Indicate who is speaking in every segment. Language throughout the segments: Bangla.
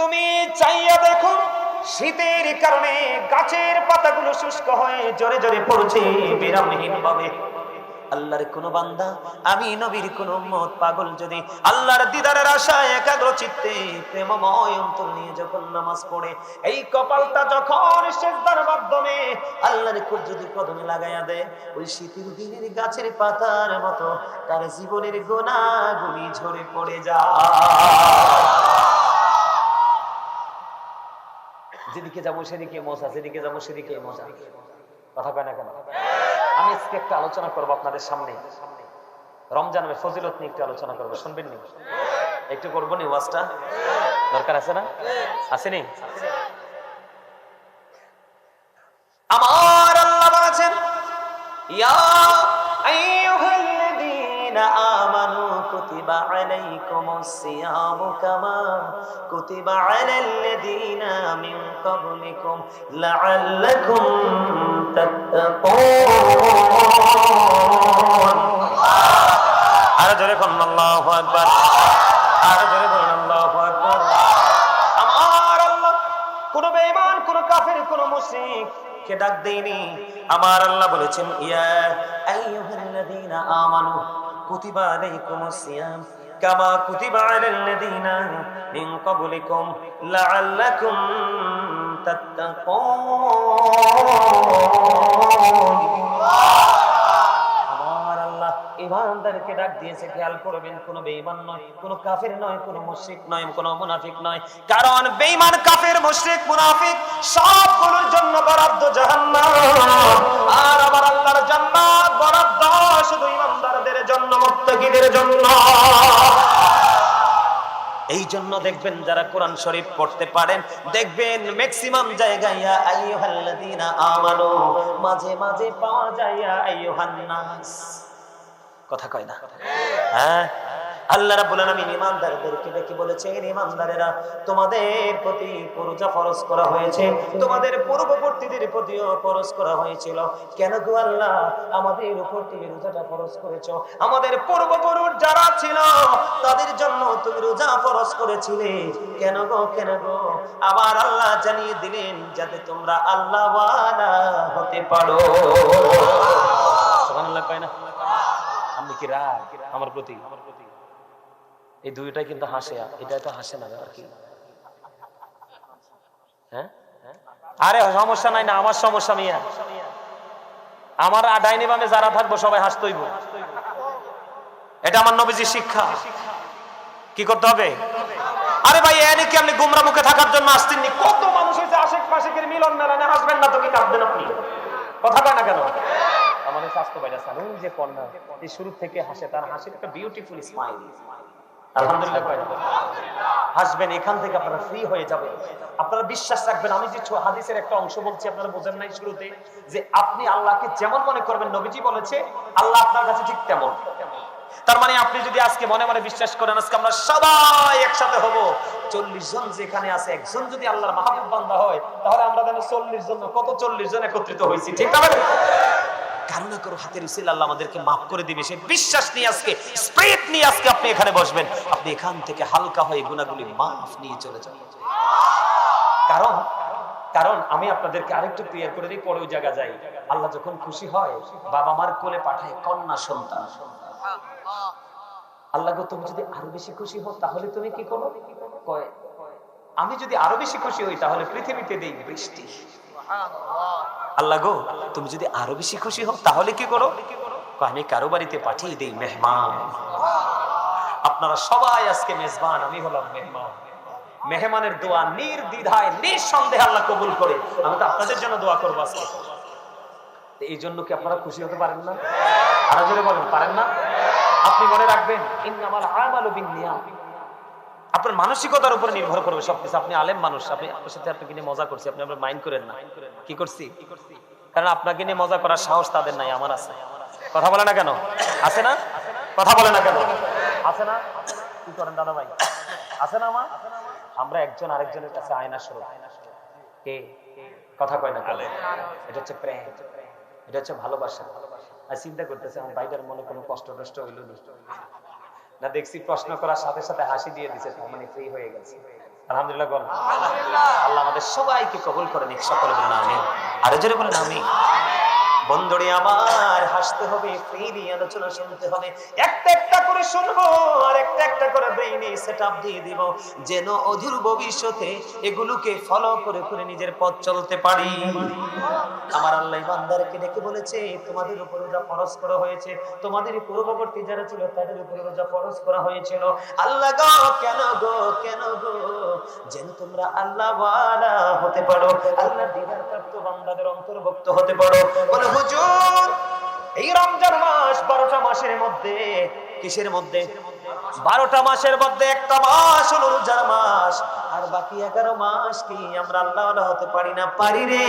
Speaker 1: তুমি চাইয়া দেখো, শীতের কারণে গাছের পাতাগুলো শুষ্ক হয়ে জোরে জোরে পড়ছে বিরামহীন ভাবে। আল্লাহর কোন বান্দা, আমি নবীর কোন উম্মত পাগল যদি আল্লাহর দিদারের আশায় একাগ্র চিত্তে প্রেমময় অন্তর নিয়ে যখন নামাজ পড়ে, এই কপালটা যখন সিজদার মাধ্যমে আল্লাহর খুব যদি কদমে লাগাইয়া দেয়, ওই শীতের দিনের গাছের পাতার মতো তার জীবনের গুনাহগুলি ঝরে পড়ে যায়। যেদিকে যাবো সেদিকে মজা, যেদিকে যাবো সেদিকে মজা। কথা কয় না কেন? আমি আজকে একটা আলোচনা করবো আপনাদের সামনে, রমজানের ফজিলত নিয়ে একটু আলোচনা করবো, শুনবেন নি? একটু করবো নি ওয়াজটা? দরকার আছে না? আসেনি? আমার আল্লাহ বলেছেন, ইয়া আইয়ুহাল্লাযীনা আমানু কুতিবা আলাইকুমুস সিয়ামু কামা কুতিবা আলাল্লাযীনা মিন ক্বাবলিকুম লাআল্লাকুম তাত্তাকুন। আর জোরে বলুন আল্লাহু আকবার, আর জোরে বলুন আল্লাহু আকবার। আমার আল্লাহ কোন বেঈমান, কোন কাফের, কোন মুশরিক কে ডাক দেয়নি। আমার আল্লাহ বলেছেন, ইয়া আইয়ুহাল্লাযীনা আমানু কুতিবা আলাইকুমুস সিয়াম কামা কুতিবা আলাল্লাযীনা মিন ক্বাবলিকুম লাআল্লাকুম তাত্তাকুন। আমার আল্লাহ ঈমানদারকে ডাক দিয়েছে, খেয়াল করবেন, কোন বেঈমান নয়, কোন কাফের নয়, কোন মুশরিক নয়, কোন মুনাফিক নয়। কারণ বেঈমান, কাফের, মুশরিক, মুনাফিক সবগুলোর জন্য বরাদ্দ জাহান্নাম। আর আমার আল্লাহর জান্নাত বরাদ্দ শুধু ঈমানদারদের জন্য, মুত্তাকিদের জন্য। এই জন্য দেখবেন যারা কোরআন শরীফ পড়তে পারেন, দেখবেন ম্যাক্সিমাম জায়গায় ইয়া আইয়ুহাল্লাযীনা আমানু মাঝে মাঝে পাওয়া যায় ইয়া আইয়ুহান নাস। কথা কয় না? হ্যাঁ, আল্লাহ রাব্বুল আলামিন ঈমানদারদেরকে ডেকে বলেছেন, ঈমানদারেরা, তোমাদের প্রতি রোজা ফরজ করা হয়েছে, তোমাদের পূর্ববর্তীদের প্রতিও ফরজ করা হয়েছিল। কেন গো আল্লাহ আমাদের উপর তুমি রোজাটা ফরজ করেছো? আমাদের পূর্বপুরুষ যারা ছিল তাদের জন্য তুমি রোজা ফরজ করেছিলে। কেন গো, কেন গো? আমার আল্লাহ জানিয়ে দিলেন যাতে তোমরা আল্লাহওয়ালা হতে পারো। সুবহানাল্লাহ কয় না? আমি কি রাগ আমার প্রতি? এই দুইটাই কিন্তু হাসে, এটা তো হাসে না আর কি। হ্যাঁ, আরে সমস্যা নাই না, আমার সমস্যা মিয়া। আমার ডাইনি বামে যারা থাকবো সবাই হাসতে হইব, এটা আমার নবীজির শিক্ষা। কি করতে হবে? আরে ভাই, এনে কি আপনি গুমরা মুখে থাকার জন্য আসছেননি? কত মানুষ হয়েছে আশেক পাশেকের মিলন মেলা, না হাসবেন না তো কি কাঁদবেন আপনি? কথা কয় না কেন? আমাদের স্বাস্থ্য বাইরে সালুন যে কন্যা এই শুরু থেকে হাসে, তার হাসির একটা বিউটিফুল স্মাইল। আলহামদুলিল্লাহ, হাসবেন, এখান থেকে আপনারা ফ্রি হয়ে যাবেন। আপনারা বিশ্বাস রাখবেন, আমি যে হাদিসের একটা অংশ বলছি আপনারা বোঝেন নাই শুরুতে, যে আপনি আল্লাহকে যেমন মনে করবেন, নবীজি বলেছে আল্লাহ আপনার কাছে ঠিক তেমন। তার মানে আপনি যদি আজকে মনে মনে বিশ্বাস করেন আজকে আমরা সবাই একসাথে হব, 40 জন যেখানে আছে একজন যদি আল্লাহর মাহবুব বান্দা হয়, তাহলে আমরা যেন 40 জন, কত 40 জন একত্রিত হয়েছি, ঠিক না? কারো না কারো হাতের উসিলা আল্লাহ আমাদেরকে মাফ করে দিবে। সেই বিশ্বাস নিয়ে আজকে, স্পিরিট নিয়ে আজকে আপনি এখানে বসবেন, আপনি এখান থেকে হালকা হয়ে গুনাহগুলি মাফ নিয়ে চলে যাবেন। কারণ কারণ আমি আপনাদেরকে আরেকটু ক্লিয়ার করে দিই, পরে ওই জায়গা যাই। আল্লাহ যখন খুশি হয় বাবা মার কোলে পাঠায় কন্যা সন্তান। আল্লাহ গো, তুমি যদি আরো বেশি খুশি হও তাহলে তুমি কি করো? কয়, আমি যদি আরো বেশি খুশি হই তাহলে পৃথিবীতে দেই বৃষ্টি। আল্লাহ গো, তুমি যদি আরো বেশি খুশি হও তাহলে কি করো? আমি কারো বাড়িতে পাঠিয়ে দেই মেহমান। আপনারা সবাই আজকে মেজবান, আমি হলাম মেহমান। মেহমানের দোয়া নির্দ্বিধায় নিঃসন্দেহে আল্লাহ কবুল করে। আমি তো আপনাদের জন্য দোয়া করবো আজকে। এই জন্য কি আপনারা খুশি হতে পারেন না? আরো জোরে বলেন, পারেন না? আপনি মনে রাখবেন, ইন্নামাল আমালু বিন্নিয়াত। আপনার মানসিকতার উপর নির্ভর করবে সবকিছু। আপনি আলেম মানুষ, আপনি আপনার সাথে আপনাকে নিয়ে মজা করছি, আপনি আপনার মাইন্ড করেন না। কি করছি? কারণ আপনাকে নিয়ে মজা করার সাহস তাদের নাই, আমার আছে। কথা বলে না কেন? আছে না? কথা বলে না কেন? আছে না? কি করেন দাদা ভাই? আছে না? আমরা একজন আরেকজনের কাছে আয়না স্বরূপ। কে কথা কয় না? এটা হচ্ছে প্রেম, এটা হচ্ছে ভালোবাসা। আর চিন্তা করতেছে আমার ভাইটার মনে কোনো কষ্ট টষ্ট হইল না, দেখছি প্রশ্ন করার সাথে সাথে হাসি দিয়ে দিছে, তার মানে ফ্রি হয়ে গেছে। আলহামদুলিল্লাহ বলেন। আল্লাহ আমাদের সবাইকে কবুল করে নিক, সকলে বলেন আমিন। আরো জোরে বলেন আমিন। বন্ধুরে আমার, হাসতে হবে, ফ্রি আলোচনা শুনতে হবে, একটা একটা করে শুনবো আর একটা একটা করে ব্রেইনে সেটআপ দিয়ে দিব, যেন অদূর ভবিষ্যতে এগুলোকে ফলো করে করে নিজের পথ চলতে পারি। আমার আল্লাহ বান্দারকে ডেকে বলেছে, তোমাদের উপর রোজা ফরজ করা হয়েছে, তোমাদের পূর্ববর্তী যারা ছিল তাদের উপর রোজা ফরজ করা হয়েছিল। আল্লাহ গো, কেন গো, কেন গো? যেন তোমরা আল্লাহ ওয়ালা হতে পারো, আল্লাহ দিদার প্রাপ্ত বান্দাদের অন্তর্ভুক্ত হতে পারো। বলে হুজুর, এই রমজান মাস 12টা মাসের মধ্যে, কিসের মধ্যে? 12টা মাসের মধ্যে একটা মাস হলো রোজার মাস, আর বাকি 11 মাস কি আমরা আল্লাহ ওয়ালা হতে পারি না? পারি রে।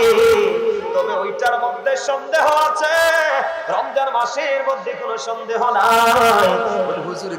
Speaker 1: তবে ওইটার মধ্যে সন্দেহ আছে, রমজান মাসের মধ্যে কোনো সন্দেহ নাই। বলে হুজুর,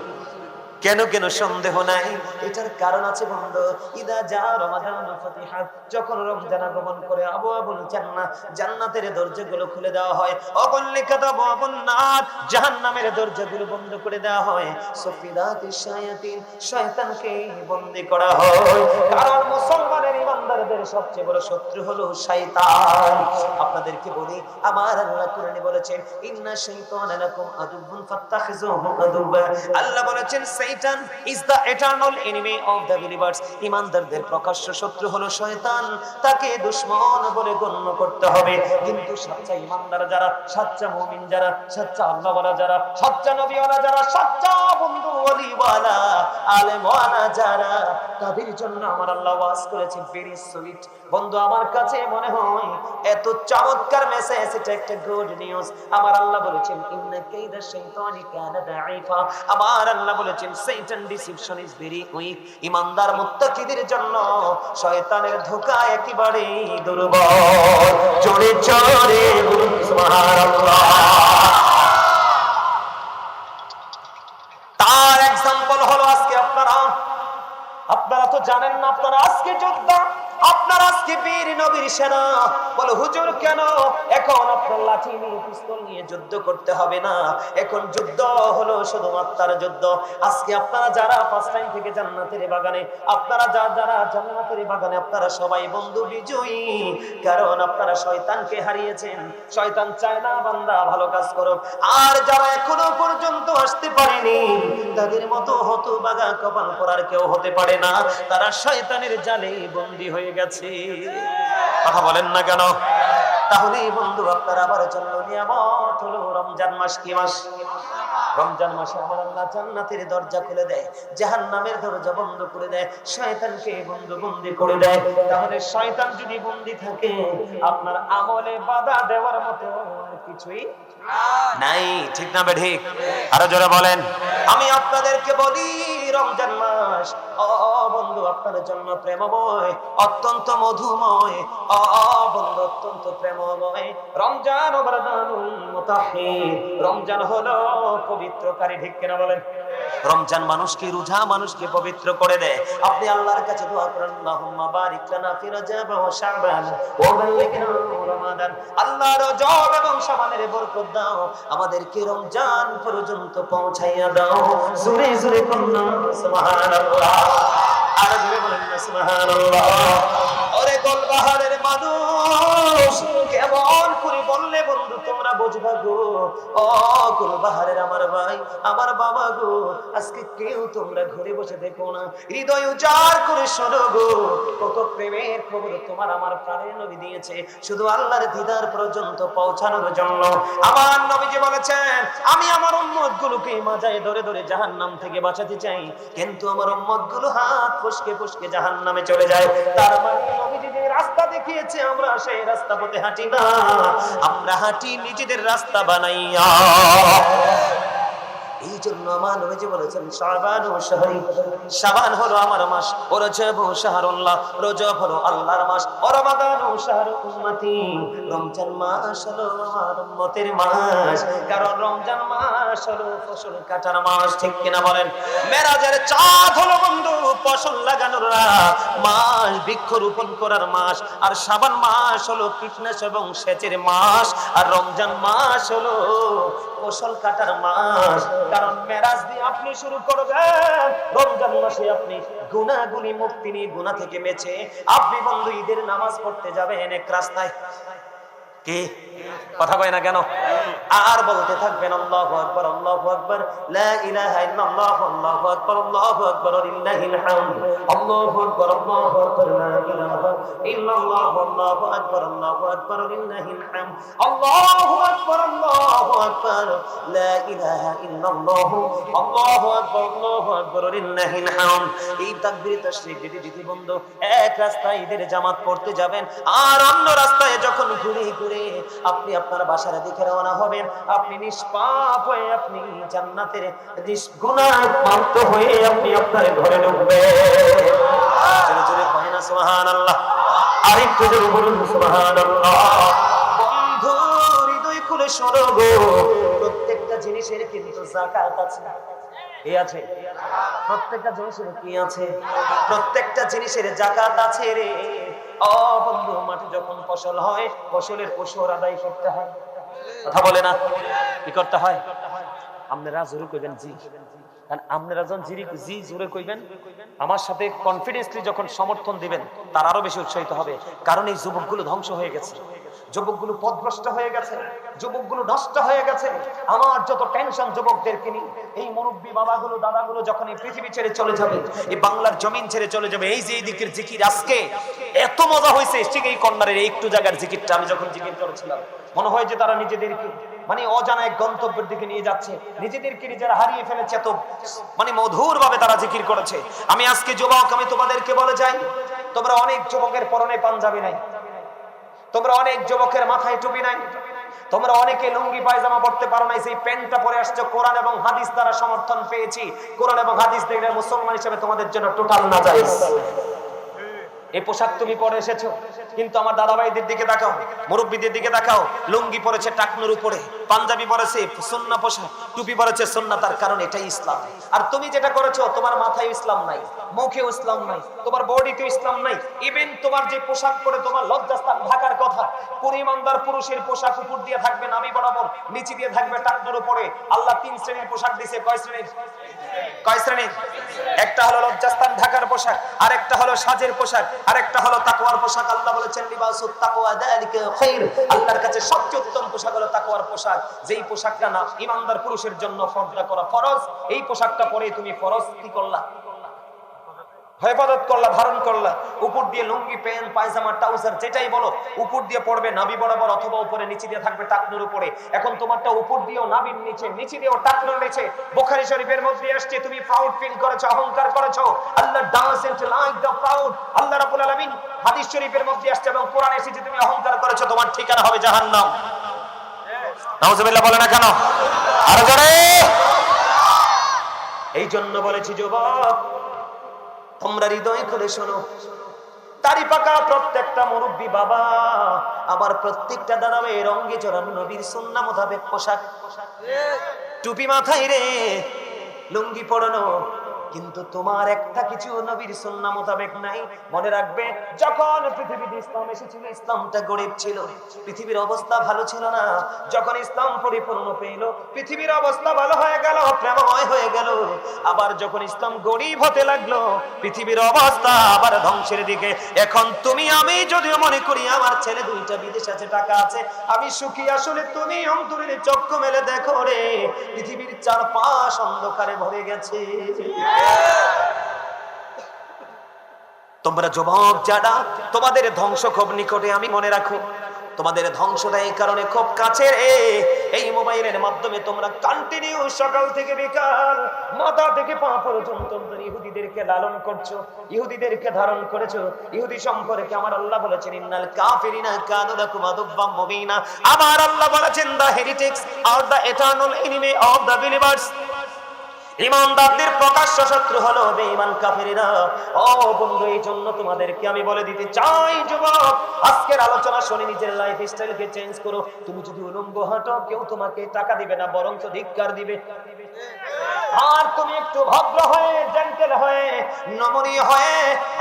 Speaker 1: কেন কেন সন্দেহ নাই? এটার কারণ আছে বন্ধু। ইদা যা রমাদান ফাতিহা, যখন রমজান আগমন করে আবওয়াবুল জান্নাহ, জান্নাতের দরজাগুলো খুলে দেওয়া হয়, অগল্লিকাত আবওয়াবুন নার, জাহান্নামের দরজাগুলো বন্ধ করে দেওয়া হয়, সুফিদাতিশ শায়াতিন, শয়তানকে বন্দী করা হয়। কারণ মুসলমানের ইমানদারদের সবচেয়ে বড় শত্রু হলো শয়তান। আপনাদেরকে বলি, আমার আল্লাহ কোরআনে বলেছেন, ইন্না শাইতানা লাকুম আদুউন ফাত্তাখিযুহু আদুওয়া। আল্লাহ বলেছেন Satan is the eternal enemy of the believers. ইমানদারদের প্রকাশ্য শত্রু হলো শয়তান, তাকে দুশমন বলে গণ্য করতে হবে। কিন্তু সচ্চা ইমানদার যারা, সচ্চা মুমিন যারা, সচ্চা আল্লাহওয়ালা যারা, সচ্চা নবীওয়ালা যারা, সচ্চা বন্ধু ওলিওয়ালা আলেমওয়ালা যারা, তাদের জন্য আমার আল্লাহ ওয়াজ করেছে ভেরি সুইট। বন্ধু, আমার কাছে মনে হয় এত চমৎকার মেসেজ, এটা একটা গুড নিউজ। আমার আল্লাহ বলেছেন, ইন্না কাইদা শাইতানি কানা দাঈফা। আমার আল্লাহ বলেছেন, Satan deception is very weak. ইমানদার মুত্তাকিদের জন্য শয়তানের ধোঁকা একেবারে দুর্বল। জোরে জোরে বলুন সুবহানাল্লাহ। তার एग्जांपल হলো আজকে আপনারা তো জানেন না, আপনারা আজকে যোদ্ধা, আপনার আজকে বীর নবীর সেনা। বলে হুজুর, কেন? এখন আপনার লাঠি নিয়ে, পিস্তল নিয়ে যুদ্ধ করতে হবে না, এখন যুদ্ধ হলো শুধুমাত্র যুদ্ধ। আজকে আপনারা যারা ফার্স্ট টাইম থেকে জান্নাতের বাগানে, আপনারা যারা জান্নাতের বাগানে, আপনারা সবাই বন্ধু বিজয়ী। কারণ আপনারা শয়তানকে হারিয়েছেন। শয়তান চায় না বান্দা ভালো কাজ করো। আর যারা এখনো পর্যন্ত আসতে পারেনি, তাদের মতো হতভাগা কপাল পরার কেউ হতে পারে না। তারা শয়তানের জালে বন্দী হয়ে গেছে। কথা বলেন না কেন? তাহলে বন্ধু, আপনার আবার জন্য নিয়ামত হলো রমজান মাস। কি মাস? রমজান মাসে আমার আল্লাহ জান্নাতের দরজা খুলে দেয়, জাহান্নামের দরজা বন্ধ করে দেয়, শয়তানকে বন্দী করে দেয়। তাহলে শয়তান যদি বন্দী থাকে, আপনার আমলে বাধা দেওয়ার মতো আর কিছুই নাই। ঠিক না ঠিক? আরো জোরে বলেন। আমি আপনাদেরকে বলি, রমজান মাস বন্ধু আপনার জন্য প্রেমময়, অত্যন্ত মধুময়। বন্ধু অত্যন্ত প্রেমময়। রমজান ওবারদানুল মুতাহহির, রমজান হলো পবিত্রকারী। ঠিক কিনা বলেন? রমজান মানুষকে, রোজা মানুষকে পবিত্র করে দেয়। আপনি আল্লাহর কাছে দোয়া করেন, আল্লাহুম্মা বারিক লানা ফি রজব ওয়া শাবান ওয়া বাল্লিগনা রমাদান। আল্লাহ রজব এবং শাবানের বরকত দাও, আমাদেরকে রমজান পর্যন্ত পৌঁছাইয়া দাও। জোরে জোরে বলুন সুবহানাল্লাহ। আর জোরে বলেন না সুবহানাল্লাহ। ওরে গোলবাহারের মানুষ, কেমন করে বললে বন্ধু তোমরা বুঝবা গো? ও গোলবাহারের আমার ভাই, আমার বাবা গো, আজকে কেউ তোমরা ঘরে বসে দেখো না, হৃদয় উজাড় করে শোনো গো। কত প্রেমের খবর তোমার আমার প্রাণের নবী দিয়েছে, শুধু আল্লাহর দিদার পর্যন্ত পৌঁছানোর জন্য। আমার নবীজি বলেছেন, আমি আমার উম্মত গুলোকে মাজায় ধরে ধরে জাহান্নাম থেকে বাঁচাতে চাই, কিন্তু আমার উম্মত গুলো হাত ফসকে ফসকে জাহান্নামে চলে যায়। তার মানে নবীজি যে রাস্তা দেখিয়েছে, আমরা সেই রাস্তা পথে হাঁটি না, আমরা হাঁটি নিজেদের রাস্তা বানাইয়া। এই জন্য আমার নবীজি বলেছেন, শাবান ও শাহরি, শাবান হলো আমার মাস, ও রজব ও শাহরুল্লাহ, রজব হলো আল্লাহর মাস, ও রমাদান ও শাহরু উম্মতি, রমজান মাস হলো আমার উম্মতের মাস। কারণ রমজান মাস হলো ফসল কাটার মাস। ঠিক কিনা বলেন? মেরাজের চাঁদ হলো বন্ধু ফসল লাগানোর মাস, বৃক্ষ রোপণ করার মাস, আর শাবান মাস হলো কীটনাশক এবং সেচের মাস, আর রমজান মাস হলো ফসল কাটার মাস। কারণ মেরাজ দিয়ে আপনি শুরু করবেন, রমজান মাসে আপনি গুনাহগুলি মুক্তি নিয়ে, গুনাহ থেকে বেঁচে আপনি বন্ধু ঈদের নামাজ পড়তে যাবেন এক রাস্তায়। কি কথা কয় না কেন? আর বলতে থাকবেন আল্লাহু আকবার, আল্লাহু আকবার, লা ইলাহা ইল্লাল্লাহ, আল্লাহু আকবার, আল্লাহু আকবার, লিল্লাহিল হামদ, আল্লাহু আকবার, আল্লাহু আকবার, লা ইলাহা ইল্লাল্লাহ, আল্লাহু আকবার, আল্লাহু আকবার, লিল্লাহিল হামদ, আল্লাহু আকবার, আল্লাহু আকবার, লা ইলাহা ইল্লাল্লাহ, আল্লাহু আকবার, আল্লাহু আকবার, লিল্লাহিল হামদ। এই তাকবীর তাশরীফ দিতে বন্ধু এক রাস্তায় ঈদের জামাত পড়তে যাবেন, আর অন্য রাস্তায় যখন ঘুরে ঘুরে আপনি আপনার বাসার দিকে রওনা হবেন, আপনি নিষ্পাপ হয়ে আপনি জান্নাতের গুনাহমুক্ত হয়ে আপনি আপনার ঘরে ঢুকবেন। জোরে জোরে পড়েন না সুবহানাল্লাহ, আরেকটু জোরে বলুন সুবহানাল্লাহ। বন্ধু হৃদয় খুলে শোনো গো, প্রত্যেকটা জিনিসের কিন্তু যাকাত আছে। কি আছে? প্রত্যেকটা জিনিসের কি আছে? প্রত্যেকটা জিনিসের যাকাত আছে রে। ও বন্ধু, মাঠে যখন ফসল হয়, ফসলের ওশর আদায় করতে হয়, কথা বলে না? কি করতে হয়? আপনারা জোরে কইবেন জি, কারণ আপনারা যখন জি জোরে কইবেন, আমার সাথে কনফিডেন্সলি যখন সমর্থন দিবেন, তার আরো বেশি উৎসাহিত হবে। কারণ এই যুবকগুলো ধ্বংস হয়ে গেছে, যুবকগুলো পথভ্রষ্ট হয়ে গেছে, যুবকগুলো নষ্ট হয়ে গেছে। আমার যত টেনশন যুবকদেরকে নিয়ে। এই মুরব্বী বাবাগুলো দাদাগুলো যখন এই পৃথিবী ছেড়ে চলে যাবে, এই বাংলার জমিন ছেড়ে চলে যাবে, এই যে এই দিকের জিকির আজকে এত মজা হয়েছে, ঠিক এই কর্নারের এই একটু জায়গার জিকিরটা আমি যখন জিকির করেছিলাম, মনে হয় যে তারা নিজেদেরকে মানে অজানা এক গন্তব্যের দিকে নিয়ে যাচ্ছে, নিজেদেরকে নিজেরা হারিয়ে ফেলেছে, এত মানে মধুর ভাবে তারা জিকির করেছে। আমি আজকে যুবক, আমি তোমাদেরকে বলে যাই, তোমরা অনেক যুবকের পরনে পাঞ্জাবি নাই, তোমরা অনেক যুবকের মাথায় টুপি নাই, তোমরা অনেকে লুঙ্গি পায়জামা পড়তে পারো না, সেই প্যান্টটা পরে আসছো। কোরআন এবং হাদিস দ্বারা সমর্থন পেয়েছি, কোরআন এবং হাদিস দেখলে মুসলমান হিসেবে তোমাদের জন্য টোটাল নাজায়েজ। এই পোশাক তুমি পরে এসেছো, কিন্তু আমার দাদা ভাইদের দিকে তাকাও, মুরব্বীদের দিকে তাকাও, লুঙ্গি পরেছে টাকনুর উপরে, পাঞ্জাবি পরেছে সুন্নাহ পোশাক, টুপি পরেছে সুন্নাহ, তার কারণ এটাই ইসলাম। আর তুমি যেটা করেছো, তোমার মাথায় ইসলাম নাই, মুখেও ইসলাম নাই, তোমার বডিতে ইসলাম নাই। ইভেন তোমার যে পোশাক পরে তোমার লজ্জাস্থান ঢাকার কথা, কোন ইমানদার পুরুষের পোশাক উপর দিয়ে থাকবে নাভি বরাবর, নিচে দিয়ে থাকবে টাকনুর উপরে। আল্লাহ 3 শ্রেণীর পোশাক দিয়েছে। কয় শ্রেণীর? কয় শ্রেণীর? একটা হলো লজ্জাস্থান ঢাকার পোশাক, আরেকটা হলো সাজের পোশাক, আরেকটা হলো তাকওয়ার পোশাক। আল্লাহ বলেছেন লিবাসুত তাকওয়া যালিকা খায়র, আল্লাহর কাছে সবচেয়ে উত্তম পোশাক হলো তাকওয়ার পোশাক। যেই পোশাকটা না ইমানদার পুরুষের জন্য ফরজ করা ফরজ, এই পোশাকটা পরে তুমি ফরজ কি করলা? হেফাজত করলা, ধারণ করলা। উপর দিয়ে লুঙ্গি, প্যান্ট, পায়জামা, ট্রাউজার যেটাই বলো, উপর দিয়ে পড়বে নাভি বরাবর, অথবা উপরে নিচে দিয়ে থাকবে টাকনুর উপরে। এখন তোমারটা উপর দিয়েও নাভির নিচে, নিচে দিয়েও টাকনুর নিচে। বুখারী শরীফের মধ্যে আসছে তুমি প্রাউড ফিল করেছো, অহংকার করেছো। আল্লাহ ডাজন্ট লাইক দ্য প্রাউড। আল্লাহ রাব্বুল আলামিন হাদিস শরীফের মধ্যে আসছে এবং কোরআনে এসেছে, তুমি অহংকার করেছো, তোমার ঠিকানা হবে জাহান্নাম। নাউজুবিল্লাহ বলে না কেন? আরো জোরে। এই জন্য বলেছি যুবক, তোমরা হৃদয় খুলে শোনো, দাড়ি পাকা প্রত্যেকটা মুরব্বী বাবা, আবার প্রত্যেকটা দাঁড়াবে রঙে জড়ানো নবীর সুন্নাহ মোতাবেক পোশাক, টুপি মাথায় রে, লুঙ্গি পরানো, কিন্তু তোমার একটা কিছু নবীর সুন্নাহ মোতাবেক নাই। মনে রাখবে, যখন পৃথিবীতে ইসলাম এসেছিল, ইসলামটা গরিব ছিল, পৃথিবীর অবস্থা ভালো ছিল না। যখন ইসলাম পরিপূর্ণ পেল, পৃথিবীর অবস্থা ভালো হয়ে গেল, প্রেমময় হয়ে গেল। আবার যখন ইসলাম গরিব হতে লাগলো, পৃথিবীর অবস্থা আবার ধ্বংসের দিকে। এখন তুমি আমি যদিও মনে করি আমার ছেলে 2টা বিদেশ আছে, টাকা আছে, আমি সুখী, আসলে তুমি অন্তরের চক্ষু মেলে দেখো রে, পৃথিবীর চারপাশ অন্ধকারে ভরে গেছে। তোমরা যুবক যারা, তোমাদের ধ্বংস খুব নিকটে। আমি মনে রাখো, তোমাদের ধ্বংসটা এই কারণে খুব কাছে। এই মোবাইলের মাধ্যমে তোমরা কন্টিনিউ সকাল থেকে বিকাল মাথা থেকে পা পর্যন্ত ইহুদিদেরকে লালন করছো, ইহুদিদেরকে ধারণ করেছো। ইহুদি সম্পর্কে আমার আল্লাহ বলেছেন, ইন্নাল কাফিরিনা কানু লাকুম আদুওয়াম মুবিনা। আমার আল্লাহ বলেছেন, the heretics are the eternal enemy of the believers. ইমানদারদের প্রকাশ্য শত্রু হলো বেঈমান কাফেরেরা। ও বন্ধু, এই জন্য তোমাদেরকে আমি বলে দিতে চাই যুবক, আজকের আলোচনা শুনে নিজের লাইফ স্টাইলকে চেঞ্জ করো। তুমি যদি উলঙ্গ হাঁটো, কেউ তোমাকে টাকা দিবে না, বরঞ্চ ধিক্কার দিবে। আর তুমি একটু ভদ্র হয়ে, জেন্টেল হয়ে, নমনীয় হয়ে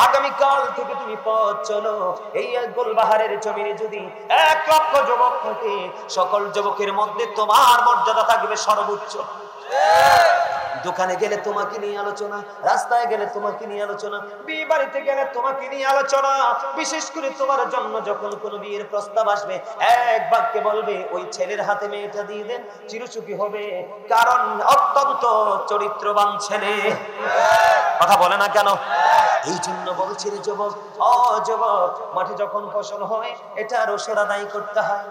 Speaker 1: আগামীকাল থেকে তুমি পথ চলো। এই গোলবাহারের জমিনে যদি 1 লক্ষ যুবক থাকে, সকল যুবকের মধ্যে তোমার মর্যাদা থাকবে সর্বোচ্চ। দোকানে গেলে তোমাকে নিয়ে আলোচনা, রাস্তায় গেলে তোমাকে নিয়ে আলোচনা, বিয়ে বাড়িতে গেলে তোমাকে নিয়ে আলোচনা। বিশেষ করে তোমার জন্য যখন কোনো বিয়ের প্রস্তাব আসবে, এক বাক্যে বলবে ওই ছেলের হাতে মেয়েটা দিয়ে দেন, চিরসুখী হবে, কারণ অত্যন্ত চরিত্রবান ছেলে। কথা বলে না কেন? এই জন্য বলছি রে যুবক, ও যুবক, মাঠে যখন ফসল হয় এটার ওসর আদায় করতে হয়।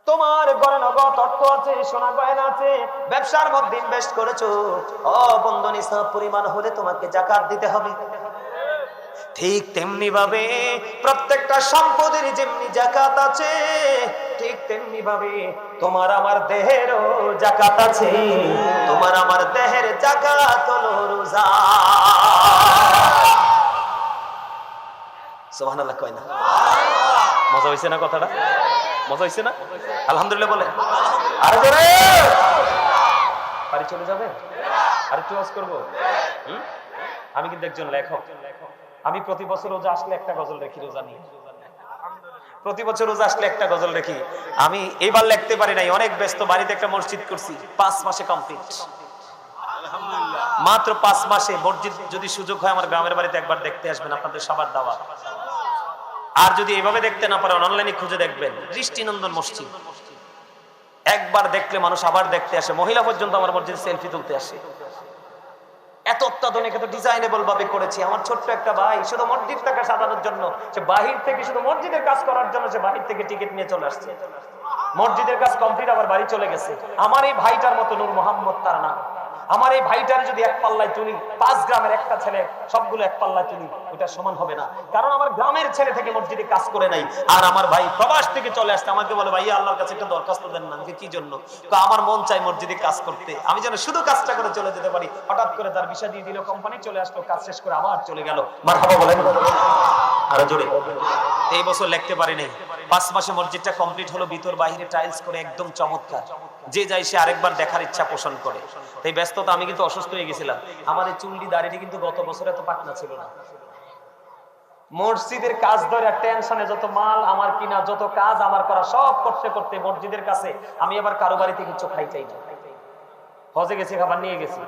Speaker 1: তোমার ঘরে নগদ অর্থ আছে, সোনা গয়না আছে, ব্যবসার মধ্যে ইনভেস্ট করেছো, ও বন্ধু, নিসাব পরিমাণ হলে তোমাকে যাকাত দিতে হবে। ঠিক তেমনি ভাবে প্রত্যেকটা সম্পদের যেমনি যাকাত আছে, ঠিক তেমনি ভাবে তোমার আমার দেহেরও যাকাত আছে। তোমার আমার দেহের যাকাত হলো রোজা। সুবহানাল্লাহ কয় না? মজা হইছে না কথাটা? মজা হইছে না? আলহামদুলিল্লাহ বলে। আরে জোরে বাড়ি চলে যাবে? আর একটু ওয়াজ করব? আমি কিন্তু একজন লেখক। আমি প্রতি বছর রোজা আসলে একটা গজল লেখি, রোজা নিয়ে। প্রতি বছর রোজা আসলে একটা গজল লেখি। আমি এবার লিখতে পারি নাই, অনেক ব্যস্ত। বাড়িতে একটা মসজিদ করছি, 5 মাসে কমপ্লিট। মাত্র 5 মাসে মসজিদ। যদি সুযোগ হয় আমার গ্রামের বাড়িতে একবার দেখতে আসবেন, আপনাদের সবার দাওয়াত। আর যদি এইভাবে দেখতে না পারেন, অনলাইনে খুঁজে দেখবেন, দৃষ্টিনন্দন মসজিদ। একবার দেখলে মানুষ আবার দেখতে আসে। মহিলা পর্যন্ত আমার মসজিদে সেলফি তুলতে আসে। এত অত্যাধুনিক, এত ডিজাইনেবল ভাবে করেছি। আমার ছোট্ট একটা ভাই শুধু মসজিদটাকে সাজানোর জন্য, সে বাহির থেকে, শুধু মসজিদের কাজ করার জন্য সে বাহির থেকে টিকিট নিয়ে চলে আসছে। মসজিদের কাজ কমপ্লিট, আবার বাড়ি চলে গেছে। আমার এই ভাইটার মতো, নূর মোহাম্মদ তার নাম, আমার এই ভাইটার যদি এক পাল্লায় তুলি, 5 গ্রামের একটা ছেলে সবগুলো এক পাল্লায় তুলি, ওটা সমান হবে না। কারণ আমার গ্রামের ছেলে থেকে মসজিদে কাজ করে নাই, আর আমার ভাই প্রবাস থেকে চলে আসছে। আমাকে বলে, ভাই আল্লাহর কাছে একটা দরখাস্ত দেন না। আমাকে কি জন্য? আমার মন চাই মসজিদে কাজ করতে, আমি যেন শুধু কাজটা করে চলে যেতে পারি। হঠাৎ করে তার ভিসা দিয়ে দিল কোম্পানি, চলে আসলো, কাজ শেষ করে আবার চলে গেল। মারহাবা বলেন আরো জোরে। এই বছর লিখতে পারি নাই, 5 মাসে মসজিদটা কমপ্লিট হলো, ভিতর বাহিরে টাইলস করে একদম চমৎকার। যে যাই সে আরেকবার দেখার ইচ্ছা পোষণ করে। এই ব্যস্ততা, আমি কিন্তু অসুস্থ হয়ে গেছিলাম। আমার এই চুলটি দাড়িটি কিন্তু গত বছর এত পাকনা ছিল না। মসজিদের কাজ ধরে টেনশনে যত মাল আমার কিনা, যত কাজ আমার করা, সব করতে করতে মসজিদের কাছে আমি আবার কারো বাড়িতে কিছু খাই চাই না। হজে গেছি, খাবার নিয়ে গেছি,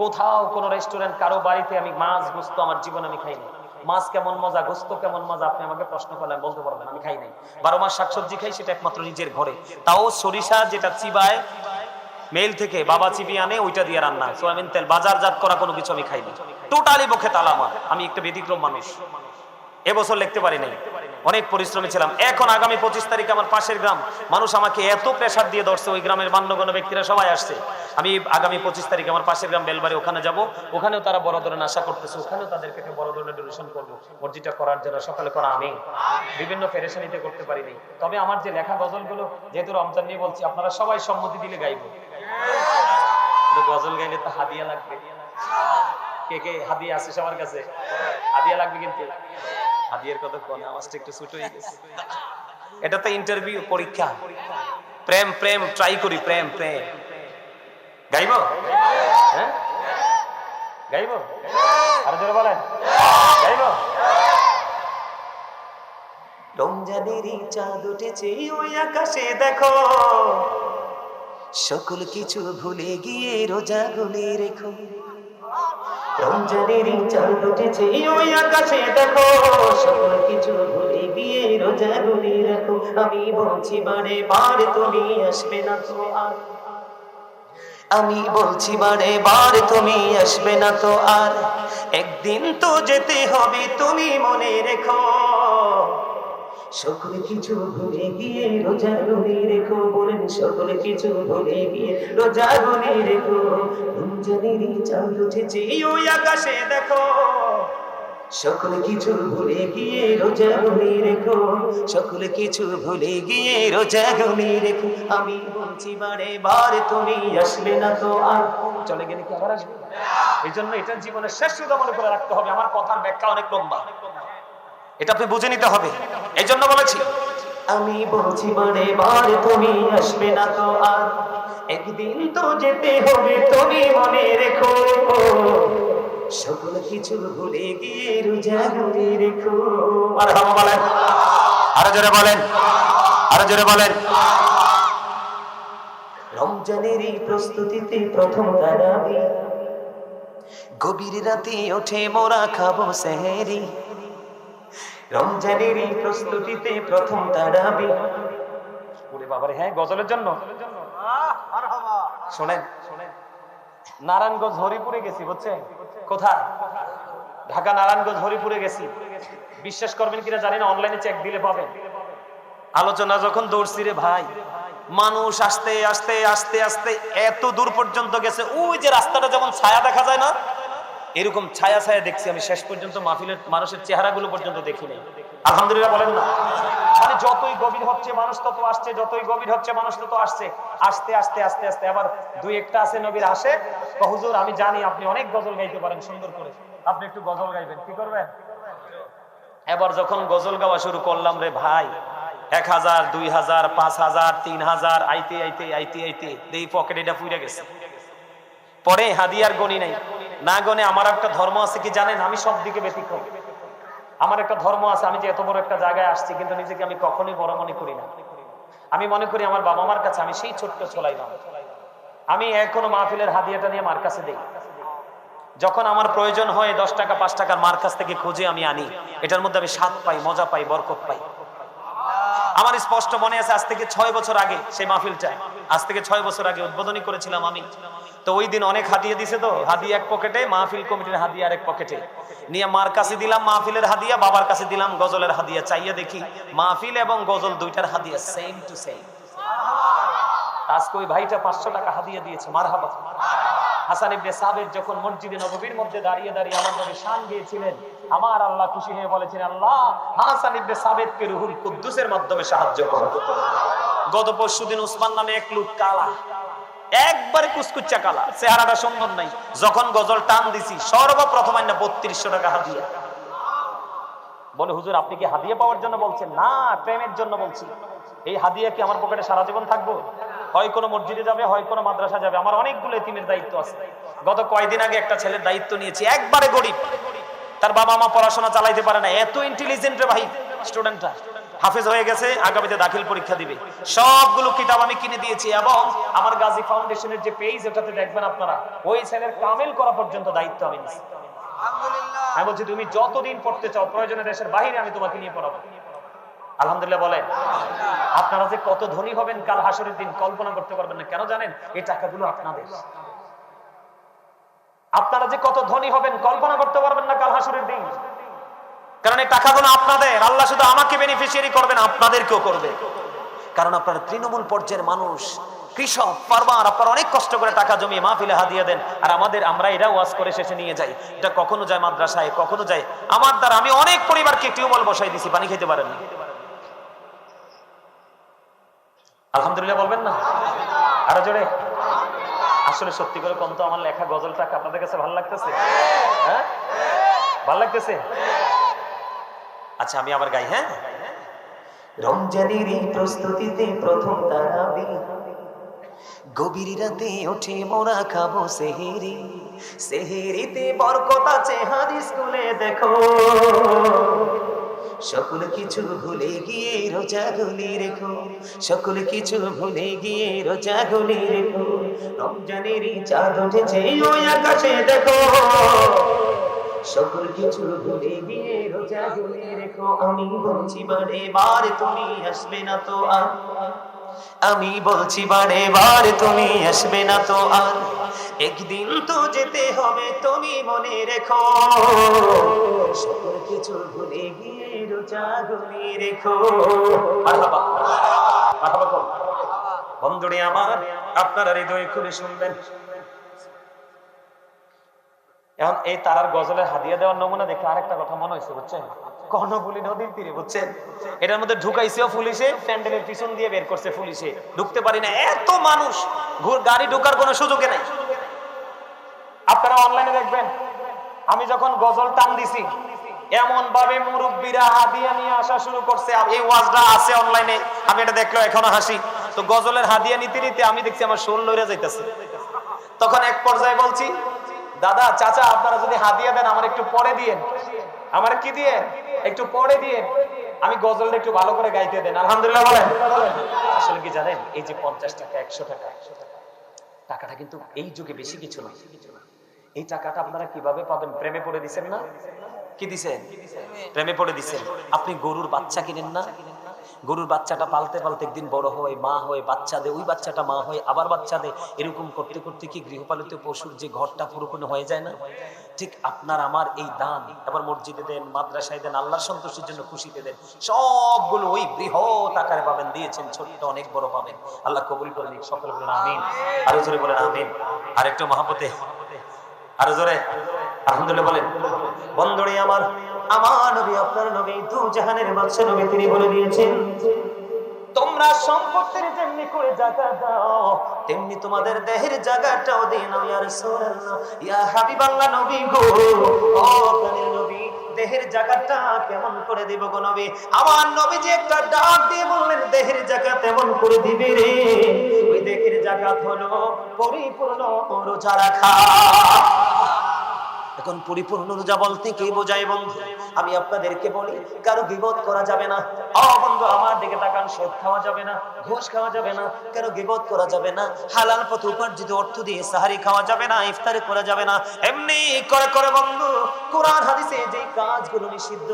Speaker 1: কোথাও কোন রেস্টুরেন্ট কারো বাড়িতে আমি মাছ গোস্ত আমার জীবন আমি খাই না। মাছ কেমন মজা, গোস্ত কেমন মজা, আপনি আমাকে প্রশ্ন করলেন, বলতে পারবেন আমি খাই নাই। 12 মাস শাকসবজি খাই, সেটা একমাত্র নিজের ঘরে। তাও সরিষা যেটা চিবায় মেল থেকে, বাবা চিবিয়ে আনে, ওইটা দিয়ে রান্না। সোয়াবিন তেল বাজারজাত করা কোনো কিছু আমি খাইনি। টোটালি বখে তালা আমার। আমি একটা ব্যতিক্রম মানুষ। এবছর লিখতে পারি নাই, অনেক পরিশ্রমী ছিলাম। এখন আগামী 25 তারিখে আমার পাশের গ্রাম, মানুষ আমাকে এত প্রেসার দিয়ে ধরছে, ওই গ্রামের মান্যগণ্য ব্যক্তিরা সবাই আসছে। আমি আগামী 25 তারিখে আমার পাশের গ্রাম বেলবাড়ি, ওখানে যাব। ওখানেও তারা বড় ধরনের আশা করতেছে, ওখানেও তাদেরকে বড় ধরনের ডোনেশন করবো মসজিদটা করার জন্য। সকালে করা আমি বিভিন্ন পেরেশানিতে করতে পারিনি। তবে আমার যে লেখা গজলগুলো, যেহেতু রমজান নিয়ে বলছি, আপনারা সবাই সম্মতি দিলে গাইব। গজল গাইলে তো হাদিয়া লাগবে। কে কে হাদিয়া আছে সবার কাছে? হাদিয়া লাগবে কিন্তু। হাদিয়ার কথা কোন, আওয়াজটা একটু ছোট হয়ে গেছে। এটা তো ইন্টারভিউ, পরীক্ষা। প্রেম প্রেম ট্রাই করি, প্রেম প্রেম গাইব। হ্যাঁ গাইব, আর জোরে বলেন গাইব। রমজানেরই চাঁদ উঠেছে ওই আকাশে দেখো, সকল কিছু ভুলে গিয়ে রোজা গুলি রেখো। রমজানেরই চাঁদ উঠেছে ওই আকাশে দেখো, সকল কিছু ভুলে গিয়ে রোজা গুলি রেখো। আমি বলছি বারে বার, তুমি আসবে না তো আর। আমি বলছি বারে বার, তুমি আসবে না তো আর। একদিন তো যেতে হবে, তুমি মনে রেখো। সকল কিছু ভুলে গিয়ে রোজা গুলি রেখো। বলেন সকল কিছু ভুলে গিয়ে রোজা গুলি রেখো। রমজানেরই চাঁদ উঠেছে ওই আকাশে দেখো, সকল কিছু ভুলে গিয়ে রোজা গুলি রেখো, সকল কিছু ভুলে গিয়ে রোজা গুলি রেখো। আমি বলছি বারে বারে তুমি আসবে না তো আর। চলে গেলে কি আবার আসবে? এই জন্য এটা জীবনের শেষ সুদা মনে করে রাখতে হবে। আমার কথার ব্যাখ্যা অনেক লম্বা, এটা আপনি বুঝে নিতে হবে। এই জন্য বলেছি আমি বলছি বারে বারে তুমি আসবে না তো আর, একদিন তো যেতে হবে তুমি মনে রেখো, সকল কিছু ভুলে গিয়ে রোজা গুলি রেখো। মারহাবা বলেন, আরো জোরে বলেন, আরো জোরে বলেন। রমজানের এই প্রস্তুতিতে প্রথম তারাবি, গভীর রাতে ওঠে মোরা খাবো সেহরি। রমজানের এই প্রস্তুতিতে প্রথম তারাবি। ওরে বাবারে, হ্যাঁ গজলের জন্য শোনেন, নারায়ণগঞ্জ হরিপুরে গেছি, বুঝছেন? কোথায়? ঢাকা নারায়ণগঞ্জ হরিপুরে গেছি। বিশ্বাস করবেন কিনা জানি না, অনলাইনে চেক দিলে পাবেন। আলোচনা যখন দৌড়ছি রে ভাই, মানুষ আসতে আসতে আসতে আসতে এত দূর পর্যন্ত গেছে, ওই যে রাস্তাটা যেমন ছায়া দেখা যায় না, এরকম ছায়া ছায়া দেখছি আমি। শেষ পর্যন্ত মাহফিলের মানুষের চেহারাগুলো পর্যন্ত দেখি নাই। আলহামদুলিল্লাহ বলেন না? মানে যতই গভীর হচ্ছে মানুষ তত আসছে, যতই গভীর হচ্ছে মানুষ তত আসছে। আস্তে আস্তে আস্তে আস্তে আবার দুই একটা আছে নবীর আসে, হুজুর আমি জানি আপনি অনেক গজল গাইতে পারেন সুন্দর করে, আপনি একটু গজল গাইবেন, কি করবেন? এবার যখন গজল গাওয়া শুরু করলাম রে ভাই, 1000, 2000, 5000, 3000 আইতে আইতে আইতে আইতে এই পকেটে এটা পুড়ে গেছে। পরে হাদিয়ার গণি নাই, না গনে আমার একটা ধর্ম আছে কি জানেন, আমি সব দিকে ব্যতিক্রম। আমার একটা ধর্ম আছে, আমি যে এত বড় একটা জায়গায় আসছি কিন্তু নিজেকে আমি কখনোই বড় মনে করি না। আমি মনে করি আমার বাবা মার কাছে আমি সেই ছোট্ট ছোলাইলাম। আমি এখনো মাহফিলের হাদিয়াটা নিয়ে মার কাছে দেই। যখন আমার প্রয়োজন হয় 10 টাকা 5 টাকার মার কাছ থেকে খুঁজে আমি আনি, এটার মধ্যে আমি স্বাদ পাই, মজা পাই, বরকত পাই। আমার স্পষ্ট মনে আছে, আজ থেকে 6 বছর আগে সেই মাহফিলটা, আজ থেকে 6 বছর আগে উদ্বোধনী করেছিলাম আমি। তো ওই দিন অনেক হাদিয়া দিছে, তো হাদিয়া এক পকেটে, মাহফিল কমিটির হাদিয়া আরেক পকেটে নিয়ে মার কাছে দিলাম মাহফিলের হাদিয়া, বাবার কাছে দিলাম গজলের হাদিয়া। চাইয়া দেখি মাহফিল এবং গজল দুইটার হাদিয়া সেম টু সেম। আজকে ওই ভাইটা 500 টাকা হাদিয়া দিয়েছে। মারহাবা। হাসান ইবনে সাবিত যখন মসজিদে নববীর মধ্যে দাঁড়িয়ে দাঁড়িয়ে আমার নবী শান গেয়েছিলেন, আমার আল্লাহ খুশি হয়ে বলেছেন, আল্লাহ হাসান ইবনে সাবিতকে রুহুল কুদ্দুসের মাধ্যমে সাহায্য করো। গত পরশুদিন উসমান নামে এক লোক, কালা, একবারে কুচকুচ্চা কালা, চেহারাটা সুন্দর নাই, যখন গজল টান দিছি সর্বপ্রথম আইনা 3200 টাকা হাদিয়া। বলে হুজুর আপনি কি হাদিয়া পাওয়ার জন্য বলছেন? না, প্রেমের জন্য বলছি। এই হাদিয়া কি আমার পকেটে সারা জীবন থাকবো? হয় কোনো মসজিদে যাবে, হয় কোনো মাদ্রাসা যাবে। আমার অনেকগুলো এতিমের দায়িত্ব আছে। গত কয়েকদিন আগে একটা ছেলের দায়িত্ব নিয়েছি, একবারে গরিব, তার বাবা মা পড়াশোনা চালাইতে পারে না, এত ইন্টেলিজেন্ট রে ভাই, স্টুডেন্টটা হাফেজ হয়ে গেছে, আগামীতে দাখিল পরীক্ষা দিবে। সবগুলো কিতাব আমি কিনে দিয়েছি, এবং আমার গাজী ফাউন্ডেশনের যে পেজ, ওটাতে দেখবেন আপনারা, ওই ছেলের কামিল করা পর্যন্ত দায়িত্ব আমি নিয়েছি। আমি বলছি তুমি যতদিন পড়তে চাও, প্রয়োজনে দেশের বাইরে আমি তোমাকে নিয়ে পড়াবো। আলহামদুলিল্লাহ বলেন। আপনারা যে কত ধনী হবেন কাল হাসরের দিন কল্পনা করতে পারবেন না। কেন জানেন? এই টাকাগুলো আপনাদের। আপনারা যে কত ধনী হবেন কল্পনা করতে পারবেন না কাল হাসরের দিন, কারণ এই টাকাগুলো আপনাদের। আল্লাহ শুধু আমাকে বেনিফিশিয়ারি করবেন, আপনাদেরকেও করবে। কারণ আপনারা তৃণমূল পর্যায়ের মানুষ, কৃষক, ফার্মার, আপনারা অনেক কষ্ট করে টাকা জমিয়ে মাহফিলে হাদিয়া দেন, আর আমরা এরা ওয়াজ করে শেষে নিয়ে যাই। এটা কখনো যায় মাদ্রাসায়, কখনো যায় আমার দ্বারা। আমি অনেক পরিবারকে টিউবওয়েল বসাই দিছি, পানি খেতে পারেন না। আলহামদুলিল্লাহ বলবেন না? আরো জোরে। আসলে সত্যি করে কোন তো আমার লেখা গজলটা আপনাদের কাছে ভালো লাগতেছে? হ্যাঁ, ভালো লাগতেছে? আচ্ছা আমি আবার গাই। হ্যাঁ, রমজানের এই প্রস্তুতিতে প্রথম তারাবি, গভীর রাতে ওঠে মোরা খাবো সেহেরি। সেহেরিতে বরকত আছে, হাদিস খুলে দেখো, সকল কিছু ভুলে গিয়ে রোজা গুলি রেখো, সকল কিছু ভুলে গিয়ে রোজা গুলি রেখো। রমজানের চাঁদ উঠেছে ওই আকাশে দেখো, সকল কিছু ভুলে গিয়ে রোজা গুলি রেখো। আমি বলছি বারে বারে তুমি আসবে না তো আর, আমি বলছি বারে বারে তুমি আসবে না তো আর, একদিন তো যেতে হবে তুমি মনে রেখো, সকল কিছু ভুলে গিয়ে রোজা গুলি রেখো। মারহাবা, মারহাবা কর। বন্ধুরে আমার, আপনারা হৃদয় খুলে শুনবেন। এখন এই তারার গজলের হাদিয়া দেওয়ার নমুনা দেখে আরেকটা কথা মনে হয়েছে, বুঝছেন? কর্ণফুলী নদীর তীরে, বুঝছেন? এটার মধ্যে ঢুকাইছেও পুলিশে, প্যান্ডেলের পিছন দিয়ে বের করছে পুলিশে, ঢুকতে পারি না, এত মানুষ, গাড়ি ঢোকার কোনো সুযোগে নাই। আপনারা অনলাইনে দেখবেন, আমি যখন গজল টান দিছি এমন ভাবে মুরব্বীরা হাদিয়া নিয়ে আসা শুরু করছে। এই ওয়াজটা আছে অনলাইনে, আমি এটা দেখলো এখনো হাসি। তো গজলের হাদিয়া নিতে নিতে আমি দেখছি আমার শোল লইরা যাইতেছে। তখন এক পর্যায়ে বলছি, দাদা চাচা আপনারা যদি হাদিয়া দেন আমার একটু পরে দিয়েন, আমার কি দিয়ে একটু পরে দিয়ে, আমি গজলটা একটু ভালো করে গাইতে দেন। আলহামদুলিল্লাহ বলেন। আসলে কি জানেন, এই যে 50 টাকা 100 টাকা টাকাটা কিন্তু এই যুগে বেশি কিছু না। এই টাকাটা আপনারা কিভাবে পাবেন? প্রেমে পড়ে দিচ্ছেন না? কি দিছেন? প্রেমে পড়ে দিচ্ছেন। আপনি গরুর বাচ্চা কিনেন না? গরুর বাচ্চাটা পালতে পালতে একদিন বড় হয়, মা হয়, বাচ্চা দেয়, ওই বাচ্চাটা মা হয়, আবার বাচ্চা দেয়, এরকম করতে করতে কি গৃহপালিত পশুর যে ঘরটা পরিপূর্ণ হয়ে যায় না? ঠিক আপনার আমার এই দান, আবার মসজিদে দেন, মাদ্রাসায় দেন, আল্লাহর সন্তুষ্টির জন্য খুশিতে দেন, সবগুলো ওই বৃহৎ আকারে পাবেন। দিয়েছেন ছোট্ট অনেক বড় পাবেন। আল্লাহ কবুল করে নিক। সকলে বলেন আমিন। আরো জোরে বলেন আমিন। আর একটু মহব্বতে, আরো জোরে আলহামদুলিল্লাহ বলেন। বন্ধুরে আমার, আমার নবী আপনার নবী দু জাহানের বাদশা নবী, তিনি বলে দিয়েছেন, তোমরা সম্পত্তির যেমনি করে জাকাত দাও তেমনি তোমাদের দেহের জাকাতটাও দিয়ে নাও। ইয়া রাসূলুল্লাহ, ইয়া হাবিবাল্লাহ নবী গো, ও প্রাণের নবী, দেহের জাকাতটা কেমন করে দেব গো নবী? আমার নবী যে একটা ডাক দিয়ে বললেন, দেহের জাকাত এমন করে দিবে রে, ওই দেহের জাকাত হলো পরিপূর্ণ রোজা রাখা। এখন পরিপূর্ণ রোজা বলতে কি বোঝায় বন্ধু? আমি আপনাদেরকে বলি, কারো গীবত করা যাবে না। ও বন্ধু আমার দিকে তাকান, সুদ খাওয়া যাবে না, ঘুষ খাওয়া যাবে না, কারো গীবত করা যাবে না, হালাল পথে উপার্জিত অর্থ দিয়ে সাহারি খাওয়া যাবে না, ইফতারি করা যাবে না। এমনি করে করে বন্ধু কোরআন হাদিসে যে কাজগুলো নিষিদ্ধ,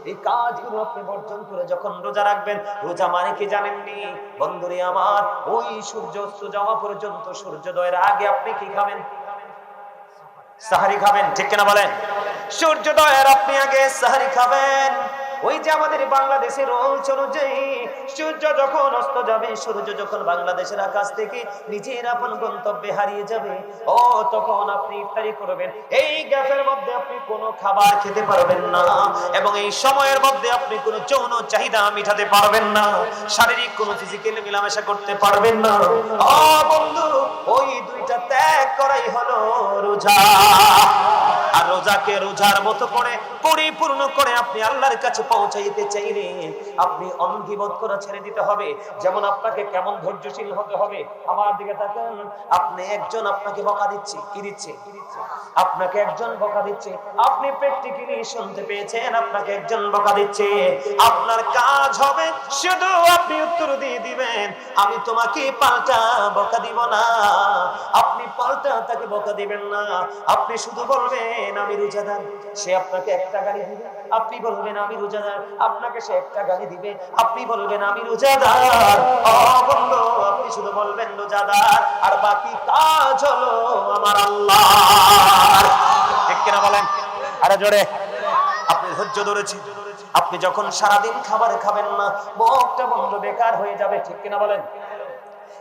Speaker 1: এই কাজগুলো আপনি বর্জন করে যখন রোজা রাখবেন, রোজা মানে কি জানেননি বন্ধুরে আমার? ওই সূর্য অস্ত যাওয়া পর্যন্ত, সূর্যোদয়ের আগে আপনি কি খাবেন? সাহারি খাবেন, ঠিক কিনা বলেন? সূর্যোদয়ের আপনি আগে সাহারি খাবেন। ওই যে আমাদের বাংলাদেশের রোজ অনুযায়ী সূর্য যখন অস্ত যাবে, সূর্য যখন বাংলাদেশের আকাশ থেকে নিজের আপন গন্তব্যে হারিয়ে যাবে, ও তখন আপনি ইফতারি করবেন। এই গ্যাপের মধ্যে আপনি কোনো খাবার খেতে পারবেন না, এবং এই সময়ের মধ্যে আপনি কোনো যৌন চাহিদা মিটাতে পারবেন না, শারীরিক কোনো ফিজিক্যাল মেলামেশা করতে পারবেন না। ও বন্ধু, ওই দুইটা ত্যাগ করাই হলো রোজা। আর রোজাকে রোজার মতো করে পরিপূর্ণ করে আপনি আল্লাহর কাছে পৌঁছাইতে চাইলে আপনি অঙ্গীবদ্ধ করা ছেড়ে দিতে হবে। যেমন আপনাকে কেমন ধৈর্যশীল হতে হবে, আমার দিকে তাকান। আপনি একজন আপনাকে বকা দিচ্ছে, কি দিচ্ছে? আপনাকে একজন বকা দিচ্ছে, আপনি প্র্যাকটিক্যালি শুনতে পেয়েছেন, আপনাকে একজন বকা দিচ্ছে। আপনার কাজ হবে শুধু আপনি উত্তর দিয়ে দিবেন, আমি তোমাকে পাল্টা বকা দিব না। আপনি পাল্টা তাকে বকা দিবেন না, আপনি শুধু বলবেন আমি রোজাদার, সে আপনাকে একটা গালি দিবে। আপনি বলবেন আমি রোজাদার, আপনাকে সে একটা গালি দিবে। আপনি বলবেন আমি রোজাদার, বন্ধু আপনি শুধু বলবেন রোজাদার, আর বাকি কাজ হলো আমার আল্লাহ। ঠিক কিনা বলেন? আরে জোরে। আপনি ধৈর্য ধরেছি, আপনি যখন সারাদিন খাবার খাবেন না, মুখটা বন্ধ বেকার হয়ে যাবে। ঠিক কিনা বলেন?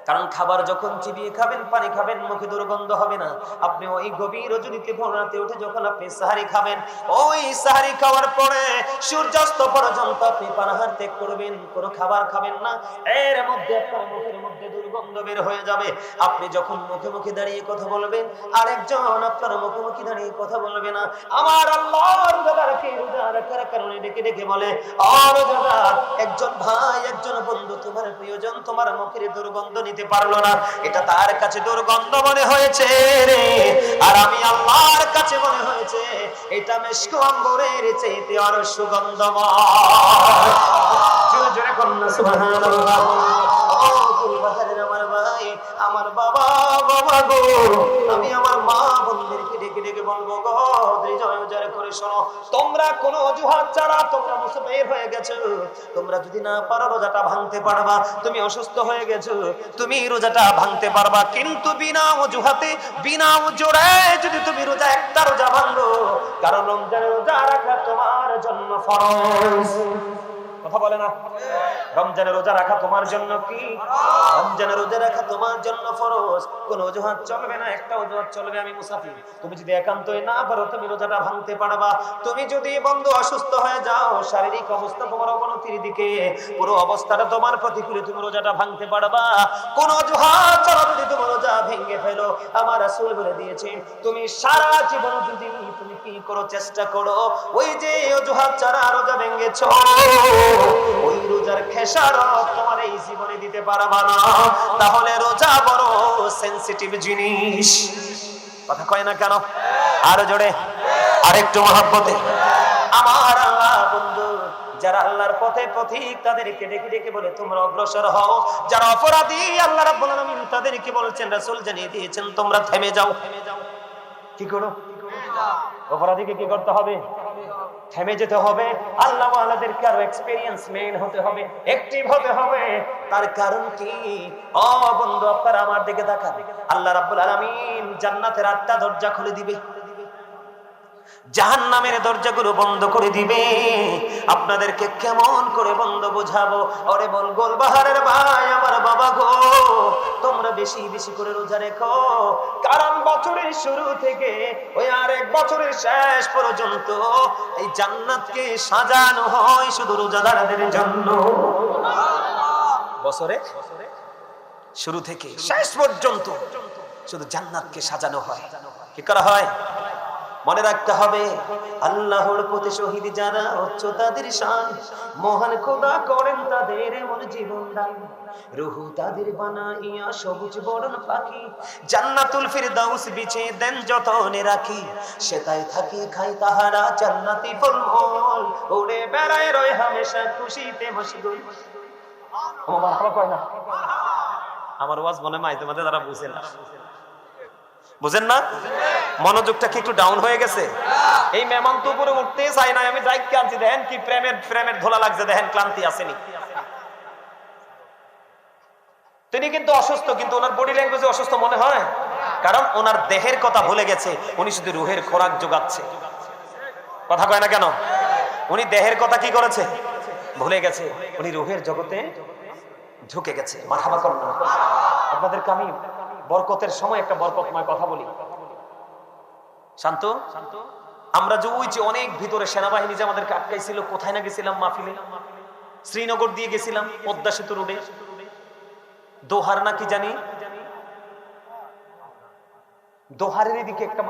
Speaker 1: কারণ খাবার যখন চিবিয়ে খাবেন, পানি খাবেন, মুখে দুর্গন্ধ হবে না। আপনি ওই গভীর রজনীতে ভোর রাতে উঠে যখন আপনি সাহারি খাবেন, ওই সাহারি খাওয়ার পরে সূর্যাস্ত পর্যন্ত আপনি পানাহার ত্যাগ করবেন, কোনো খাবার খাবেন না। এর মধ্যে আপনার মুখের মধ্যে দুর্গন্ধ বের হয়ে যাবে। আপনি যখন মুখে মুখে দাঁড়িয়ে কথা বলবেন, আরেকজন আপনার মুখোমুখি দাঁড়িয়ে কথা বলবে না। আমার আল্লাহ রোজাদারকে রোজা রাখার কারণে ডেকে ডেকে বলে, রোজাদার, একজন ভাই, একজন বন্ধু, তোমার প্রিয়জন তোমার মুখের দুর্গন্ধ নিতে পারলো না, এটা তার কাছে দুর্গন্ধ মনে হয়েছে রে, আর আমি আল্লাহর কাছে মনে হয়েছে এটা মিশক আম্বরের চাইতে আরো সুগন্ধময়। জোরে জোরে কন্যা সুবহানাল্লাহ। ও কুলবাহারের আমার ভাই, আমার বাবা, বাবা গো, আমি আমার মা বোনদেরকে ডেকে ডেকে বলবো গো, হৃদয় উজাড় করে শোনো, তোমরা কোনো অজুহাত ছাড়া তোমরা মুসলমান হয়ে গেছো, তোমরা যদি না পারো রোজাটা ভাঙতে পারবা, তুমি অসুস্থ হয়ে গেছো, তুমি রোজাটা ভাঙতে পারবা, কিন্তু বিনা অজুহাতে বিনা ওজরে যদি তুমি রোজা একটা রোজা ভাঙো, কারণ রমজানের রোজা রাখা তোমার জন্য ফরজ। কথা বলে না? রমজানের রোজা রাখা তোমার জন্য কি? রমজানের রোজা রাখা তোমার জন্য ফরজ। কোন অজুহাত চলবে না, একটা অজুহাত চলবে, আমি মুসাফির। তুমি যদি একান্তই না পারো তুমি রোজাটা ভাঙতে পারবা। তুমি যদি বন্ধু অসুস্থ হয়ে যাও, শারীরিক অবস্থা তোমার অবনতির দিকে, পুরো অবস্থাটা তোমার প্রতিকূলে, তুমি রোজাটা ভাঙতে পারবা। কোন অজুহাত ছাড়া যদি তুমি রোজা ভেঙে ফেলো, আমার রাসূল বলে দিয়েছে তুমি সারা জীবন যদি তুমি কি করো, চেষ্টা করো ওই যে অজুহাত ছাড়া রোজা ভেঙেছো, ওই রোজার খেসারত তোমার এই জীবনে দিতে পারবা না। তাহলে রোজা বড় সেনসিটিভ জিনিস। কথা কয় না কেন? আরো জোরে, আরেকটু মহব্বতে। আমার আল্লাহ বন্ধু, যারা আল্লাহর পথে পথিক তাদেরকে ডেকে ডেকে বলে তোমরা অগ্রসর হও। যারা অপরাধী আল্লাহ রাব্বুল আলামিন তাদেরকে বলছেন, রাসূল জানিয়ে দিয়েছেন তোমরা থেমে যাও। কি করো? অপরাধীকে কি করতে হবে? থেমে যেতে হবে। আল্লাহ ওয়ালাদেরকে আরো এক্সপেরিয়েন্স মেন হতে হবে, অ্যাক্টিভ হতে হবে। তার কারণ কি? ও বন্ধু, আপনারা আমার দিকে তাকান। আল্লাহ রাব্বুল আলামিন জান্নাতের 8টা দরজা খুলে দিবে, জাহান্নামের দরজাগুলো বন্ধ করে দিবে। আপনাদেরকে কেমন করে বন্ধ বোঝাবো? ওরে বল গোলবাহারের ভাই, আমার বাবা গো, তোমরা বেশি বেশি করে রোজা রেখো। কারণ বছরের শুরু থেকে ওই আরেক বছরের শেষ পর্যন্ত এই জান্নাতকে সাজানো হয় শুধু রোজাদারদের জন্য। বছরে শুরু থেকে শেষ পর্যন্ত শুধু জান্নাতকে সাজানো হয়। কি করা হয়? মনে রাখতে হবে, আল্লাহর পথে শহীদ যারা উচ্চ তাদের শান, মহান খোদা করেন তাদের এমন জীবন দান, রূহ তাদের বানাইয়া সবুজ বরণ পাখি, জান্নাতুল ফিরদাউস বিছে দেন যতনে রাখি, সেটাই থাকি খাই তাহারা জান্নাতি ফলমূল, উড়ে বেড়ায় রয় হামেশা খুশিতে মশগুল। আমার ভালো কয় না? আমার ওয়াজ মনে মাইতে মাঝে তারা বুঝেন না, বুঝেন না? মনোযোগটা কি একটু ডাউন হয়ে গেছে? এই মেহমান তো উপরে উঠতে চাই না, আমি যাই কাঁদছি, দেখেন কি প্রেমের ধোলা লাগছে, দেখেন ক্লান্তি আসেনি। তিনি কিন্তু অসুস্থ, কিন্তু ওনার বডি ল্যাঙ্গুয়েজে অসুস্থ মনে হয়, কারণ ওনার দেহের কথা ভুলে গেছে, উনি শুধু রুহের খোরাক যোগাচ্ছে। কথা কয় না কেন? উনি দেহের কথা কি করেছে? ভুলে গেছে, উনি রুহের জগতে ঢুকে গেছে। মারহাবা করুন। আপনাদেরকে আমি বরকতের সময় একটা বরকতময় কথা বলি। শান্ত, আমরা যে ওই যে অনেক ভিতরে সেনাবাহিনী যে আমাদেরকে আটকাইছিল, কোথায় না গেছিলাম মাহফিলে, শ্রীনগর দিয়ে গেছিলাম, পদ্মা সেতু রোডে, দোহার না কি জানি, দোহারের দিকে একটা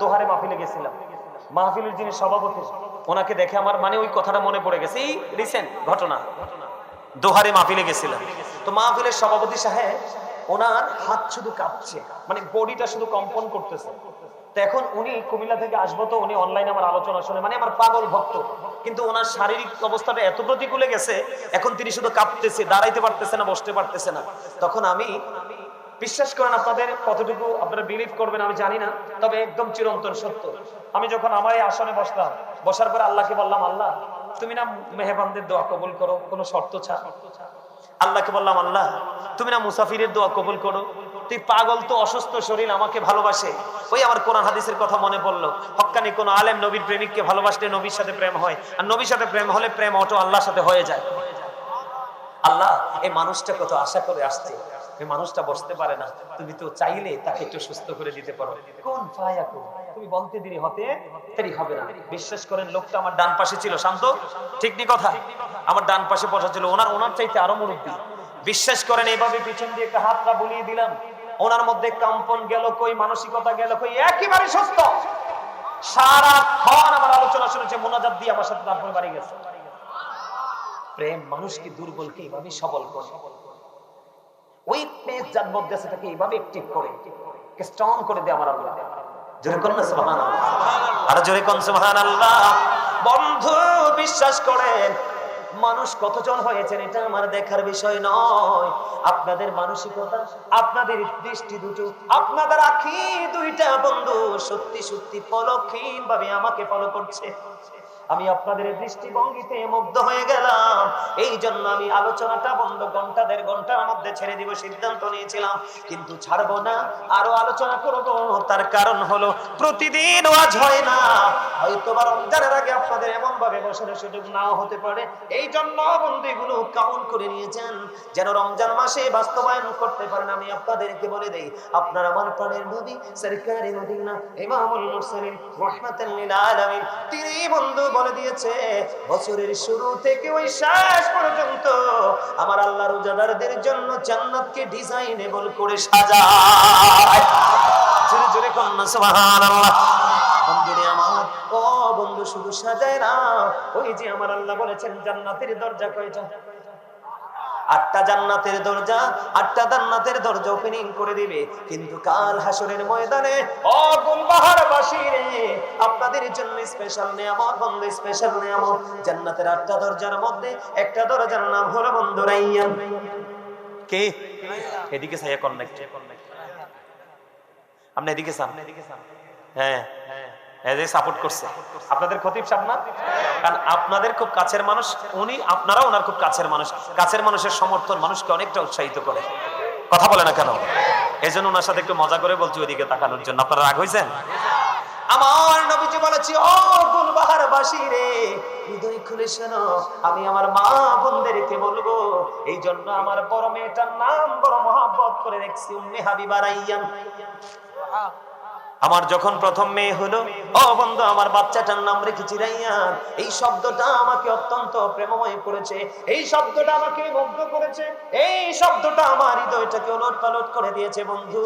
Speaker 1: দোহারে মাহফিলে গেছিলাম। মাহফিলের যিনি সভাপতি, ওনাকে দেখে আমার মানে ওই কথাটা মনে পড়ে গেছে, এই রিসেন্ট ঘটনা। দোহারে মাহফিলে গেছিলাম, তো মাহফিলের সভাপতি সাহেব, ওনার হাত শুধু কাঁপছে, মানে বডিটা শুধু কম্পন করতেছে। তো এখন উনি কুমিল্লা থেকে আসবো, তো উনি অনলাইনে আমার আলোচনা শুনে, মানে আমার পাগল ভক্ত, কিন্তু ওনার শারীরিক অবস্থাটা এত প্রতিকূলে গেছে, এখন তিনি শুধু কাঁপতেছে, দাঁড়াইতে পারতেছে না, বসতে পারতেছে না। তখন আমি, বিশ্বাস করেন, আপনাদের কতটুকু আপনারা বিলিভ করবেন আমি জানি না, তবে একদম চিরন্তন সত্য। আমি যখন আমার এই আসনে বসলাম, বসার পরে আল্লাহকে বললাম, আল্লাহ তুমি না মেহমানদের দোয়া কবুল করো কোনো শর্ত ছাড়া। আল্লাহকে বললাম, আল্লাহ তুমি না মুসাফিরের দোয়া কবুল করো। তুই পাগল, তো অসুস্থ শরীর আমাকে ভালোবাসে। ওই আমার কোরআন হাদিসের কথা মনে পড়লো, হক্কানি কোন আলেম নবীর প্রেমিককে ভালোবাসলে নবীর সাথে প্রেম হয়, আর নবীর সাথে প্রেম হলে প্রেম অটো আল্লাহর সাথে হয়ে যায়। আল্লাহ এই মানুষটা কত আশা করে আসছে, এই মানুষটা বসতে পারে না, তুমি তো চাইলে তাকে একটু সুস্থ করে দিতে পারো। কোন ফায়াকুন, তুমি বলতে দেরি হবে না। বিশ্বাস করেন, লোকটা আমার ডান পাশে ছিল। শান্ত, ঠিক নি কথা? আমার ডান পাশে বসা ছিল, ওনার চাইতে আরো মুরব্বী। বিশ্বাস করেন, এইভাবে পিছন দিয়ে একটা হাতটা বুলিয়ে দিলাম, ওনার মধ্যে কম্পন গেল কই, মানসিকতা গেল কই, একেবারে সুস্থ। সারাক্ষণ আমার আলোচনা শুনেছে, মোনাজাত দিয়ে আমার সাথে তারপরে বাড়ি গেছে। প্রেম মানুষকে দুর্বলকে এইভাবে সবল করে, উইকনেস যার মধ্যে আছে তাকে এইভাবে অ্যাক্টিভ করে, স্ট্রং করে দেয় আমার আল্লাহ। জোরে কোন না সুবহানাল্লাহ, আর জোরে কোন সুবহানাল্লাহ। বন্ধু বিশ্বাস করেন, মানুষ কতজন হয়েছেন এটা আমার দেখার বিষয় নয়। আপনাদের মানসিকতা, আপনাদের দৃষ্টি দুটো, আপনাদের আঁখি দুইটা বন্ধু সত্যি সত্যি পলকহীন ভাবে আমাকে ফলো করছে। আমি আপনাদের দৃষ্টিভঙ্গিতে মুগ্ধ হয়ে গেলাম। এই জন্য আমি আলোচনাটা বন্ধ ঘন্টা দেড় ঘন্টার মধ্যে ছেড়ে দিব সিদ্ধান্ত নিয়েছিলাম, কিন্তু ছাড়বো না, আরো আলোচনা করব। তার কারণ হলো প্রতিদিন ওয়াজ হয় না, হয়তো বা রমজানের আগে আপনাদের এমন ভাবে বসার সুযোগ নাও হতে পারে। এই জন্য বন্ধু এগুলো কাউন্ট করে নিয়েছেন যেন রমজান মাসে বাস্তবায়ন করতে পারেন। আমি আপনাদেরকে বলে দেই, আপনার আমার প্রাণের নবী সরকারে মদিনা ইমামুল মুরসালিন রাহমাতাল লিল আলামিন, তিনি বন্ধু বলে দিয়েছে বছরের শুরু থেকে ওই শেষ পর্যন্ত আমার আল্লাহ রোজাদারদের জন্য জান্নাতকে ডিজাইনেবল করে সাজায়। জোরে জোরে কন্যা সুবহানাল্লাহ। বন্ধুরে আমার, ও বন্ধু শুধু সাজায় না, ওই যে আমার আল্লাহ বলেছেন জান্নাতের দরজা কয়টা? 8টা জান্নাতের দরজা, 8টা জান্নাতের দরজা ওপেনিং করে দিবে। কিন্তু কাল হাসরের ময়দানে ও গুলবাহারবাসী রে, আপনাদের জন্য স্পেশাল নিয়ামত বন্ধু, স্পেশাল নিয়ামত। জান্নাতের 8টা দরজার মধ্যে একটা দরজার নাম হলো বন্ধু রাইয়ান। কে? এদিকে সাইয়া কন্নেক্ট, আপনি এদিকে চান? হ্যাঁ, এই যে সাপোর্ট করছে আপনাদের খতিব সাহেব না, কারণ আপনাদের খুব কাছের মানুষ উনি, আপনারা ওনার খুব কাছের মানুষ। কাছের মানুষের সমর্থন মানুষকে অনেকটা উৎসাহিত করে। কথা বলে না কেন? এই জন্য ওনার সাথে একটু মজা করে বলছি ওইদিকে তাকানোর জন্য। আপনারা রাগ হয়েছেন? আমার নবীজি বলেছি, ও গুলবাহারবাসী রে, হৃদয় খুলে শোনো, আমি আমার মা বোনদেরকে বলবো। এই জন্য আমার বড় মেয়েটার নাম বড় মহব্বত করে রেখেছি উম্মে হাবিবা রাইয়ান। আমার যখন প্রথম মেয়ে হলো, ও বন্ধু, আমার বাচ্চাটার নাম রেখেছি রাইয়ান। এই শব্দটা আমাকে অত্যন্ত প্রেমময় করেছে, এই শব্দটা আমাকে মুগ্ধ করেছে, এই শব্দটা আমার হৃদয়টাকে ওলটপালট করে দিয়েছে। বন্ধু,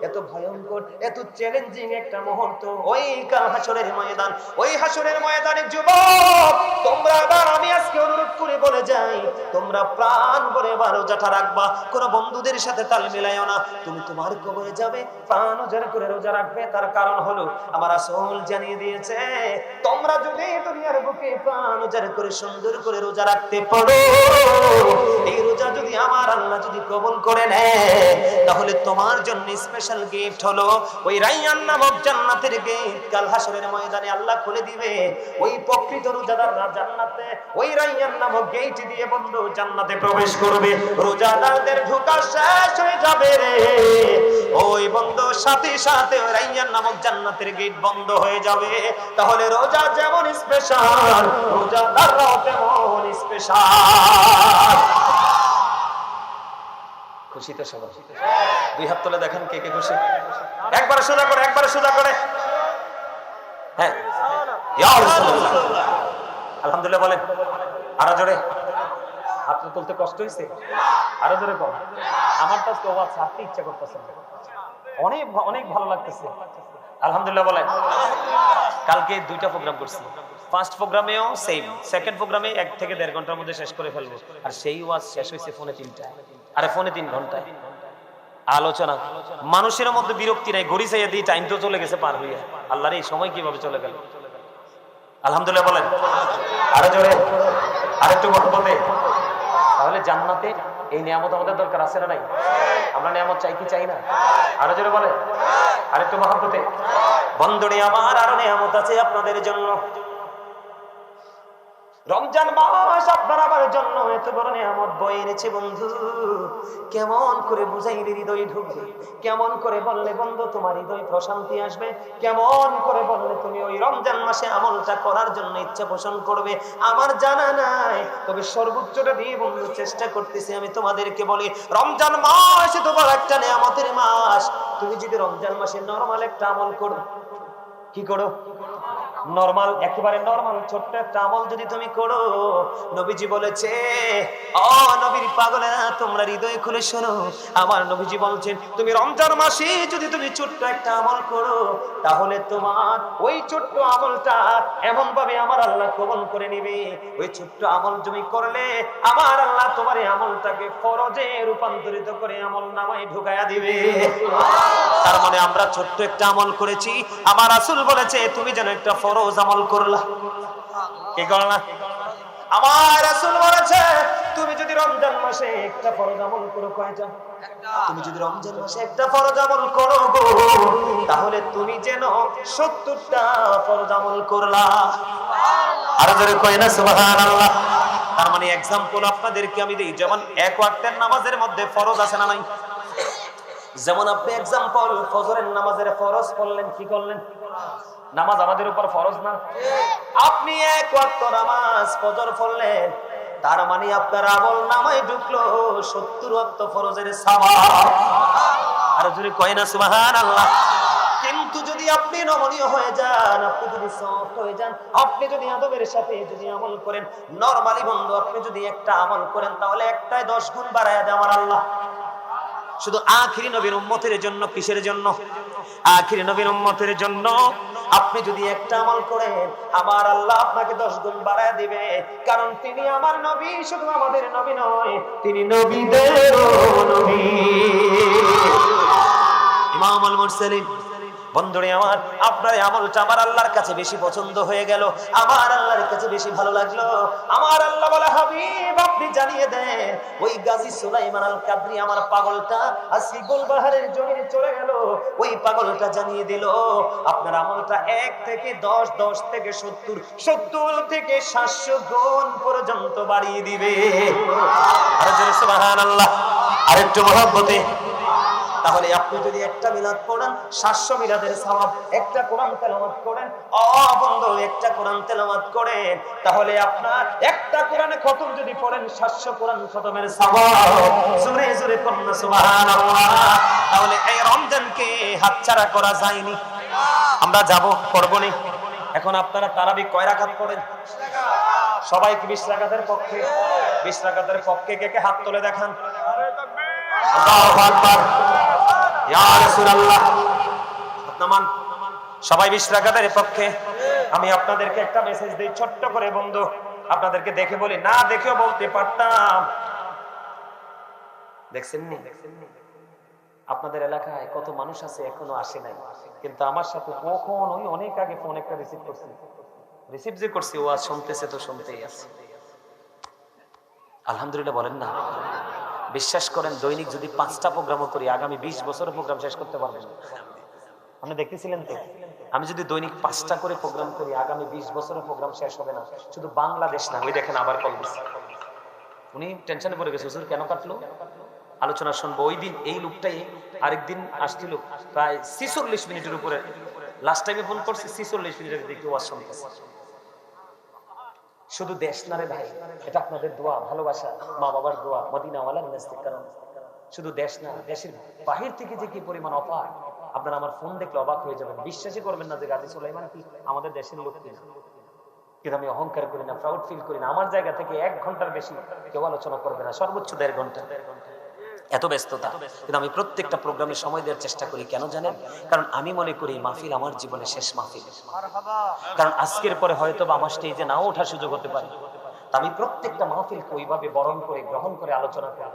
Speaker 1: এত ভয়ঙ্কর, এত চ্যালেঞ্জিং একটা মুহূর্ত ওই কাল হাসরের ময়দান, ওই হাসরের ময়দানে যুবক তোমরা, আবার আমি আজকে অনুরোধ করে বলে যাই, তোমরা প্রাণ ভরে রোজাটা রাখবা। কোন বন্ধুদের সাথে তাল মিলাইও না। তুমি তোমার কবরে যাবে, প্রাণ উজাড় করে রোজা রাখবে। তার কারণ হলো আমার রাসূল জানিয়ে দিয়েছে, তোমরা যদি দুনিয়ার বুকে প্রাণ উজাড় করে সুন্দর করে রোজা রাখতে পারো, এই রোজা যদি আমার আল্লাহ যদি কবুল করে নেয়, তাহলে তোমার জন্য স্পেশাল গিফট হলো ওই রাইয়ান নামক জান্নাতের গেট। কাল হাসরের ময়দানে আল্লাহ খুলে দিবে, ওই প্রকৃত রোজাদাররা জান্নাতে ওই রাইয়ান নামক গেট দিয়ে বন্ধু জান্নাতে প্রবেশ করবে। রোজাদারদের ঢোকা শেষ হয়ে যাবে রে, ওই বন্ধু সাথে সাথে রাইয়ান নামক জান্নাতের গেট বন্ধ হয়ে যাবে। তাহলে রোজা যেমন স্পেশাল, রোজাদাররাও তেমন স্পেশাল। খুশি তো সবাই? দুই হাত তুলে দেখেন কে কে খুশি। একবারে সোজা করে, একবারে সোজা করে। হ্যাঁ, ইয়া রাসূলুল্লাহ, আলহামদুলিল্লাহ বলেন। আরো জোরে। হাত তুলতে কষ্ট হয়েছে? আরো জোরে কর। আমার তো ওয়াজ ছাড়তে ইচ্ছা করতেছে না, অনেক অনেক ভালো লাগতেছে। আলহামদুলিল্লাহ বলেন। কালকে 2টা প্রোগ্রাম করছি। ফার্স্ট প্রোগ্রামেও সেম, সেকেন্ড প্রোগ্রামে 1 থেকে 1.5 ঘন্টার মধ্যে শেষ করে ফেলবো। আর সেই ওয়াজ শেষ হয়েছে 3:30টায়, আরে 3.5 ঘন্টায় আলোচনা। মানুষের মধ্যে বিরক্তি নাই, ঘড়ি চাইয়া দিই, টাইম তো চলে গেছে পার হইয়া। আল্লাহর এই সময় কিভাবে চলে গেল। আলহামদুলিল্লাহ বলেন। আরো জোরে, আরেকটু মহব্বতে। তাহলে জান্নাতে এই নিয়ামত আমাদের দরকার আছে না নাই? আমরা নিয়ামত চাই কি চাই না? আরো জোরে বলে, আরেকটু মহব্বতে। বন্ধুরে আমার, আরো নিয়ামত আছে আপনাদের জন্য। রমজান মাস আপনার আমার জন্য এত বড় নিয়ামত বয়ে এনেছে বন্ধু। কেমন করে বুঝাইলে হৃদয় ঢুকবে, কেমন করে বললে বন্ধু তোমার হৃদয় প্রশান্তি আসবে, কেমন করে বললে তুমি ওই রমজান মাসে আমলটা করার জন্য ইচ্ছা পোষণ করবে, আমার জানা নাই। তবে সর্বোচ্চটা দিয়ে বন্ধু চেষ্টা করতেছি আমি তোমাদেরকে বলি, রমজান মাস এত বড় একটা নিয়ামতের মাস। তুমি যদি রমজান মাসে নরমাল একটা আমল করো, কি করো? নরমাল, একেবারে নরমাল ছোট্ট একটা আমল যদি তুমি করো, নবীজি বলেছে, ও নবীর পাগলেরা তোমরা হৃদয় খুলে শোনো, আমার নবীজি বলছেন তুমি রমজান মাসে যদি তুমি ছোট্ট একটা আমল করো, তাহলে তোমার ওই ছোট্ট আমলটা এমন ভাবে আমার আল্লাহ কবুল করে নেবে। ওই ছোট্ট আমল তুমি করলে আমার আল্লাহ তোমার এই আমলটাকে ফরজে রূপান্তরিত করে আমল নামায় ঢুকায়া দিবে। তার মানে আমরা ছোট্ট একটা আমল করেছি, আমার রাসূল বলেছে তুমি যেন একটা ফরজ আমল করলা। কি করলা? আমার রাসূল বলেছে তুমি যদি রমজান মাসে একটা ফরজ আমল করো, কয়টা? তুমি যদি রমজান মাসে একটা ফরজ আমল করো গো, তাহলে তুমি যেন 70টা ফরজ আমল করলা। আরো জোরে কয় না সুবহানাল্লাহ। তার মানে एग्जांपल আপনাদেরকে আমি দেই, যেমন এক ওয়াক্তের নামাজের মধ্যে ফরজ আছে না নাই? যেমন আপনি एग्जांपल ফজরের নামাজের ফরজ পড়লেন, কি করলেন? নামাজ আমাদের উপর ফরজ না? আপনি এক ওয়াক্ত নামাজ ফজর পড়লেন, তার মানে আপনার আমল নামায় ঢুকলো 70 ওয়াক্ত ফরজের সওয়াব। আর যদি কয় না সুবহানাল্লাহ। কিন্তু যদি আপনি নমনীয় হয়ে যান, আপনি যদি সফট হয়ে যান, আপনি যদি আদবের সাথে যদি আমল করেন, নরমালি বন্ধু আপনি যদি একটা আমল করেন, তাহলে একটাই 10 গুণ বাড়ায়া দেয় আমার আল্লাহ। শুধু আখিরি নবীর উম্মতের জন্য। কিসের জন্য? আখিরি নবীর উম্মতের জন্য। আপনি যদি একটা আমল করেন, আমার আল্লাহ আপনাকে 10 গুণ বাড়ায় দিবে, কারণ তিনি আমার নবী, শুধু আমাদের নবী নয়, তিনি নবীদেরও নবী। ইমামুল মুরসালিন। বন্ধুরে আমার, আপনার আমলটা আমার আল্লাহর কাছে বেশি পছন্দ হয়ে গেল, আমার আল্লাহর কাছে বেশি ভালো লাগলো। আমার আল্লাহ বলে, হাবিব আপনি জানিয়ে দেন, ওই গাজী সুলাইমান আল কাদরি আমার পাগলটা আজকে গোলবাহারের জমিনে চলে গেল, ওই পাগলটা জানিয়ে দিল আপনার আমলটা 1 থেকে 10, 10 থেকে 70, 70 থেকে 700 গুণ পর্যন্ত বাড়িয়ে দিবে। আর জোরে সুবহানাল্লাহ। আরেকটু মহব্বতে। তাহলে আপনি যদি একটা মিলাদ পড়েন, 700 মিলাদের সওয়াব। একটা কোরআন তেলাওয়াত করেন, বন্ধু একটা কোরআন তেলাওয়াত করেন, তাহলে আপনার একটা কোরআনে খতম যদি পড়েন, 700 কোরআন খতমের সওয়াব। জোরে জোরে পড়ুন সুবহানাল্লাহ। তাহলে এই রমজানকে হাতছাড়া করা যায়নি। আমরা যাব, পড়ব নি। এখন আপনারা তারাবি কয় রাকাত পড়েন? সবাই কি 20 রাকাতের পক্ষে? 20 রাকাতের পক্ষে কে কে হাত তুলে দেখান? আল্লাহু আকবার। ইয়া রাসূলুল্লাহ। নামান সবাই 20 রাকাতের পক্ষে। আমি আপনাদেরকে একটা মেসেজ দেই ছোট্ট করে বন্ধু, আপনাদেরকে দেখে বলি, না দেখেও বলতে পারতাম। দেখছেন নি? আপনাদের এলাকায় কত মানুষ আছে এখনো আসে নাই, কিন্তু আমার সাথে কখন ওই অনেক আগে ফোন একটা রিসিভ করছি, রিসিভ যে করছি ও আজ শুনতেছে তো শুনতেই আছে। আলহামদুলিল্লাহ বলেন না? বিশ্বাস করেন, দৈনিক যদি 5টা প্রোগ্রামও করি, আগামী 20 বছরের প্রোগ্রাম শেষ করতে পারবেন। আপনি দেখতেছিলেন তো, আমি যদি দৈনিক 5টা করে প্রোগ্রাম করি, আগামী 20 বছরের প্রোগ্রাম শেষ হবে না। শুধু বাংলাদেশ না, ওই দেখেন আবার কল দিচ্ছে, উনি টেনশনে পড়ে গেছে, হুজুর কেন কাটলো, আলোচনা শুনবো। ওই দিন এই লোকটাই আরেকদিন আসছিল, প্রায় 46 মিনিটের উপরে। লাস্ট টাইমে ফোন করছি 46 মিনিটের দিকে ওয়াজ শুনতেছে। শুধু দেশ না রে ভাই, এটা আপনাদের দোয়া, ভালোবাসা, মা বাবার দোয়া, মদিনাওয়ালার নেস্তিক। কারণ শুধু দেশ না, দেশের বাহির থেকে যে কি পরিমাণ অফার, আপনারা আমার ফোন দেখলে অবাক হয়ে যাবেন। বিশ্বাসই করবেন না যে গাজী সুলাইমান কি আমাদের দেশের লোক কিনা। কিন্তু আমি অহংকার করি না, প্রাউড ফিল করি না। আমার জায়গা থেকে 1 ঘন্টার বেশি কেউ আলোচনা করবে না, সর্বোচ্চ 1.5 ঘন্টা। এত ব্যস্ততা, কিন্তু আমি প্রত্যেকটা প্রোগ্রামে সময় দেওয়ার চেষ্টা করি। কেন জানেন? কারণ আমি মনে করি মাহফিল আমার জীবনের শেষ মাহফিল। কারণ আজকের পরে হয়তো আমার স্টেজে নাও ওঠার সুযোগ হতে পারে। আমি প্রত্যেকটা মাহফিলকে ওইভাবে বরণ করে, গ্রহণ করে আলোচনা করি।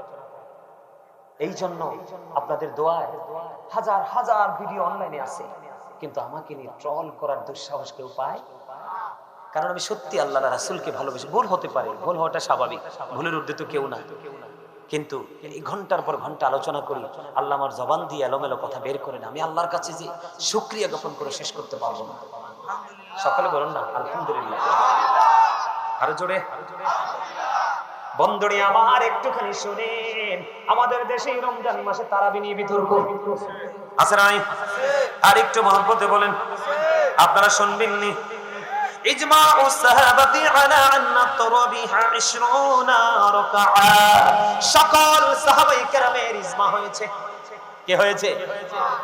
Speaker 1: এই জন্য আপনাদের দোয়ায় হাজার হাজার ভিডিও অনলাইনে আছে, কিন্তু আমাকে নিয়ে ট্রল করার দুঃসাহস কেউ পায়। কারণ আমি সত্যি আল্লাহ রাসূলকে ভালোবাসি। ভুল হতে পারে, ভুল হওয়াটা স্বাভাবিক, ভুলের ঊর্ধ্বে তো কেউ না। কিন্তু এই ঘন্টার পর ঘন্টা আলোচনা করি, আল্লাহ আমার জবান দিয়ে এলোমেলো কথা বের করে না। আমি আল্লাহর কাছে যে শুকরিয়া জ্ঞাপন করে শেষ করতে পারবো না। সকালে বলুন না আলহামদুলিল্লাহ। আরো জোরে। বন্ধুরে আমার, একটুখানি শুনেন, আমাদের দেশে রমজান মাসে তারাবি নিয়ে বিতর্ক আছে নাই? আর একটু মহব্বতে বলেন, আপনারা শুনবেন নি? ইজমাউ সাহাবাতি আলা আন্না তারাবিহা 20 রাকাআ। সকল সাহাবায়ে কেরামের ইজমা হয়েছে। কি হয়েছে?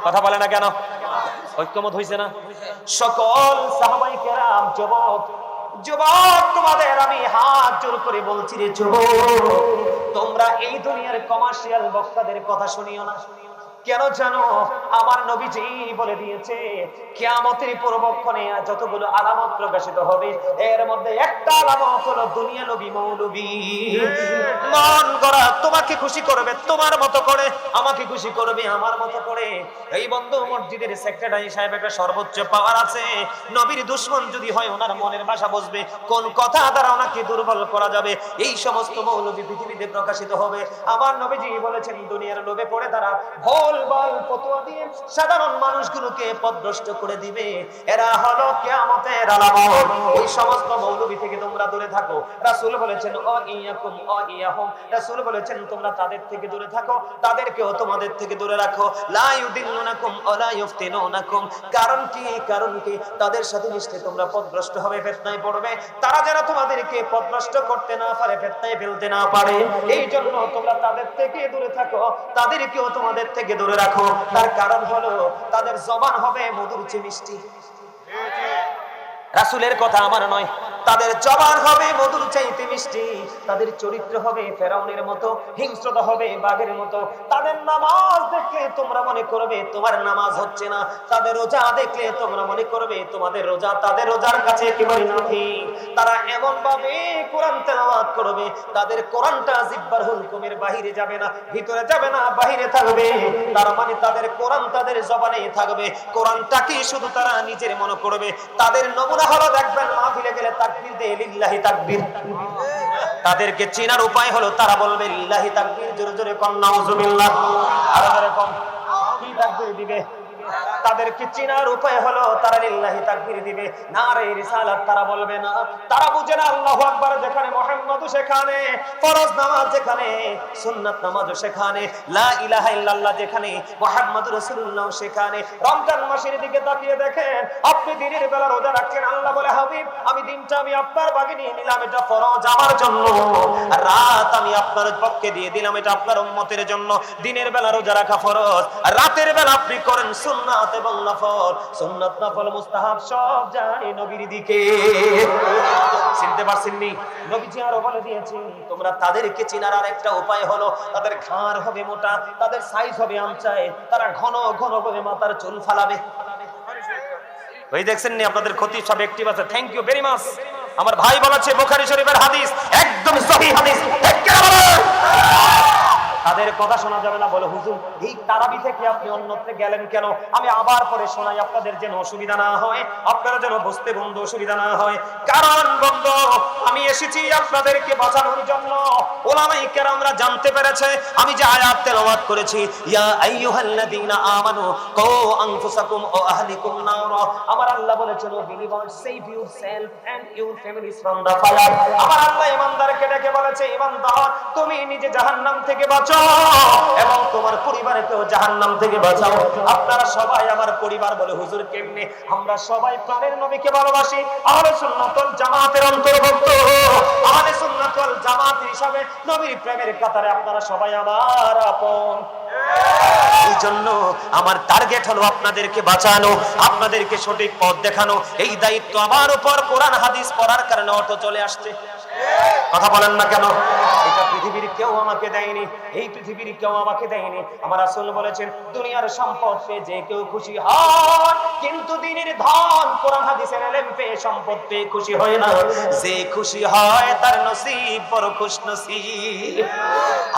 Speaker 1: কথা বলে না কেন? ঐক্যমত হইছে না? সকল সাহাবায়ে কেরাম, যুবক যুবক তোমাদের আমি হাত জোর করে বলছি রে যুবক, তোমরা এই দুনিয়ার কমার্শিয়াল বক্তাদের কথা শুনিও না। কেন জানো? আমার নবীজি বলে দিয়েছে, কিয়ামতের পূর্বক্ষণে যতগুলো আলামত প্রকাশিত হবে, এর মধ্যে একটা আলামত হলো দুনিয়া নবী মৌলবী। মন গড়া তোমাকে খুশি করবে তোমার মতো করে, আমাকে খুশি করবে আমার মতো করে। এই বন্ধু, মসজিদের সেক্রেটারি সাহেব একটা সর্বোচ্চ পাওয়ার আছে। নবীর দুশমন যদি হয়, ওনার মনের ভাষা বুঝবে, কোন কথা দ্বারা ওনাকে দুর্বল করা যাবে। এই সমস্ত মৌলবী পৃথিবীতে প্রকাশিত হবে। আমার নবীজি বলেছেন, দুনিয়ার লোভে পড়ে তারা ভোর ভুল ভাল ফতোয়া দিয়ে সাধারণ মানুষগুলোকে পথভ্রষ্ট করে দিবে। এরা হলো কিয়ামতের আলামত। এই সমস্ত মৌলবি থেকে তোমরা দূরে থাকো। রাসূল বলেছেন ও ইয়াকুম ও ইয়াহুম, রাসূল বলেছেন তোমরা তাদের থেকে দূরে থাকো, তাদেরকেও তোমাদের থেকে দূরে রাখো। লা ইউদিল্লুনাকুম ওয়া লা ইফতিনুনাকুম। কারণ কি তাদের সাথে মিশতে তোমরা পথভ্রষ্ট হবে, ফিতনায় পড়বে। তারা যেন তোমাদেরকে পথভ্রষ্ট করতে না পারে, ফিতনায় ফেলতে না পারে, এই জন্য তোমরা তাদের থেকে দূরে থাকো, তাদেরকেও তোমাদের থেকে দূরে রাখো। তার কারণ হলো তাদের জবান হবে মধুর চেয়ে মিষ্টি। রাসূলের কথা আমার নয়, তাদের জবান হবে মধুর চাইতে মিষ্টি, তাদের চরিত্র হবে ফেরাউনের মতো, হিংস্রতা হবে বাঘের মতো। তাদের নামাজ দেখলে তোমরা মনে করবে তোমার নামাজ হচ্ছে না, তাদের রোজা দেখলে তোমরা মনে করবে তোমাদের রোজা তাদের রোজার কাছে একেবারে নাফিক। তারা এমন ভাবে কোরআন তেলাওয়াত করবে, তাদের কোরআনটা জিহ্বার হুলকুমের বাহিরে যাবে না, ভিতরে যাবে না, বাহিরে থাকবে। তার মানে তাদের কোরআন তাদের জবানে থাকবে, কোরআনটাকে শুধু তারা নিজের মনে করবে। তাদের নমুনা হলো দেখবেন মাহফিলে গেলে তাকবীর দেয় লিল্লাহি তাকবীর। তাদেরকে চেনার উপায় হলো তারা বলবে লিল্লাহি তাকবীর, জোরে জোরে কোন নাউজুবিল্লাহ। আর জোরে কোন কি তাকবীর দিবে? তাদেরকে চেনার উপায় হলো তারা লিল্লাহি তাকবীর দিবে, নারে রিসালাত তারা বলবে না। তারা বুঝে না আল্লাহু আকবার যেখানে মুহাম্মাদও সেখানে, ফরজ নামাজ যেখানে, সুন্নাত নামাজও সেখানে, লা ইলাহা ইল্লাল্লাহ যেখানে, মুহাম্মাদুর রাসূলুল্লাহ সেখানে। রমজান মাসের দিকে তাকিয়ে দেখেন, আপনি দিনের বেলা রোজা রাখেন, আল্লাহ বলে হাবিব আমি দিনটা আমি আপনার ভাগে নিয়ে নিলাম, এটা ফরজ আমার জন্য, আর রাত আমি আপনার পক্ষে দিয়ে দিলাম, এটা আপনার উম্মতের জন্য। দিনের বেলা রোজা রাখা ফরজ, আর রাতের বেলা আপনি করেন সুন্নাত এবং নফল। সুন্নাত নফল মুস্তাহাব সব যায় নবীর দিকে। চিনতে পারছেননি? নবীজি আরো বলে দিয়েছেন তোমরা তাদেরকে চেনার আরেকটা উপায় হলো তাদের ঘাড় হবে মোটা, তাদের সাইজ হবে আমচায়, তারা ঘন ঘন করে মাথার চুল ফালাবে। ওই দেখছেন নি আপনাদের খতিব সব অ্যাক্টিভ আছে, থ্যাংক ইউ ভেরি মাচ। আমার ভাই বলেছে বুখারী শরীফের হাদিস, একদম সহিহ হাদিস। তাদের কথা শোনা যাবে না। বলে হুজুর এই তারাবি থেকে আপনি অন্যত্রে গেলেন কেন? আমি আবার পরে শোনাই আপনাদের যেন অসুবিধা না হয়, আপনারা যেন বুঝতে বন্ধু অসুবিধা না হয়। কারণ বন্ধু আমি এসেছি আপনাদেরকে বাঁচানোর জন্য। ওলামায়ে কেরামরা জানতে পেরেছে আমি যে আয়াত তেলাওয়াত করেছি, ইয়া আইয়ুহাল্লাযীনা আমানু কু আনফুসাকুম ওয়া আহলিকুম নার। আমার আল্লাহ বলেছেন O believers save yourself and your families from the fire. আমার আল্লাহ ঈমানদারকে ডেকে বলেছে ঈমানদার তুমি নিজে জাহান্নাম থেকে বাঁচো এবং তোমার পরিবারকেও জাহান্নাম থেকে বাঁচাও। আপনারা সবাই আমার পরিবার। বলে হুজুর কেমনে? আমরা সবাই প্রাণের নবীকে ভালোবাসি, আহলে সুন্নাত ওয়াল জামাতের অন্তর্ভুক্ত। আহলে সুন্নাত ওয়াল জামাত হিসাবে নবীর প্রেমের কাতারে আপনারা সবাই আমার আপন। এই জন্য আমার টার্গেট হলো আপনাদেরকে বাঁচানো, আপনাদেরকে সঠিক পথ দেখানো। এই দায়িত্ব আমার উপর কোরআন হাদিস পড়ার কারণে অর্থ চলে আসছে। কথা বলেন না কেন? এটা পৃথিবীর কেউ আমাকে দেয়নি, এই পৃথিবীর কেউ আমাকে দেয়নি। আমার রাসূল বলেছেন দুনিয়ার সম্পদ পেয়ে যে কেউ খুশি হয়, কিন্তু দ্বীনের ধন কোরআন হাদিসের ইলম পেয়ে সম্পদ পেয়ে খুশি হয় না। যে খুশি হয় তার নসিব বড় খুশনসিব।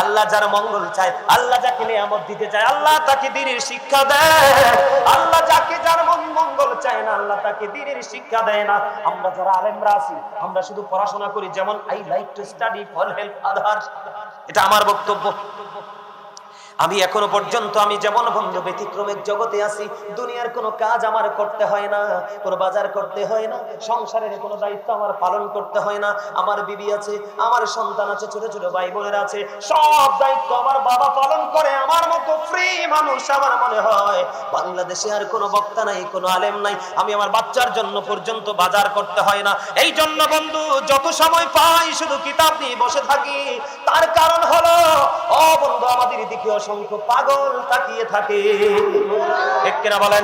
Speaker 1: আল্লাহ যার মঙ্গল চায়, আল্লাহ যাকে নিয়ামত দিতে চায়, আল্লাহ তাকে দ্বীনের শিক্ষা দেয়। আল্লাহ যাকে যার মঙ্গল চায় না, আল্লাহ তাকে দ্বীনের শিক্ষা দেয় না। আমরা যারা আলেমরা আছি আমরা শুধু পড়াশোনা করি, যেমন I like to study for help others, এটা আমার বক্তব্য। আমি এখনো পর্যন্ত আমি যেমন বন্ধু ব্যতিক্রমের জগতে আছি, দুনিয়ার কোনো কাজ আমার করতে হয় না, কোনো বাজার করতে হয় না, সংসারের কোনো দায়িত্ব আমার পালন করতে হয় না। আমার বিবি আছে, আমার সন্তান আছে, ছোট ছোট ভাই বোনেরা আছে, সব দায়িত্ব আমার বাবা পালন করে। আমার মতো ফ্রি মানুষ আমার মনে হয় বাংলাদেশে আর কোনো বক্তা নাই, কোনো আলেম নাই। আমি আমার বাচ্চার জন্য পর্যন্ত বাজার করতে হয় না। এই জন্য বন্ধু যত সময় পাই শুধু কিতাব নিয়ে বসে থাকি। তার কারণ হলো ও বন্ধু আমাদের দিকে অসংখ্য পাগল তাকিয়ে থাকে। ঠিক কিনা বলেন?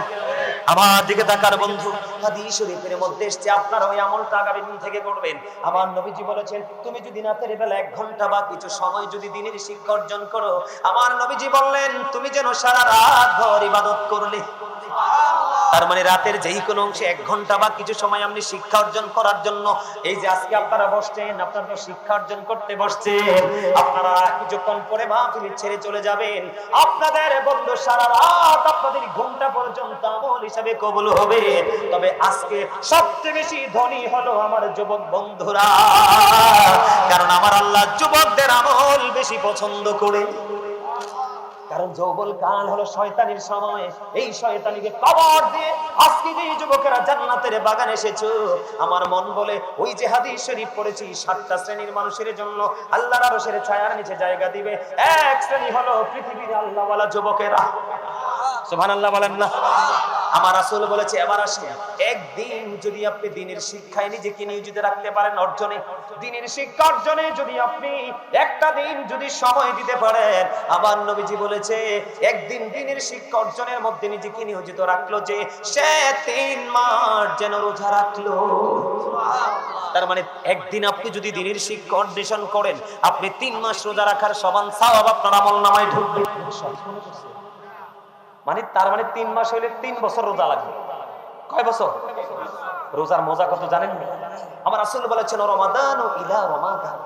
Speaker 1: আমার দিকে তাকার বন্ধু। হাদিস শরীফের মধ্যে এসেছে আপনারা ওই আমলটা আগামী দিন থেকে করবেন। আমার নবীজি বলেছেন তুমি যদি রাতের বেলা 1 ঘন্টা বা কিছু সময় যদি দ্বীনের শিক্ষা অর্জন করো, আমার নবীজি বললেন তুমি যেন সারা রাত ভর ইবাদত করলে। তার মানে রাতের যেই কোনো অংশে 1 ঘন্টা বা কিছু সময় আপনি শিক্ষা অর্জন করার জন্য, এই যে আজকে আপনারা বসছেন, আপনারা শিক্ষা অর্জন করতে বসছেন, আপনারা কিছুক্ষণ পরে মাহফিল ছেড়ে চলে যাবেন। আপনাদের বন্ধু সারা রাত আপনাদের ঘন্টা পর্যন্ত আমল হিসাবে কবুল হবে। তবে আজকে সবচেয়ে বেশি ধনী হলো আমার যুবক বন্ধুরা, কারণ আমার আল্লাহ যুবকদের আমল বেশি পছন্দ করে। কারণ যৌবন কাল হলো শয়তানির সময়। এই শয়তানিকে কবর দিয়ে আজকে যে যুবকেরা জান্নাতের বাগানে এসেছো, আমার মন বলে ওই যে হাদিস শরীফ পড়েছি, 7টা শ্রেণীর মানুষের জন্য আল্লাহর আরশের ছায়ার নিচে জায়গা দিবে। এক শ্রেণী হলো পৃথিবীর আল্লাহওয়ালা যুবকেরা। সুবহানাল্লাহ বলেন না? আমার রাসূল বলেছে, এবার আসে একদিন যদি আপনি দ্বীনের শিক্ষায় নিজেকে নিয়োজিত রাখতে পারেন, অর্জনে, দ্বীনের শিক্ষা অর্জনে যদি আপনি একটা দিন যদি সময় দিতে পারেন, আবার নবীজি বলেছে একদিন দ্বীনের শিক্ষা অর্জনের মধ্যে নিজেকে নিয়োজিত রাখলো যে সে 3 মাস যেন রোজা রাখলো। তার মানে একদিন আপনি যদি দ্বীনের শিক্ষা অর্জন করেন, আপনি 3 মাস রোজা রাখার সমান সওয়াব আপনার আমলনামায় ঢুকবে। মানে তার মানে 3 মাস হইলে 3 বছর রোজা লাগবে। কয় বছর? রোজার মজা কত জানেন? আমার রাসূল বলেছেন রমাদান ইলা রমাদান,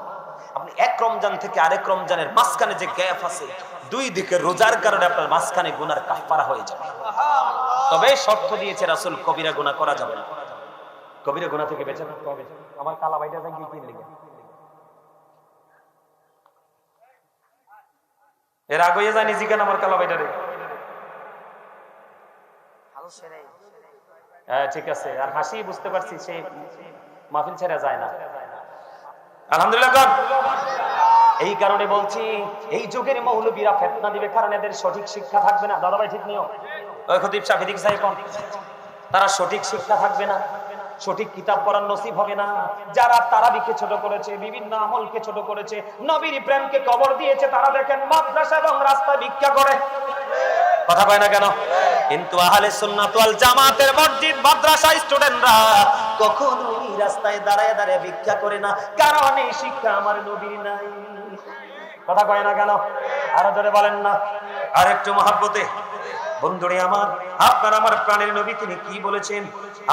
Speaker 1: আপনি এক রমজান থেকে আরেক রমজানের মাঝখানে যে গ্যাপ আছে, দুই দিকে রোজার কারণে আপনার মাঝখানে গুনার কাফারা হয়ে যাবে। তবে শর্ত দিয়েছে রাসূল, কবিরা গুনাহ করা যাবে না। কবিরা গুনাহ থেকে বেঁচে থাকতে হবে। আমার কালা বাইটা যাই কি লিখে এর আগে জানি জিগান আমার কালা বাইটা রে। হ্যাঁ ঠিক আছে, আর হাসি বুঝতে পারছি সে মাহফিল ছেড়ে যায় না। আলহামদুলিল্লাহ। এই কারণে বলছি এই যুগের মৌলবীরা ফিতনা দিবে, কারণ এদের সঠিক শিক্ষা থাকবে না। দাদা ভাই ঠিক নিও, ওই খতিব সাহেব ঠিক সাহেব কোন, তারা সঠিক শিক্ষা থাকবে না, সঠিক কিতাব পড়ার নসিব হবে না। যারা তারাবিকে ছোট করেছে, বিভিন্ন আমলকে ছোট করেছে, নবীর প্রেমকে কবর দিয়েছে, তারা দেখেন মাদ্রাসা এবং রাস্তায় ভিক্ষা করে। কথা কয় না কেন? কিন্তু আহলে সুন্নাত ওয়াল জামাতের মসজিদ মাদ্রাসা স্টুডেন্টরা কখনোই রাস্তায় দাঁড়ায় দাঁড়ায় ভিক্ষা করে না, কারণ এই শিক্ষা আমার নবীর নাই। কথা কয় না কেন? আরো জোরে বলেন না। আর একটু মহব্বতে বন্ধুরে আমার, আপনার আমার প্রাণের নবী তিনি কি বলেছেন?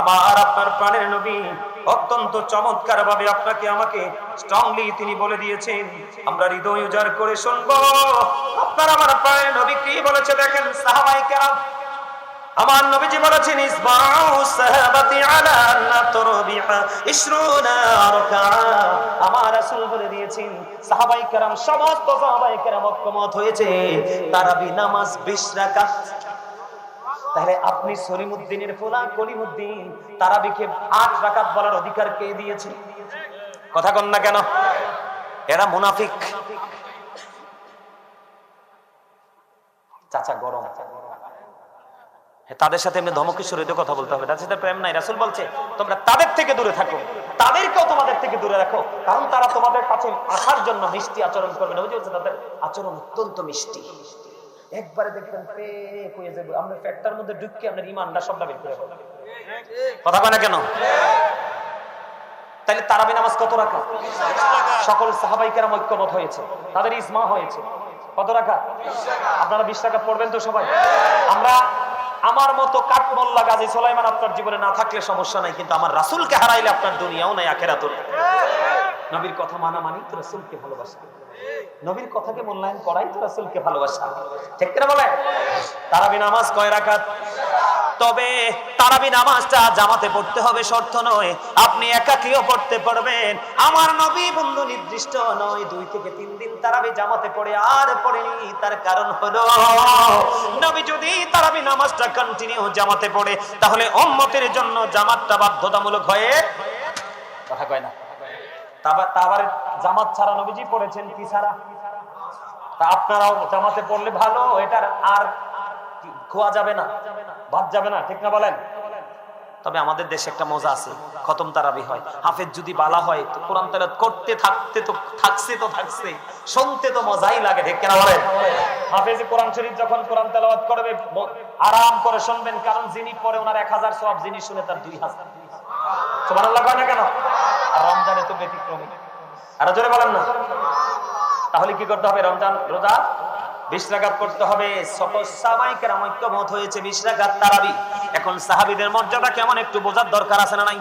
Speaker 1: আমার আপনার প্রাণের নবী অত্যন্ত চমৎকার ভাবে আপনাকে আমাকে স্ট্রংলি তিনি বলে দিয়েছেন। আমরা হৃদয় উজাড় করে শুনবো আপনার আমার প্রাণের নবী কি বলেছে। দেখেন সাহাবায়ে কেরাম, আমার নবীজি বলেছেন ইসবাউ সাহাবাতি আলা নাতরবিহা 20 রাকা। আমার রাসূল বলে দিয়েছেন সাহাবায়ে কেরাম, সমস্ত সাহাবায়ে কেরাম ঐক্যমত হয়েছে তারাবি নামাজ 20 রাকাত। তাহলে আপনি সলিমউদ্দিনের পোলা কলিমউদ্দিন তারাবিকে 8 রাকাত বলার অধিকার কে দিয়েছে? কথা কন না কেন? এরা মুনাফিক। চাচা গরম, তাদের সাথে এমনি ধমকেশ্বরীতে কথা বলতে হবে, তাদের সাথে প্রেম নাই। রাসূল বলছে তোমরা তাদের থেকে দূরে থাকো, তাদেরকেও তোমাদের থেকে দূরে রাখো, কারণ তারা তোমাদের কাছে আসার জন্য মিষ্টি আচরণ করবে না। বুঝতে, তাদের আচরণ অত্যন্ত মিষ্টি। একবারে দেখবেন পেক হয়ে যাবে, আপনার পেটটার মধ্যে ঢুকে আপনার ঈমানটা সবটা বের করে ফেলবে। কথা কয় না কেন? তাহলে তারাবি নামাজ কত রাকাত? সকল সাহাবায়ে কেরাম ঐক্যমত হয়েছে, তাদের ইজমা হয়েছে। কত রাকাত? আপনারা 20 রাকাত পড়বেন তো সবাই? আমরা আমার মতো কাঠমোল্লা গাজী সুলাইমান আপনার জীবনে না থাকলে সমস্যা নাই, কিন্তু আমার রাসূলকে হারাইলে আপনার দুনিয়াও নাই আখিরাতও নাই। নবীর কথা মানা মানেই তো রাসূলকে ভালোবাসা, নবীর কথাকে মূল্যায়ন করাই তো রাসূলকে ভালোবাসা। ঠিক না বলে? তারাবি নামাজ কয় রাকাত? তবে তারাবি নামাজটা জামাতে পড়তে হবে, শর্ত নয়, আপনি একাকিও পড়তে পারবেন। আমার নবী বন্ধু নির্দিষ্ট নয়, 2 থেকে 3 দিন তারাবি জামাতে পড়ে আর পড়েনি। তার কারণ হলো নবী যদি তারাবি নামাজটা কন্টিনিউ জামাতে পড়ে, তাহলে উম্মতের জন্য জামাতটা বাধ্যতামূলক হয়ে, কথা কয় না? তারপরে জামাত ছাড়া নবীজি পড়েছেন কি ছাড়া? তা আপনারাও জামাতে পড়লে ভালো, এটার আর খোয়া যাবে না, বাদ যাবে না। ঠিক না বলেন? তবে আমাদের দেশে একটা মজা আছে, খতম তারাবি হয়, হাফেজ যদি বালা হয় তো কোরআন তেলাওয়াত করতে থাকছে, শুনতে তো মজাই লাগে। ঠিক না বলেন? হাফেজ কোরআন শরীফ যখন কোরআন তেলাওয়াত করবে আরাম করে শুনবেন, কারণ যিনি পড়ে ওনার 1000 সওয়াব, যিনি শুনে তার 2000। সুবহানাল্লাহ কয় না কেন? আর রমজানে তো ব্যতিক্রমী। আর জোরে বলেন না। তাহলে কি করতে হবে? রমজান রোজা 20 রাকাত করতে হবে। সকল সাহাবায়ে কেরাম ঐক্যমত হয়েছে 20 রাকাত তারাবি। এখন সাহাবীদের মর্যাদা কেমন একটু বোঝার দরকার আছে না নাই?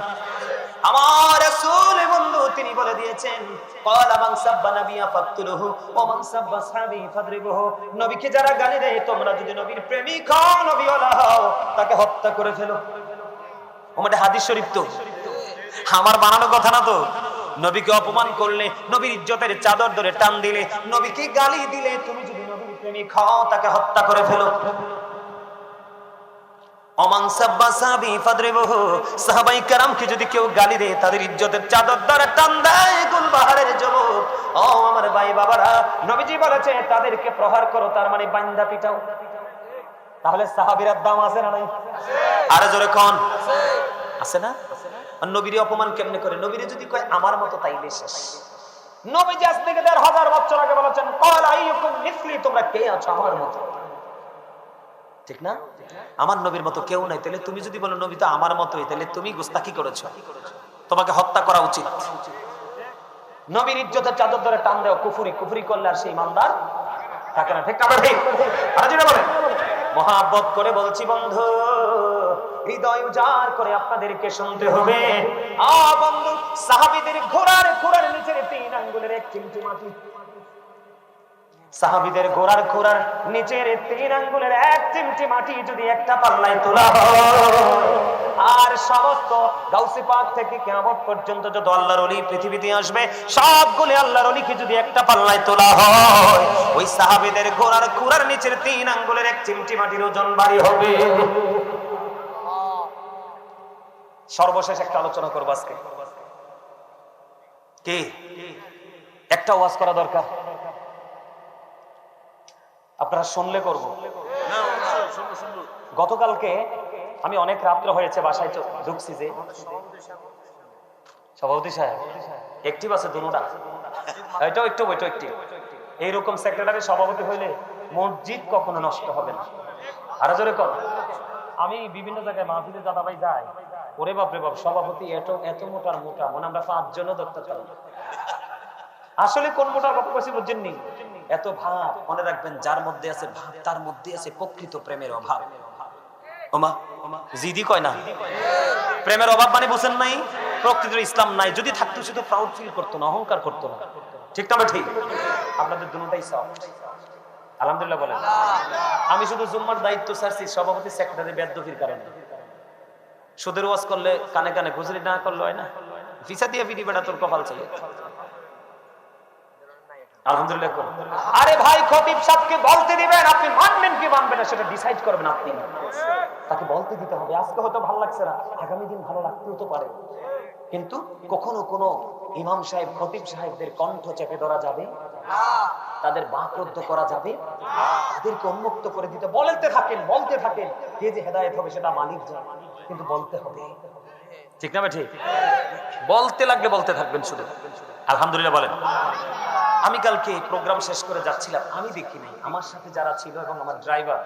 Speaker 1: আমার রাসূল বন্ধু তিনি বলে দিয়েছেন ক্বালা মান সাব্বা নাবিয়া ফাকতুলুহু ওয়া মান সাব্বা সাহাবী ফাদরিবুহু। নবীকে যারা গালি দেয়, তোমরা যদি নবীর প্রেমিক হও, নবীওয়ালা হও, তাকে হত্যা করে ফেলো। ওটা হাদিস শরীফ তো, আমার বানানো কথা না তো। নবীকে অপমান করলে, নবীর ইজ্জতের চাদর ধরে টান দিলে, নবীকে গালি দিলে, তুমি যদি নবীর প্রেমিক হও তাকে হত্যা করে ফেলো। ওমান সাব্বা সাহাবী ফাদরিবুহু, সাহাবায়ে কেরামকে যদি কেউ গালি দেয়, তাদের ইজ্জতের চাদর ধরে টান দেয়, গুলবাহারের যুবক, ও আমার ভাই বাবারা, নবীজি বলেছে তাদেরকে প্রহার করো, তার মানে বান্দা পিটাও। তাহলে সাহাবীর দাম আছে না নাই? আরে জোরে কোন আছে না? আর নবীর অপমান কেমনে করে? নবীরে যদি কয় আমার মতো, তাইলে শেষ। নবীজি আজ থেকে ১,৫০০ বছর আগে বলেছেন, ক্বাল আইয়ুকুম মিসলি, তোমরা কে আছো আমার মতো? ঠিক না? আমার নবীর মতো কেউ নাই। তাহলে তুমি যদি বলো নবী তো আমার মতোই, তাহলে তুমি গুস্তাখি করেছো, তোমাকে হত্যা করা উচিত। নবীর ইজ্জতের চাদর ধরে টান দেও, কুফরি। কুফরি করলে আর সেই ইমানদার থাকে না। ঠিক না? ঠিক। আরে যেটা বলেন, মহাব্বত করে বলছি বন্ধু, হৃদয় উজাড় করে আপনাদেরকে শুনতে হবে। বন্ধু, সাহাবীদের ঘোড়ার নিচের 3 আঙ্গুলের 1 চিমটি মাটি, সাহাবীদের ঘোড়ার নিচের 3 আঙ্গুলের 1 চিমটি মাটি যদি একটা পাল্লায় তোলা হয়, আর সমস্ত গাউসে পাক থেকে কিয়ামত পর্যন্ত যত আল্লাহর ওলি পৃথিবীতে আসবে, সবগুলো আল্লাহর ওলিকে যদি একটা পাল্লায় তোলা হয়, ওই সাহাবীদের ঘোড়ার নিচের 3 আঙ্গুলের 1 চিমটি মাটির ওজন ভারী হবে। সর্বশেষ একটা আলোচনা করব আজকে। কি একটা ওয়াজ করা দরকার, আপনারা শুনলে করব। গতকালকে আমি অনেক রাত্র হয়েছে, বাসায় ঢুকছি, যে সভাপতি সাহেব একটিভ আছে, দুটা এটাও একটু ওইটাও একটি, এইরকম সেক্রেটারি সভাপতি হইলে মসজিদ কখনো নষ্ট হবে না। আরো জোরে কর। আমি বিভিন্ন জায়গায় মাহফিলে দাদা ভাই যাই, ওরে বাপরে বাপ, সভাপতি এত মোটা মনে আমরা 5 জনও ধরতে পারি। আসলে কোন মোটার কথা বলছি বুঝছেন নি? এত ভাব, মনে রাখবেন, যার মধ্যে আছে ভাব তার মধ্যে আছে প্রকৃত প্রেমের অভাব। ওমা জিদি কয় না, প্রেমের অভাব মানে বুঝেন নাই? প্রকৃত ইসলাম নাই। যদি থাকতো শুধু প্রাউড ফিল করতো না, অহংকার করতো না। ঠিক না? ঠিক। আপনাদের দুটোটাই সফট, আলহামদুলিল্লাহ বলেন। আমি শুধু জুম্মার দায়িত্ব ছাড়ছি সভাপতি সেক্রেটারি বেদবির কারণে। সুদের ওয়াজ করলে কানে কানে, গুজরি না করলে হয় না, ভিসা দিয়ে বিডি বেটা তোর কপাল চাই। আলহামদুলিল্লাহ। আরে ভাই, খতিব সাহেবকে বলতে দিবেন, আপনি মানবেন কি মানবেন না সেটা ডিসাইড করবেন আপনি। তাকে বলতে দিতে হবে। আজকে হয়তো ভালো লাগছে না, আগামী দিন ভালো লাগতেও তো পারে। কিন্তু কখনো কোনো ইমাম সাহেব, খতিব সাহেবদের কণ্ঠ চেপে ধরা যাবে না, তাদের বাকরুদ্ধ করা যাবে না, তাদেরকে উন্মুক্ত করে দিতে বলতে থাকেন। কে যে হেদায়েত হবে সেটা মালিক জানে, কিন্তু বলতে হবে। ঠিক না? ঠিক। বলতে লাগলে বলতে থাকবেন শুধু। আলহামদুলিল্লাহ বলেন। আমি কালকে প্রোগ্রাম শেষ করে যাচ্ছিলাম, আমি দেখিনি, আমার সাথে যারা ছিল এবং আমার ড্রাইভার,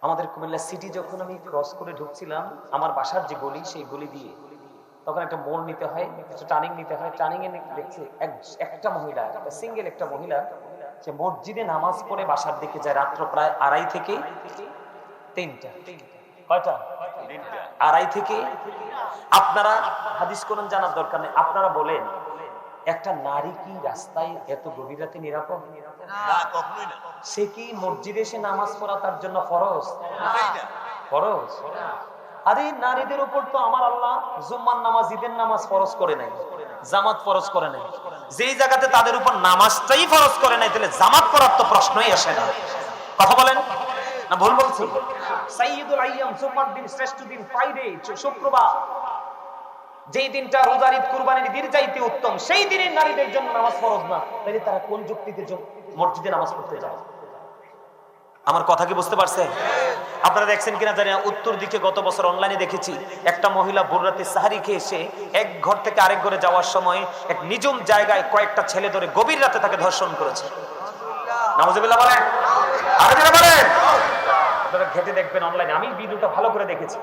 Speaker 1: আমাদের কুমিল্লা সিটি যখন আমি ক্রস করে ঢুকছিলাম, আমার বাসার যে গলি, সেই গলি দিয়ে তখন একটা মোড় নিতে হয়, একটা টার্নিং নিতে হয়। টার্নিং এ দেখছি একটা মহিলা, একটা সিঙ্গেল একটা মহিলা, সে মসজিদে নামাজ পড়ে বাসার দিকে যায় রাত্র প্রায় 2:30 থেকে 3টা। কয়টা? 2:30 থেকে। আপনারা হাদিস কোরআন জানার দরকার নেই, আপনারা বলেন একটা নারী কি রাস্তায় এত গভীর রাতে নিরাপদ? না, কখনোই না। সে কি মসজিদে এসে নামাজ পড়া তার জন্য ফরজ? ফরজ। আরে নারীদের উপর তো আমার আল্লাহ জুম্মার নামাজ, ঈদের নামাজ ফরজ করে নাই, জামাত ফরজ করে নাই। যেই জায়গাতে তাদের উপর নামাজটাই ফরজ করে নাই, তাহলে জামাত পড়ার তো প্রশ্নই আসে না। কথা বলেন না ভুল বলছি? সাইয়্যিদুল আইয়াম, জুম্মার দিন শ্রেষ্ঠ দিন, ফ্রাইডে, শুক্রবার, যেই দিনটা রোজার ঈদ কুরবানির ঈদের চাইতে উত্তম, সেই দিনে নারীদের জন্য নামাজ ফরজ না, তাহলে তারা কোন যুক্তিতে মসজিদে নামাজ পড়তে যায়? আমার কথা কি বুঝতে পারছেন? আপনারা দেখছেন কিনা জানি না, উত্তর দিকে গত বছর অনলাইনে দেখেছি, একটা মহিলা ভোর রাতে সাহারি খেয়ে এসে এক ঘর থেকে আরেক ঘরে যাওয়ার সময় এক নিঝুম জায়গায় কয়েকটা ছেলে ধরে গভীর রাতে তাকে ধর্ষণ করেছে। নাউজুবিল্লাহ বলেন। আরে যারা বলেন, আপনারা ঘেটে দেখবেন অনলাইনে, আমি ভিডিওটা ভালো করে দেখেছি।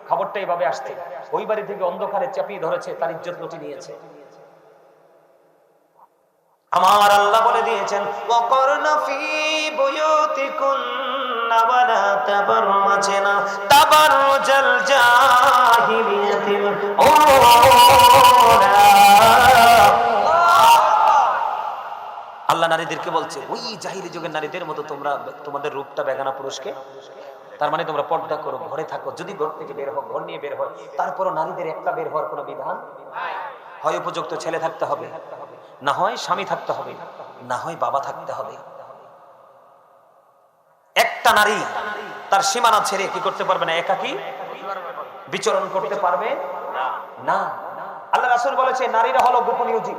Speaker 1: খবরটা এইভাবে আসছে, ওই বাড়ি থেকে অন্ধকারে চাপিয়ে ধরেছে, তার ইজ্জত লুটে নিয়েছে। আমার আল্লাহ বলে দিয়েছেন, ওয়াকারনা ফি বুয়ুতিকুন্না ওয়ালা তাবাররাজনা তাবাররুজাল জাহিলিয়াতিল উলা। আল্লাহ নারীদেরকে বলছে, ওই জাহিলি যুগের নারীদের মতো তোমরা তোমাদের রূপটা বেগানা পুরুষকে, তার মানে তোমরা পর্দা করো, ঘরে থাকো। যদি ঘর থেকে বের হও, ঘর নিয়ে বের হয়, তারপরও নারীদের একটা বের হওয়ার কোনো বিধান নাই। হয় উপযুক্ত ছেলে থাকতে হবে, না হয় স্বামী থাকতে হবে, না হয় বাবা থাকতে হবে। একটা নারী তার সীমানা ছেড়ে কি করতে পারবে না? একাকী বিচরণ করতে পারবে না। আল্লাহ রাসূল বলেছে নারীরা হলো গোপনীয় জীব।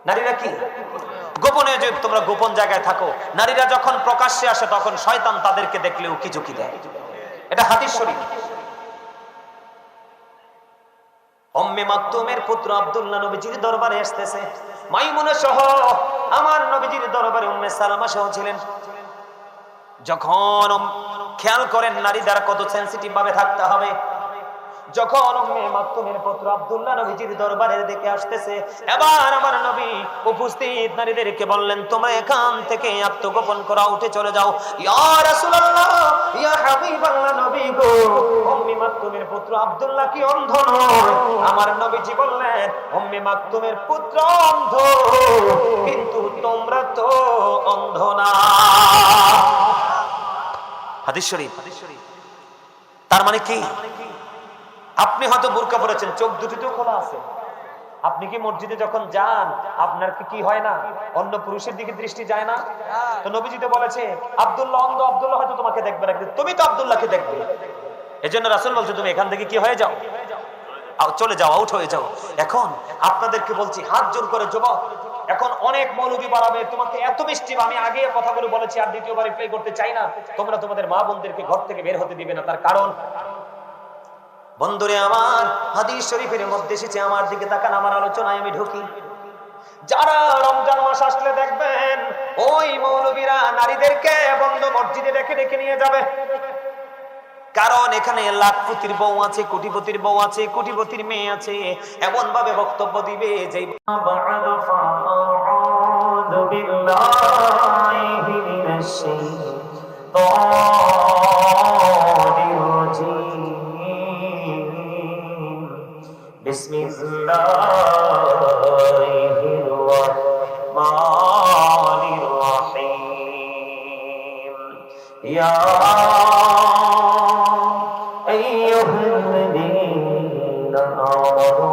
Speaker 1: নারীরা কি গোপনীয় জীব। তোমরা গোপন জায়গায় থাকো। নারীরা যখন প্রকাশ্যে আসে তখন শয়তান তাদেরকে দেখলে উকি ঝুঁকি দেয়। এটা হাদিস শরীফ। উম্মে মাকতুমের পুত্র আব্দুল্লাহ নবীজির দরবারে আসতেছে। মাইমুনা সহ আমার নবীজির দরবারে উম্মে সালামা সহ ছিলেন। যখন খেয়াল করেন নারী দ্বারা কত সেনসিটিভ ভাবে থাকতে হবে। যখন উম্মে মাকতুমের পুত্র আব্দুল্লাহ নবীজির দরবারের দিকে আসতেছে, এবার আমার নবী উপস্থিত নারীদেরকে বললেন, তোমরা এখান থেকে আত্মগোপন করা, উঠে চলে যাও। ইয়া রাসূলুল্লাহ, ইয়া হাবিবাল্লাহ, নবী গো, উম্মে মাকতুমের পুত্র আব্দুল্লাহ কি অন্ধ নয়? আমার নবীজি বললেন, উম্মে মাকতুমের পুত্র অন্ধ, কিন্তু তোমরা তো অন্ধ না। হাদিস শরীফ। তার মানে কি? আপনি হয়তো বোরকা পরেছেন, চোখ দুটিতেও খোলা আছে। আপনি কি মসজিদে যখন যান আপনার কি হয় না? অন্য পুরুষের দিকে দৃষ্টি যায় না? তো নবীজি তো বলেছে আব্দুল্লাহ অন্ধ, আব্দুল্লাহ হয়তো তোমাকে দেখবে না, কিন্তু তুমি তো আব্দুল্লাহকে দেখবে। এজন্য রাসূল বলছে তুমি এখান থেকে কি হয়ে যাও, চলে যাও, আউট হয়ে যাও। এখন আপনাদেরকে বলছি হাত জোর করে যুবক, এখন অনেক মৌলবী বাড়াবে তোমাকে এত মিষ্টি। আমি আগে কথাগুলো বলেছি আর দ্বিতীয়বার রিপ্লাই করতে চাই না। তোমরা তোমাদের মা বোনদেরকে ঘর থেকে বের হতে দিবে না। তার কারণ বন্ধুরে আমার, হাদিস শরীফের মধ্যে এসেছে, আমার দিকে তাকান, আমার আলোচনায় আমি ঢুকি। যারা রমজান মাস আসলে দেখবেন ওই মৌলবীরা নারীদেরকে বন্ধ মসজিদে ডেকে ডেকে নিয়ে যাবে। কারণ এখানে লাখপতির বউ আছে, কোটিপতির বউ আছে, কোটিপতির মেয়ে আছে। এমন ভাবে বক্তব্য দিবে যে বিসমিল্লাহির রাহমানির রাহিম। ইয়া আইয়ুহাল্লাযীনা আমানু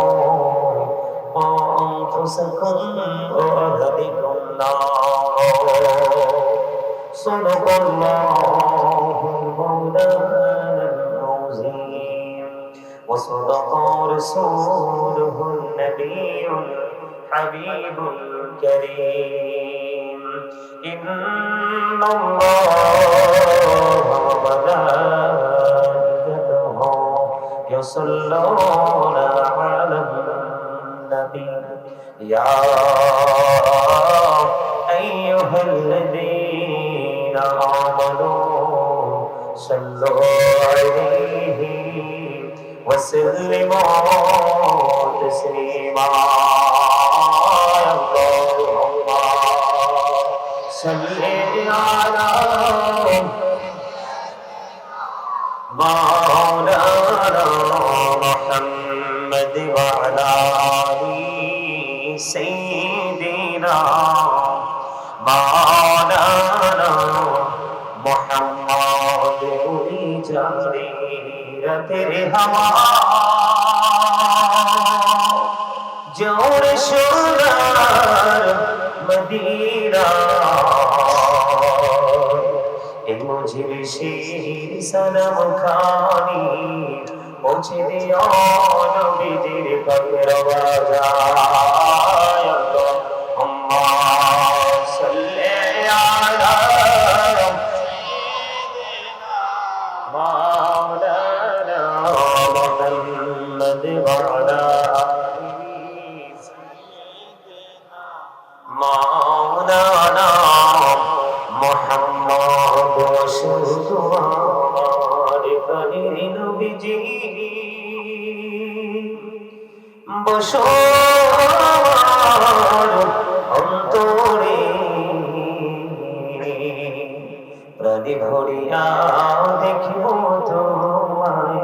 Speaker 1: ক্বু আনফুসাকুম ওয়া আহলিকুম নার। সাদাকাল্লাহুল মাওলানাল আযীম ওয়া সাদাকা রাসূলুহুন নাবিয়্যুল হাবিবুল কারীম। ইন্নাল্লাহা ওয়া মালাইকাতাহু ইউসাল্লুনা আলান নবী ইয়া আইয়ুহাল্লাযীনা আমানু সাল্লু আলাইহি ওয়া সাল্লিমু তাসলিমা। আল্লাহুম্মা সাল্লি আলা মাওলানা মুহাম্মদ ওয়া আলা আলি সাইয়্যিদিনা মাওলানা মুহাম্মদ জারি তেরে হাওয়া जोर सोनार मदीना मुझे शेर सनम खानी मुझे दिया नबीजिर पकड़वाजा। अल्लाहुम्मा सल्ली अला मौलाना मुहम्मद व अला মাওলানা মুহাম্মদ রাসূলুল্লাহ প্রাণের নবীজি বসো অন্তরে প্রাণে ভরিয়া দেখিব তোমায়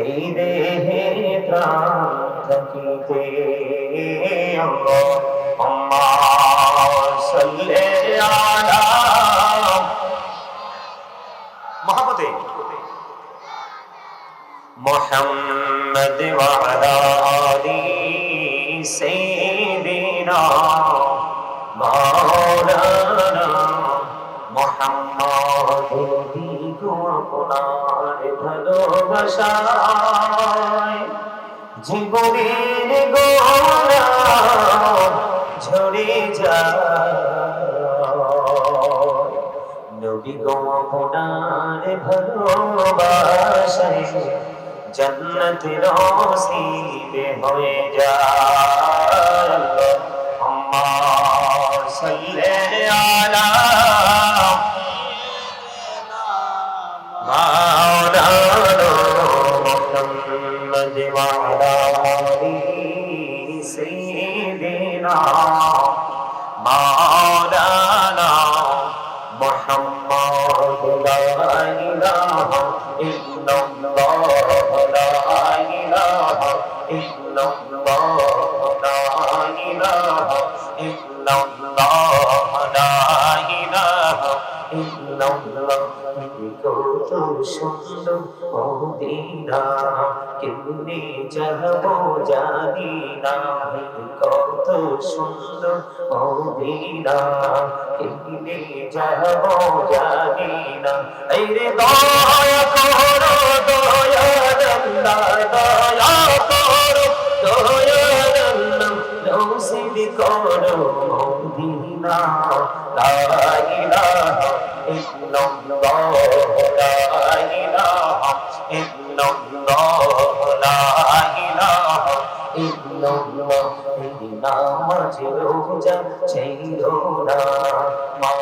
Speaker 1: এই দেহে প্রাণ থাকিতে। আল্লাহুম্মা সাল্লি আলা মহব্বতে মুহাম্মদ ওয়া আলা আলি সাইয়্যিদিনা মাওলানা মুহাম্মদ গো আপনার ভালোবাসায় জীবনের গোরা ঝরে যায় নবী গো আপনার ভালোবাসায় जन्नत नसीब होए जाए अम्मा सल्ले अला मौलाना मुहम्मद वाला सय्यिदिना मौलाना मुहम्मद ला इलाहा इल्लल्लाह কত সুন্দর মদিনা কেমনে যাবো জানি না কত সুন্দর মদিনা কেমনে যাবো জানি না এই রে দয়া করো দয়াল্লাহ দয়া করো দয়াল্লাহ নসিব করো মদিনা লা ইলাহা ইল্লাল্লাহ লা ইলাহা ইল্লাল্লাহ লা ইলাহা ইল্লাল্লাহ নামাজ রোজা ছেড়ো না মা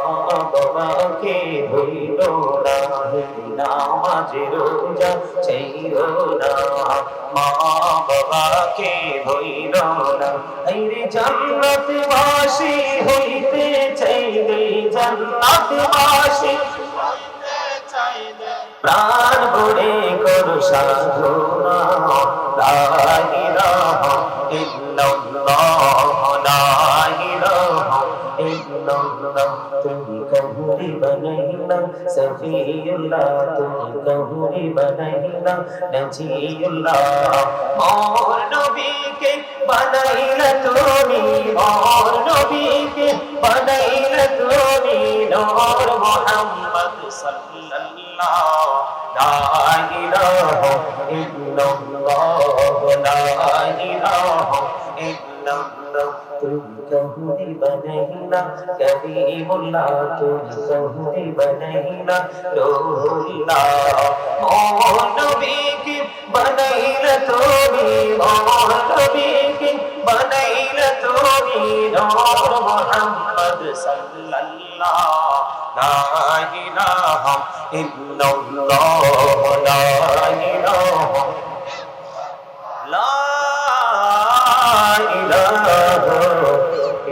Speaker 1: বাবাকে ভুলো না নামাজ রোজা ছেড়ো না মা বাবাকে ভুলো না এই রে জান্নাতবাসী হইতে চাইলে জান্নাতবাসী প্রাণ ভরে করো সাধনা লা ইলাহা ইল্লাল্লাহ লা ইলাহা ইল্লাল্লাহ তুমি কবুরি বানাইলা সফিউল্লাহ তুমি কবুরি বানাইলা নজিউল্লাহ মোর নবীকে বানাইলা তুমি মোর নবীকে বানাইলা তুমি নূর মুহাম্মদ সাল্লাল্লাহু লা ইলাহা ইল্লাল্লাহ লা ইলাহা ইল্লাল্লাহ তুমি কবুরি বানাইলা করিমুল্লাহ তুমি কবুরি বানাইলা রূহুল্লাহ মোর নবীকে বানাইলা তুমি মোর নবীকে বানাইলা তুমি নূর মুহাম্মদ সাল্লাল্লাহু লা ইলাহা ইল্লাল্লাহ লা ইলাহা লা ইলাহা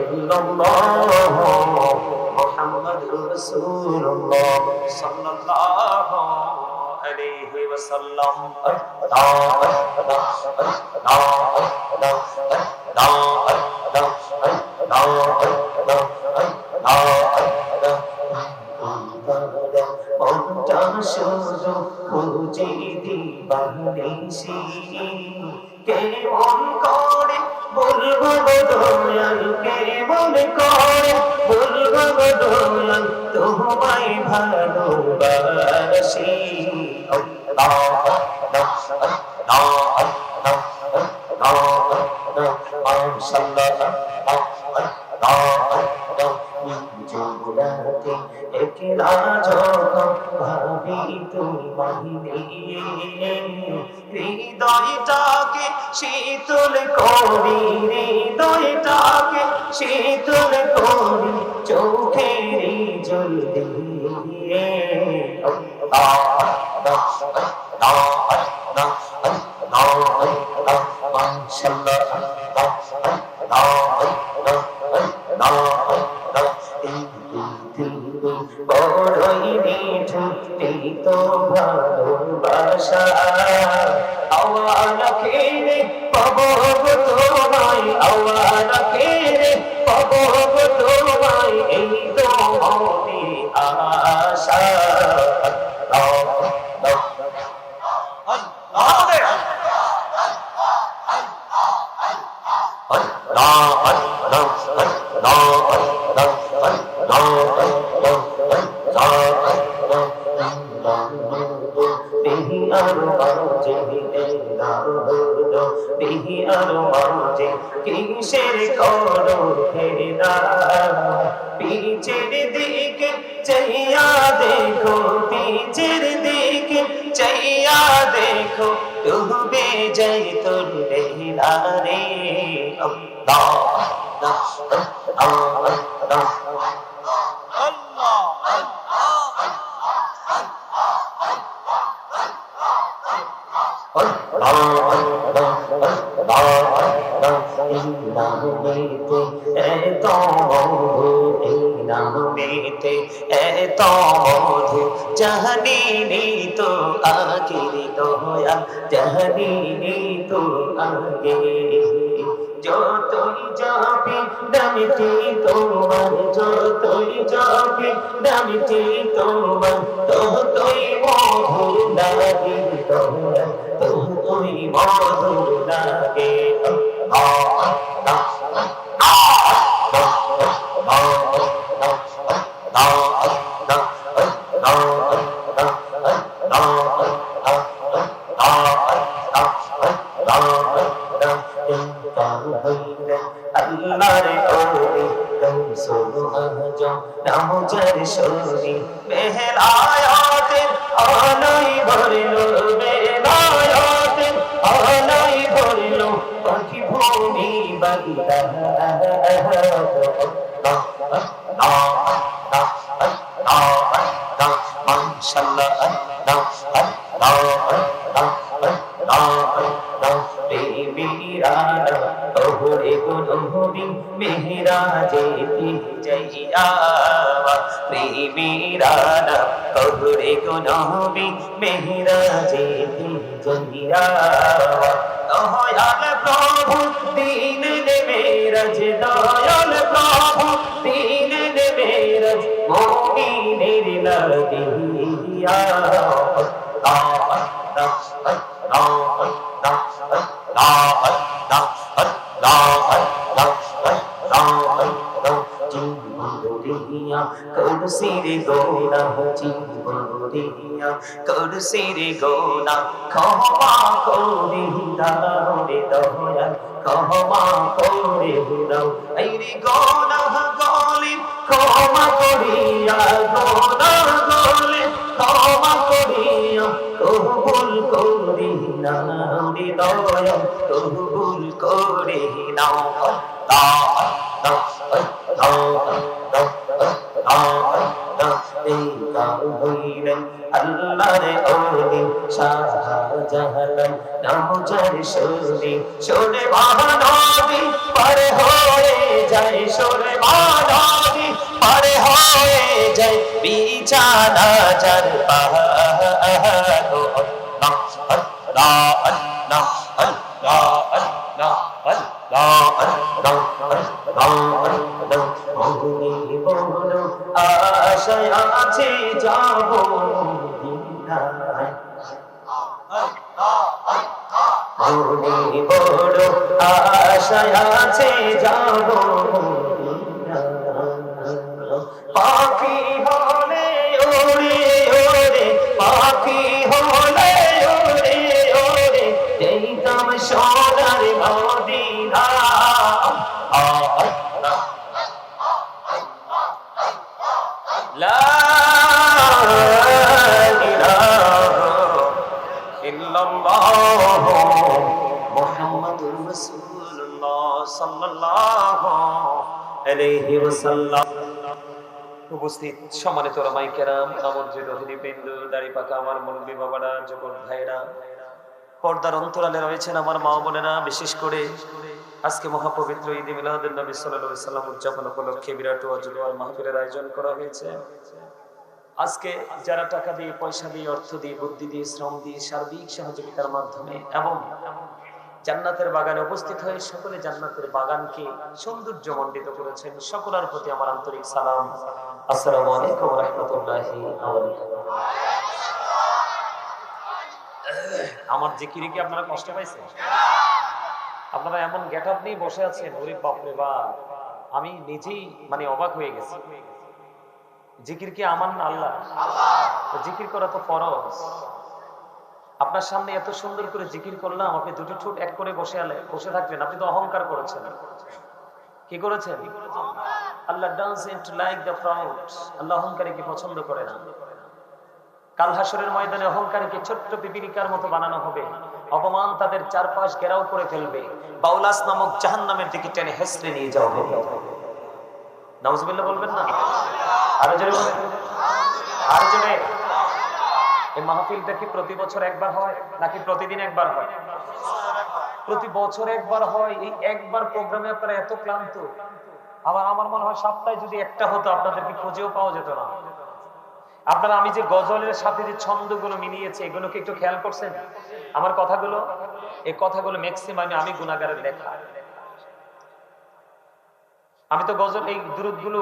Speaker 1: ইল্লাল্লাহ মুহাম্মাদুর রাসূলুল্লাহ সাল্লাল্লাহু আলাইহি ওয়াসাল্লাম মনটা শুধু খুঁজে দিবানিসি কেমন করে বলবো দয়াল কেমন করে বলবো দয়াল তোমায় ভালোবাসি একলা যখন ভাবি তোমায় নিয়ে হৃদয়টাকে শীতল করি হৃদয়টাকে শীতল করি চোখের জল দিয়ে বড়ই মিঠু এই তো ভালোবাসা আওয়াজ খেলে পাবো তোমায় আওয়াজ খেলে পাবো তোমায় এই তো মনে আশা কিসের করো ফেরা পিছের দিকে চাইয়া দেখো পিছের দিকে চাইয়া দেখো ডুবে যাই তোর বেলা রে আল্লাহ আল্লাহ জাহানি তো আগে দয়া জাহানি তো আগে যতই যাবি দামিটি তোমার যতই যাবি দামিটি তোমার ততই মধু লাগে দয়া ততই মধু লাগে আল্লাহর ওরে কৌসুল আজম নামজার শরী বেলায়াতে আলোয় ভরলো বেলায়াতে আলোয় ভরলো পাখি ভূমি বাগদা মাশাআল্লাহ তোহরে গুনহবি মেহরাজে যাইয়া প্রেমীরানা তোহরে গুনহবি মেহরাজে যাইয়া দয়াল প্রভু দিন নে মেরাজ দয়াল প্রভু দিন নে মেরাজ মুমিনের লাগিয়া করসির গোনা জীবরিয়া করসির গোনা ক্ষমা করে দাও রে দয়া ক্ষমা করে দাও এই রে গোনা গলি ক্ষমা করিয়া গোনা গলি ক্ষমা করিয়া কবুল করে নাও রে দয়া কবুল করে নাও আল্লাহর ওলি শাহজাহান নামজার শরী শোনে মহানবী পার হয়ে যায় শোনে মহানবী পার হয়ে যায় বিছানা যার পাহাড় আল্লাহ আল্লাহ আল্লাহ আল্লাহ আল্লাহ আল্লাহ আল্লাহ আশায় আছে যাব মনে বড় আশায় আছে যাব পাখি হলে ওরে ওরে পাখি হলে ওরে ওরে যেতাম সোনার মদিনা লা ইলাহা ইল্লাল্লাহ মুহাম্মাদুর রাসূলুল্লাহ সাল্লাল্লাহু আলাইহি ওয়াসাল্লাম। উপস্থিত সম্মানিত ওলামায়ে কেরাম, আমন্ত্রিত অতিথিবৃন্দ, দাড়ি পাকা আমার মুরব্বি বাবারা, যুবক ভাইরা, পর্দার অন্তরালে রয়েছেন আমার মা বোনেরা, বিশেষ করে আজকে মহাপবিত্র ঈদ মিলাদুন নবী সাল্লাল্লাহু আলাইহি সাল্লাম উদযাপন উপলক্ষে বিরাট ওয়াজ মাহফিলের আয়োজন করা হয়েছে। আজকে যারা টাকা দিয়ে, পয়সা দিয়ে, অর্থ দিয়ে, বুদ্ধি দিয়ে, শ্রম দিয়ে, সার্বিক সহযোগিতার মাধ্যমে এবং জান্নাতের বাগানে উপস্থিত হয়ে সকলে জান্নাতের বাগানকে সৌন্দর্য মণ্ডিত করেছেন, সকলের প্রতি আমার আন্তরিক সালাম। আসসালামু আলাইকুম ওয়া রাহমাতুল্লাহি ওয়া বারাকাতুহু। আমার জিকিরে কি আপনারা কষ্ট পাইছেন? আপনারা এমন গেটআপ নিয়ে বসে আছেন, ওরে বাপ রে বাপ, আমি নিজেই মানে অবাক হয়ে গেছি। জিকির কি আমার না আল্লাহ? তো জিকির করা তো ফরজ। আপনার সামনে এত সুন্দর করে জিকির করলাম, আপনি দুটো ঠোঁট এক করে বসে থাকলেন, আপনি তো অহংকার করেছেন। কি করেছেন? আল্লাহ doesn't like the proud, আল্লাহ অহংকারীকে পছন্দ করে না। কাল হাসরের ময়দানে অহংকারীকে ছোট্ট পিপিলিকার মতো বানানো হবে, অপমান তাদের চারপাশ ঘেরাও করে ফেলবে, বাউলাস নামক জাহান্নামের দিকে টেনে হেসড়ে নিয়ে যাওয়া হবে। নাউজুবিল্লাহ বলবেন না? আরো জোরে বলেন, আরো জোরে। এই মাহফিলটা কি প্রতি বছর একবার হয় নাকি প্রতিদিন একবার হয়? প্রতি বছর একবার হয়। এই একবার প্রোগ্রামে আপনারা এত ক্লান্ত। আবার আমার মনে হয় সপ্তাহে যদি একটা হতো আপনাদেরকে খুঁজেও পাওয়া যেত না। আপনারা আমি যে গজলের সাথে যে ছন্দগুলো মিলিয়েছে এগুলোকে একটু খেয়াল করছেন? আমার কথাগুলো, এই কথাগুলো ম্যাক্সিমাম আমি গুনাহগারের লেখা। আমি তো গজল এই দুরূদগুলো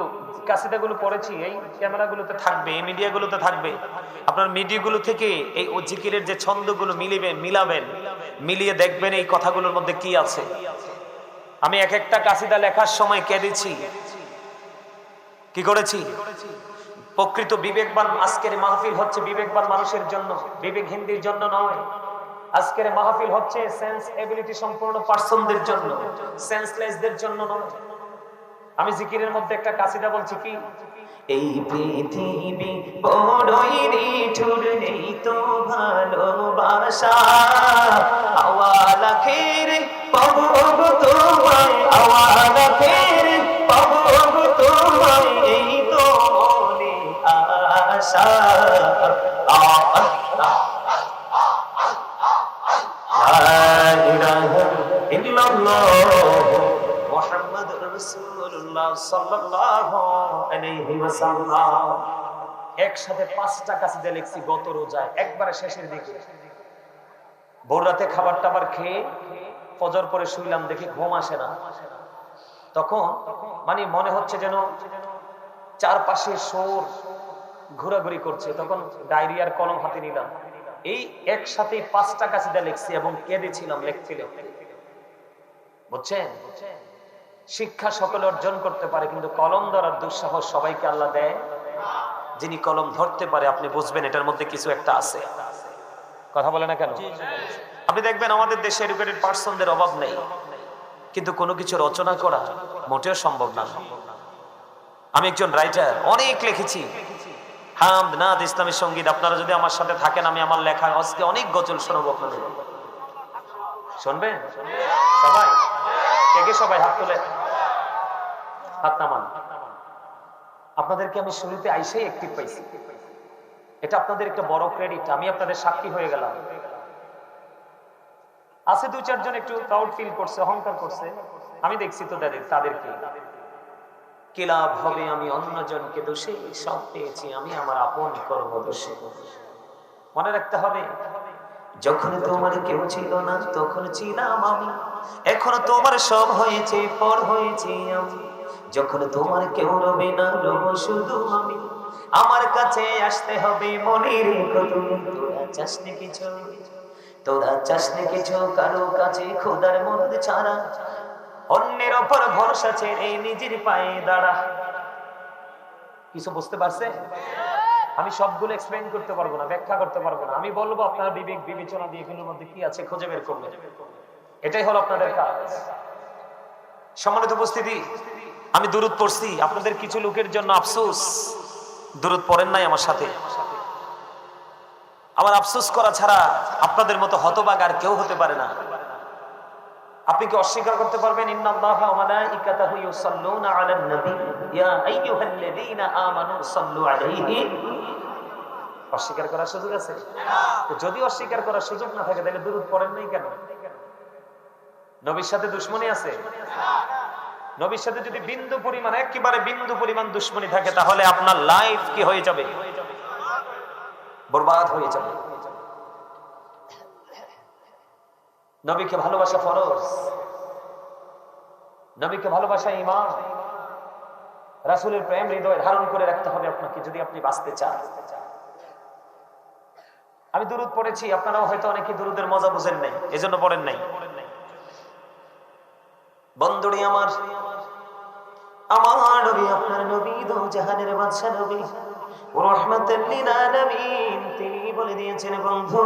Speaker 1: কাসিদাগুলো পড়েছি, এই ক্যামেরাগুলোতে থাকবে, এই মিডিয়াগুলোতে থাকবে। আপনার মিডিয়াগুলো থেকে এই জিকিরের যে ছন্দগুলো মিলাবেন, মিলিয়ে দেখবেন এই কথাগুলোর মধ্যে কি আছে। আমি এক একটা কাসিদা লেখার সময় কেঁদেছি। কি করেছি? প্রকৃত বিবেকবান, আজকের মাহফিল হচ্ছে বিবেকবান মানুষের জন্য, বিবেকহীনদের জন্য নয়। আজকের মাহফিল হচ্ছে সেন্স এবিলিটি সম্পূর্ণ পার্সনদের জন্য, সেন্সলেসদের জন্য নয়। আমি জিকিরের মধ্যে একটা কাসিদা বলছি কি, এই পৃথিবী বড়ই নিঠুর, নেই তো ভালোবাসা, আওয়ালা খের পাবো গো তোমায়, আওয়ালা খের পাবো গো তোমায়, এই তো মনে আশা। লা ইলাহা ইল্লাল্লাহ মুহাম্মাদুর রাসূলুল্লাহ সাল্লাল্লাহু আলাইহি ওয়াসাল্লাম। একসাথে 5টা কাসিদা লিখছি গত রোজায়, একবারে শেষের দিকে। ভোর রাতে খাবার টাবার খেয়ে ফজর পরে শুইলাম, দেখি ঘুম আসে না। তখন মানে মনে হচ্ছে যেন চারপাশে সুর ঘোরাঘুরি করছে। তখন ডায়েরি আর কলম হাতে নিলাম, এই একসাথে 5টা কাসিদা লিখছি এবং কেঁদেছিলাম লিখতে লিখতে। বুঝছেন? শিক্ষা সকলে অর্জন করতে পারে, কিন্তু কলম ধরার দুঃসাহস সবাইকে আল্লাহ দেয়। যিনি কলম ধরতে পারে আপনি বুঝবেন এটার মধ্যে কিছু একটা আছে। কথা বলে না কেন? আপনি দেখবেন আমাদের দেশে এডুকেটেড পার্সনদের অভাব নেই, কিন্তু কোনো কিছু রচনা করা মোটেও সম্ভব না। আমি একজন রাইটার, অনেক লিখেছি হামদ, নাত, ইসলামী সঙ্গীত। আপনারা যদি আমার সাথে থাকেন আমি আমার লেখা আজকে অনেক গজল শোনাবো আপনাদের। শুনবেন সবাই? কে সবাই হাত তুলে, হাত নামান। আপনাদেরকে আমি শুরুতে আইসাই অ্যাক্টিভ পাইছি, এটা আপনাদের একটা বড় ক্রেডিট। আমি আপনাদের সাক্ষী হয়ে গেলাম। আছে 2-4 জন একটু প্রাউড ফিল করছে, অহংকার করছে, আমি দেখছি তো তাদেরকে। কি লাভ হবে আমি অন্যজনকে দোষে, সব পেয়েছি আমি আমার আপন কর্ম দোষে। মনে রাখতে হবে, যখন তোমার কেউ ছিল না তখন ছিলাম আমি, এখন তোমার সব হয়েছে, পর হয়েছে আমি। যখন তোমার কেউ রবে না, রব শুধু আমি। আমার কাছে আসতে হবে মনে রেখো তুমি, তোরা চাসনি কিছু, তোরা চাসনি কিছু কারো কাছে খোদার মধ্যে ছাড়া, অন্যের ওপর ভরসা ছেড়ে নিজের পায়ে দাঁড়া। কিছু বুঝতে পারছে? আমি সবগুলো এক্সপ্লেইন করতে পারবো না, ব্যাখ্যা করতে পারবো না। আমি বলবো আপনারা বিবেক বিবেচনা দিয়ে এগুলোর মধ্যে কি আছে খুঁজে বের করবেন। এটাই হলো আপনাদের কাজ। সম্মানিত উপস্থিতি, আমি দুরূদ পড়ছি, আপনাদের কিছু লোকের জন্য আফসোস, দুরূদ পড়েন নাই আমার সাথে। আমার আফসোস করা ছাড়া আপনাদের মতো হতভাগ আর কেউ হতে পারে না। আপনি কি অস্বীকার করতে পারবেন? ইন্নাল্লাহা ওয়া মালাইকাতাহু ইউসাল্লুনা আলান নবী ইয়া আইয়ুহাল্লাযীনা আমানু সাল্লু আলাইহি। অস্বীকার করার সুযোগ আছে? তো যদি অস্বীকার করার সুযোগ না থাকে তাহলে দুরূদ পড়েন নাই কেন? নবীর সাথে দুশমনী আছে? নবীর সাথে যদি বিন্দু পরিমাণ, একেবারে বিন্দু পরিমাণ দুশমনী থাকে তাহলে আপনার লাইফ কি হয়ে যাবে? বরবাদ হয়ে যাবে। নবীকে ভালোবাসা ফরজ, নবীকে ভালোবাসা ঈমান। রাসূলের প্রেম হৃদয়ে ধারণ করে রাখতে হবে আপনাকে যদি আপনি বাঁচতে চান। আমি দুরূদ পড়েছি, আপনারাও হয়তো অনেকে দুরূদের মজা বুঝেন নাই, এজন্য পড়েন নাই। বন্ধুরি আমার, নবী দো জাহানের বাদশা নবী রাহমাতাল লিল আলামিন তিনি বলে দিয়েছেন বন্ধু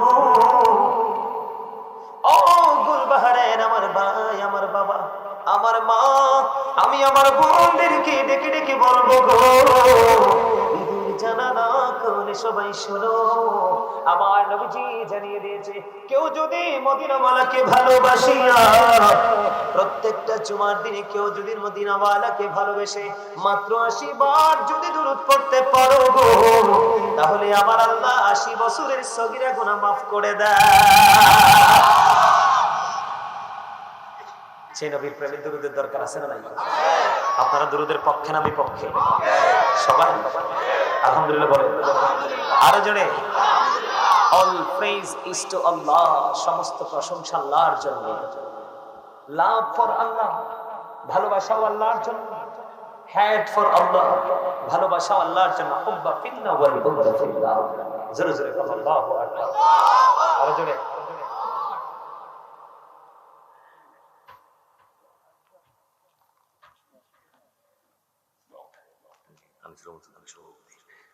Speaker 1: ও গুলবাহারের আমার ভাই আমার বাবা আমার মা আমি আমার বোনদেরকে ডেকে ডেকে বলবো গো ঈদের জানালা খুলে সবাই শোনো আমার নবীজি জানিয়ে দিয়েছে কেউ যদি মদিনাওয়ালাকে ভালোবাসিয়া প্রত্যেকটা জুমার দিনে কেউ যদি মদিনাওয়ালাকে ভালোবেসে মাত্র 80 বার যদি দুরূদ পড়তে পারো গো তাহলে আমার আল্লাহ 80 বছরের সগীরা গুনাহ মাফ করে দেয়। সেই নবীর প্রেমে দুরূদের দরকার আছে না নাই? আপনারা দুরূদের পক্ষে না বিপক্ষে? সবাই আলহামদুলিল্লাহ বলেন আরো জোরে। অল প্রেজ ইজ টু আল্লাহ, সমস্ত প্রশংসা আল্লাহর জন্য। লাভ ফর আল্লাহ, ভালোবাসাও আল্লাহর জন্য। হেট ফর আল্লাহ, ভালোবাসাও আল্লাহর জন্য। হুব্বা ফিল্লাহ ওয়াল বুগদা ফিল্লাহ। জোরে জোরে আল্লাহু আকবার। আরো জোরে।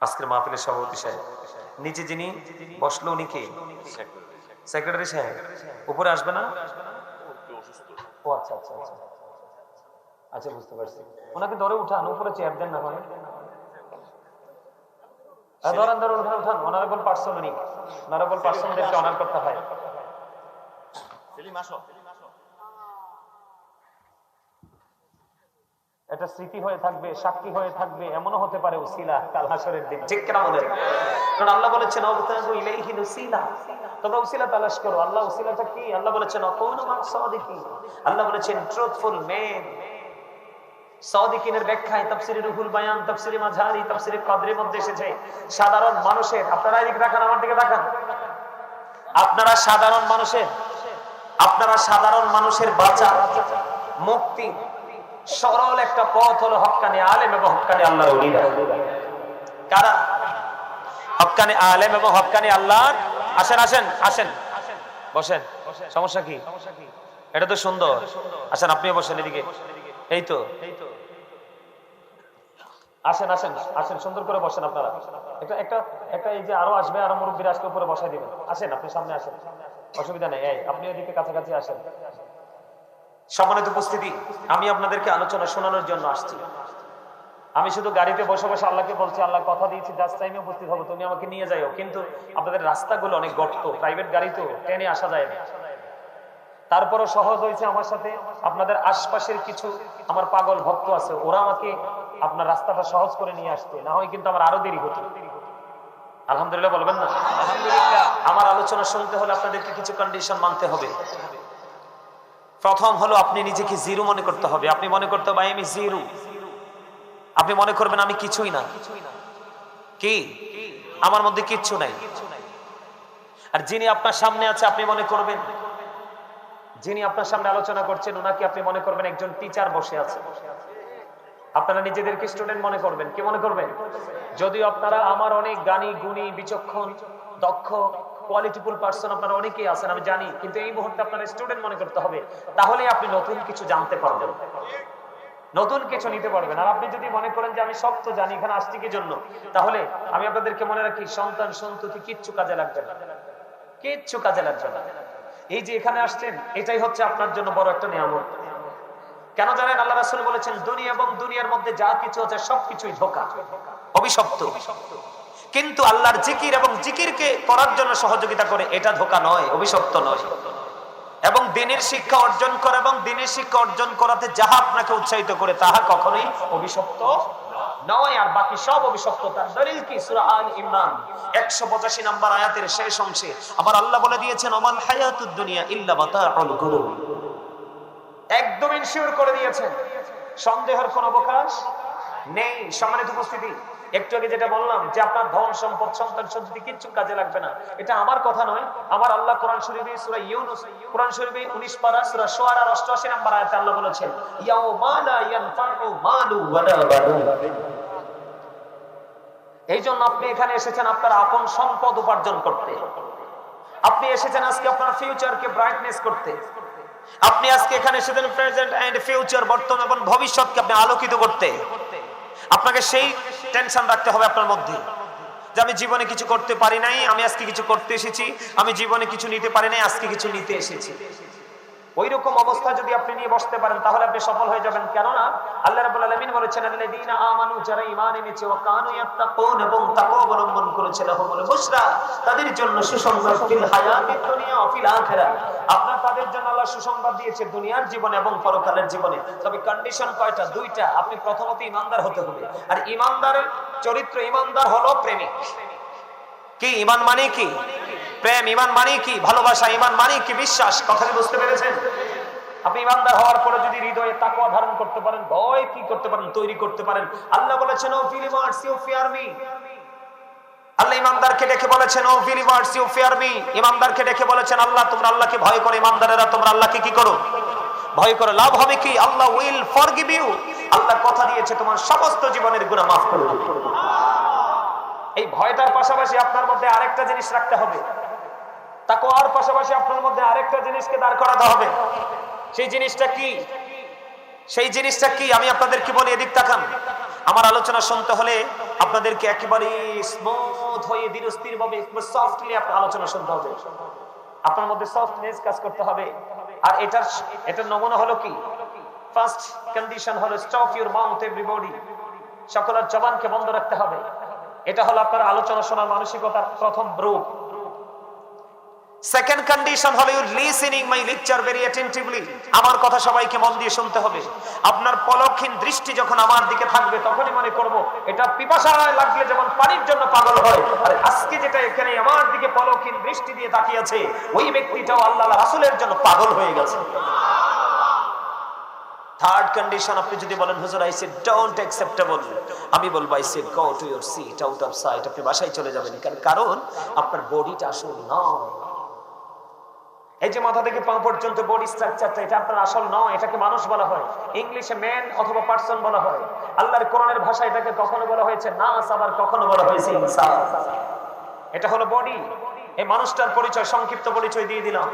Speaker 1: আজকের মাহফিলের সভাপতি সাহেব নিচে যিনি বসলো উনি কে? সেক্রেটারি সাহেব। উপরে আসবে না? ও আচ্ছা আচ্ছা আচ্ছা আচ্ছা বুঝতে পারছি। ওনাকে ধরে উঠান, উপরে চেয়ার দেন না হয়। ধরেন ধরে উঠান উঠান। অনারেবল পার্সন উনি, অনারেবল পার্সনদেরকে অনার করতে হয়। এটা স্মৃতি হয়ে থাকবে, সাক্ষী হয়ে থাকবে, এমনও হতে পারে উসিলা কাল হাসরের দিন। ঠিক কিনা বলেন? কারণ আল্লাহ বলেছেন আবতাগু ইলাইহি উসিলা, তোমরা উসিলা তালাশ করো। আল্লাহ উসিলাটা কি? আল্লাহ বলেছেন আকুনু মা সাদিকিন। আল্লাহ বলেছেন ট্রুথফুল মেন। সাদিকিনের ব্যাখ্যায় তাফসীরে রুহুল বায়ান, তাফসীরে মাঝারি, তাফসীরে কদরের মধ্যে এসেছে সাধারণ মানুষের, আপনারা এদিকে তাকান, আমার দিকে তাকান, আপনারা সাধারণ মানুষের বাঁচা মুক্তি সরল একটা পথ হলো হক্কানি আলেম এবং হক্কানি আল্লাহর ওলিরা। কারা? হক্কানি আলেম এবং হক্কানি আল্লাহর। আসেন আসেন আসেন বসেন। সমস্যা কি? এটা তো সুন্দর। আসেন আপনিও বসেন এদিকে। এই তো আসেন আসেন আসেন, সুন্দর করে বসেন আপনারা। একটা একটা একটা এই যে আরো আসবে, আরো মুরব্বীরা আজকে উপরে বসাই দিবেন। আসেন আপনি সামনে আসেন, অসুবিধা নেই। এই আপনি এদিকে কাছাকাছি আসেন। সম্মানিত উপস্থিতি, আমি আপনাদেরকে আলোচনা শোনানোর জন্য আসছি। আমি শুধু গাড়িতে বসে বসে আল্লাহকে বলছি, আল্লাহ কথা দিয়েছি জাস্ট টাইমে উপস্থিত হবো, তুমি আমাকে নিয়ে যাও। কিন্তু আপনাদের রাস্তাগুলো অনেক গর্ত, প্রাইভেট গাড়ি তো ট্রেনে আসা যায় না। তারপরও সহজ হয়েছে আমার সাথে আপনাদের আশপাশের কিছু আমার পাগল ভক্ত আছে, ওরা আমাকে আপনার রাস্তাটা সহজ করে নিয়ে আসতে, না হয় কিন্তু আমার আরো দেরি হতো। আলহামদুলিল্লাহ বলবেন না? আলহামদুলিল্লাহ। আমার আলোচনা শুনতে হলে আপনাদেরকে কিছু কন্ডিশন মানতে হবে। প্রথম হলো আপনি নিজেকে জিরো মনে করতে হবে। আপনি মনে করতে হবে আমি জিরো। আপনি মনে করবেন আমি কিছুই না। কি? আমার মধ্যে কিচ্ছু নাই। আর যিনি আপনার সামনে আছে আপনি মনে করবেন, যিনি আপনার সামনে আলোচনা করছেন ওনাকে আপনি মনে করবেন একজন টিচার বসে আছে। আপনারা নিজেদেরকে স্টুডেন্ট মনে করবেন। কি মনে করবেন? যদিও আপনারা আমার অনেক জ্ঞানী গুণী বিচক্ষণ দক্ষ কোয়ালিটিফুল পারসন আপনারা অনেকেই আছেন আমি জানি, কিন্তু এই মুহূর্তে আপনারা স্টুডেন্ট মনে করতে হবে। তাহলে আপনি নতুন কিছু জানতে পারবেন, নতুন কিছু নিতে পারবেন। আর আপনি যদি মনে করেন যে আমি সব তো জানি, এখানে আসছি কি জন্য, তাহলে আমি আপনাদেরকে মনে রাখি সন্তান সন্ততি কিচ্ছু কাজে লাগবে না, কিচ্ছু কাজে লাগবে না। এই যে এখানে আসছেন এটাই হচ্ছে আপনার জন্য বড় একটা নিয়ামত। কেন জানেন? আল্লাহ রাসূল বলেছেন দুনিয়া এবং দুনিয়ার মধ্যে যা কিছু আছে সবকিছুই ধোঁকা, অভিশপ্ত। কিন্তু আল্লাহর জিকির এবং জিকিরকে করার জন্য সহযোগিতা করে, এটা ধোঁকা নয়, অভিশপ্ত নয়। এবং দ্বীনের শিক্ষা অর্জন করে এবং দ্বীনের শিক্ষা অর্জন করাতে যাহা আপনাকে উৎসাহিত করে তাহা কখনোই অভিশপ্ত নয়। আর বাকি সব অভিশপ্ত। তার দলিল কি? সূরা আল ইমরান 185 নম্বর আয়াতের শেষ অংশে আবার আল্লাহ বলে দিয়েছেন ওমাল হায়াতুদ দুনিয়া ইল্লা মাতাউল গুরুর। একদম ইনশিওর করে দিয়েছেন, সন্দেহের কোনো অবকাশ নেই। সম্মানিত উপস্থিতি, একটু আগে যেটা বললাম যে আপনার ধন সম্পদ সন্তান সন্ততি কিচ্ছু কাজে লাগবে না, এটা আমার কথা নয়। আমার আল্লাহ কোরআন শরীফে সূরা ইউনূস, কোরআন শরীফে 19 পারা সূরা শুআরা 88 নম্বর আয়াতে আল্লাহ বলেছেন ইয়াউমা লা ইয়ানফাউ মালু ওয়ালা বানুন। এইজন্য আপনি এখানে এসেছেন আপনার আপন সম্পদ উপার্জন করতে। আপনি এসেছেন আজকে আপনার ফিউচারকে ব্রাইটনেস করতে। আপনি আজকে এখানে এসেছেন প্রেজেন্ট এন্ড ফিউচার, বর্তমান এবং ভবিষ্যৎকে আপনি আলোকিত করতে। আপনাকে সেই টেনশন রাখতে হবে আপনার মধ্যে যে আমি জীবনে কিছু করতে পারি নাই, আমি আজকে কিছু করতে এসেছি, আমি জীবনে কিছু নিতে পারি নাই, আজকে কিছু নিতে এসেছি। ওই রকম অবস্থা যদি আপনি নিয়ে বসতে পারেন তাহলে আপনি সফল হয়ে যাবেন। কেননা আল্লাহ রাব্বুল আলামিন বলেছেন, আল্লাযীনা আমানু, যারা ঈমান এনেছে, ওয়া কানু ইয়াত্তাকুন, এবং তাকওয়া অবলম্বন করেছে, লাহুমুল বুশরা, তাদের জন্য সুসংবাদ, ফিল হায়াতিদ দুনিয়া ওয়া ফিল আখিরাহ, আপনার তাদের জন্য আল্লাহ সুসংবাদ দিয়েছে দুনিয়ার জীবনে এবং পরকালের জীবনে। তবে কন্ডিশন কয়টা? দুইটা। আপনি প্রথমত ঈমানদার হতে হবে, আর ঈমানদারের চরিত্র, ঈমানদার হলো প্রেমিক। কি ঈমান মানে? কি প্রেম। ঈমান মানে কি ভালোবাসা। ঈমান মানে কি বিশ্বাস। কথা কি বুঝতে পেরেছেন? আপনি ঈমানদার হওয়ার পরে যদি হৃদয়ে তাকওয়া ধারণ করতে পারেন, ভয় কি করতে পারেন, তৈরি করতে পারেন। আল্লাহ বলেছেন, O believers you fear me. Allah ঈমানদারকে ডেকে বলেছেন, O believers you fear me. ঈমানদারকে ডেকে বলেছেন, আল্লাহ তোমরা আল্লাহকে ভয় করো। ঈমানদারেরা তোমরা আল্লাহকে কি করো? ভয় করো। লাভ হবে কি? আল্লাহ উইল ফরগিভ ইউ। আল্লাহ কথা দিয়েছে তোমার সমস্ত জীবনের গুনাহ মাফ করে দেবে। এই ভয়টার পাশাপাশি আপনার মধ্যে আরেকটা জিনিস রাখতে হবে। তাকওয়ার পাশাপাশি আপনার মধ্যে আরেকটা জিনিসকে দাঁড় করাতে হবে। সেই জিনিসটা কি? সেই জিনিসটা কি আমি আপনাদেরকে বলি, এদিক তাকান। আমার আলোচনা শুনতে হলে আপনাদেরকে একেবারে স্মুথ হয়ে ধীরস্থির ভাবে সফটলি আপনার আলোচনা শুনতে হবে। আপনার মধ্যে সফটনেস কাজ করতে হবে। আর এটার নমুনা হলো কি? ফার্স্ট কন্ডিশন হলো স্টপ ইউর মাউথ এভরিবডি। সকলের জবানকে বন্ধ রাখতে হবে। এটা হলো আপনার আলোচনা শোনার মানসিকতার প্রথম রূপ। সেকেন্ড কন্ডিশন হলো you listening my lecture very attentively. আমার কথা সবাইকে মন দিয়ে শুনতে হবে। আপনার পলকহীন দৃষ্টি যখন আমার দিকে থাকবে তখনই মনে করব এটা পিপাসায় লাগলে যেমন পানির জন্য পাগল হয়, আর আজকে যেটা এখানে আমার দিকে পলকহীন দৃষ্টি দিয়ে তাকিয়ে আছে ওই ব্যক্তিটাও আল্লাহর রাসূলের জন্য পাগল হয়ে গেছে। থার্ড কন্ডিশন, আপনি যদি বলেন হুজুর আই সেড ডোন্ট অ্যাকসেপ্টেবল, আমি বলবো I said go to your seat out of sight. আপনি বাসায় চলে যাবেন। কারণ আপনার বডিটা আসল নয়। এই যে মাথা থেকে পা পর্যন্ত বডি স্ট্রাকচারটা, এটা আপনার আসল নয়। এটাকে মানুষ বলা হয়, ইংলিশে ম্যান অথবা পারসন বলা হয়। আল্লাহর কোরআনের ভাষায় এটাকে কখনো বলা হয়েছে নাস, আবার কখনো বলা হয়েছে ইনসান। এটা হলো বডি। এই মানুষটার পরিচয়, সংক্ষিপ্ত পরিচয় দিয়ে দিলাম।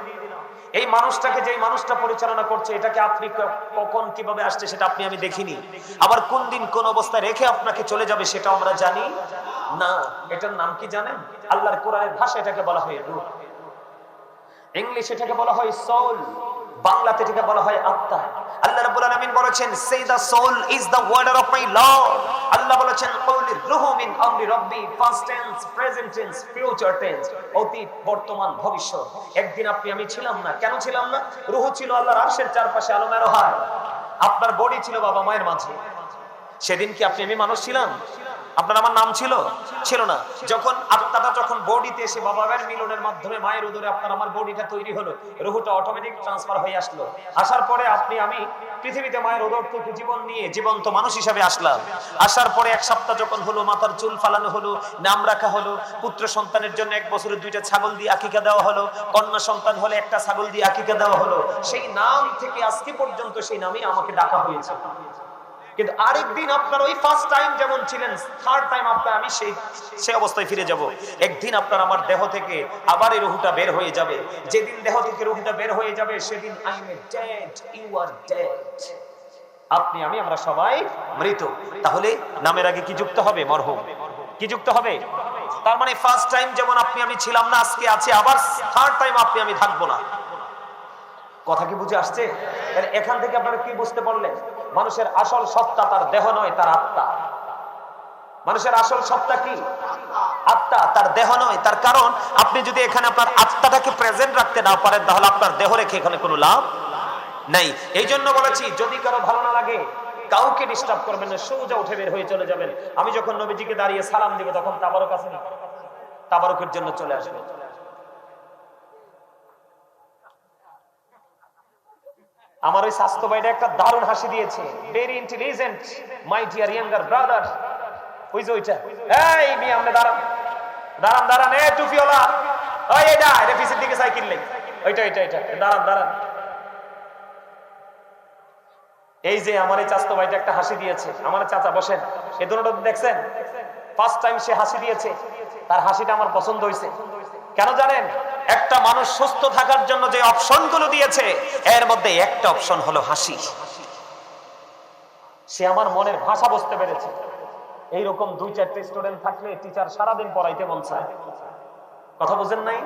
Speaker 1: এই মানুষটাকে, যেই মানুষটা পরিচালনা করছে, এটাকে আপনি কখন কিভাবে আসছে সেটা আপনি আমি দেখিনি। আবার কোন দিন কোন অবস্থায় রেখে আপনাকে চলে যাবে সেটা আমরা জানি না। এটার নাম কি জানেন? আল্লাহর কোরআনের ভাষা এটাকে বলা হয় রূহ। ইংলিশ এটাকে বলা হয় সোল, বাংলাতে এটাকে বলা হয় আত্মা। আল্লাহ রাব্বুল আলামিন বলেছেন, say the soul is the warder of my lord. Allah বলেছেন, কওলির রূহু মিন আমরি রাব্বি, past tense, present tense, future tense, অতীত, বর্তমান, ভবিষ্যৎ। একদিন আপনি আমি ছিলাম না। কেন ছিলাম না? রূহ ছিল আল্লাহর আরশের চারপাশে আলমের হার। আপনার বডি ছিল বাবা মায়ের মাঝে। সেদিন কি আপনি আমি মানুষ ছিলাম? আপনার আমার নাম ছিল? ছিল না। যখন আত্মাটা যখন বডিতে এসে বাবা মায়ের মিলনের মাধ্যমে মায়ের উদরে আপনার আমার বডিটা তৈরি হলো, রূহটা অটোমেটিক ট্রান্সফার হয়ে আসলো। আসার পরে আপনি আমি পৃথিবীতে মায়ের উদর থেকে জীবন নিয়ে জীবন্ত মানুষ হিসাবে আসলাম। আসার পরে এক সপ্তাহ যখন হলো, মাথার চুল ফালানো হলো, নাম রাখা হলো, পুত্র সন্তানের জন্য 1 বছরে 2টা ছাগল দিয়ে আকিকা দেওয়া হলো, কন্যা সন্তান হলে 1টা ছাগল দিয়ে আকিকা দেওয়া হলো। সেই নাম থেকে আজকে পর্যন্ত সেই নামই আমাকে ডাকা হয়েছে। কিন্তু আরেকদিন আপনার ওই ফার্স্ট টাইম যেমন ছিলেন, থার্ড টাইম আপনার আমি সেই অবস্থায় ফিরে যাব। একদিন আপনার আমার দেহ থেকে আবার এই রূহটা বের হয়ে যাবে। যেদিন দেহ থেকে রূহটা বের হয়ে যাবে সেদিন I am dead, you are dead. আপনি আমি আমরা সবাই মৃত। তাহলে নামের আগে কি যুক্ত হবে? মরহুম। কি যুক্ত হবে? তার মানে ফার্স্ট টাইম যেমন আপনি আমি ছিলাম না, আজকে আছে, আবার থার্ড টাইম আপনি আমি থাকবো না। কথা কি বুঝে আসছে? এখান থেকে আপনারা কি বুঝতে পারলেন? মানুষের আসল সত্তা তার দেহ নয়, তার আত্মা। মানুষের আসল সত্তা কি? আত্মা, তার দেহ নয়। তার কারণ আপনি যদি এখানে আপনার আত্মাটাকে প্রেজেন্ট রাখতে না পারেন তাহলে আপনার দেহ রেখে এখানে কোনো লাভ নাই। এই জন্য বলেছি, যদি কারো ভালো না লাগে কাউকে ডিস্টার্ব করবেন না, সোজা উঠে বের হয়ে চলে যাবেন। আমি যখন নবীজিকে দাঁড়িয়ে সালাম দিব তখন তাবারক আছে না, তাবারকের জন্য চলে আসবেন। আমার ওই স্বাস্থ্য ভাইটা একটা দারুণ হাসি দিয়েছে, very intelligent my dear younger brother. ওই যে ওইটা, এই মি আমনে দাঁড়ান দাঁড়ান দাঁড়ান, এ টুপিওয়ালা, ওই এটা এটা পিছের দিকে সাইকেল নেই, ওইটা ওইটা ওইটা দাঁড়ান দাঁড়ান। এই যে আমার এই চাচতো ভাইটা একটা হাসি দিয়েছে। আমার চাচা বসেন, এই দুটোটা দেখছেন? ফার্স্ট টাইম সে হাসি দিয়েছে। তার হাসিটা আমার পছন্দ হয়েছে। কেন জানেন? একটা মানুষ সুস্থ থাকার জন্য যে অপশনগুলো দিয়েছে এর মধ্যে একটা অপশন হলো হাসি। সে আমার মনের ভাষা বুঝতে পেরেছে। এইরকম 2-4টে স্টুডেন্ট থাকলে টিচার সারাদিন পড়াইতে মন চায়। কথা বুঝেন নাই?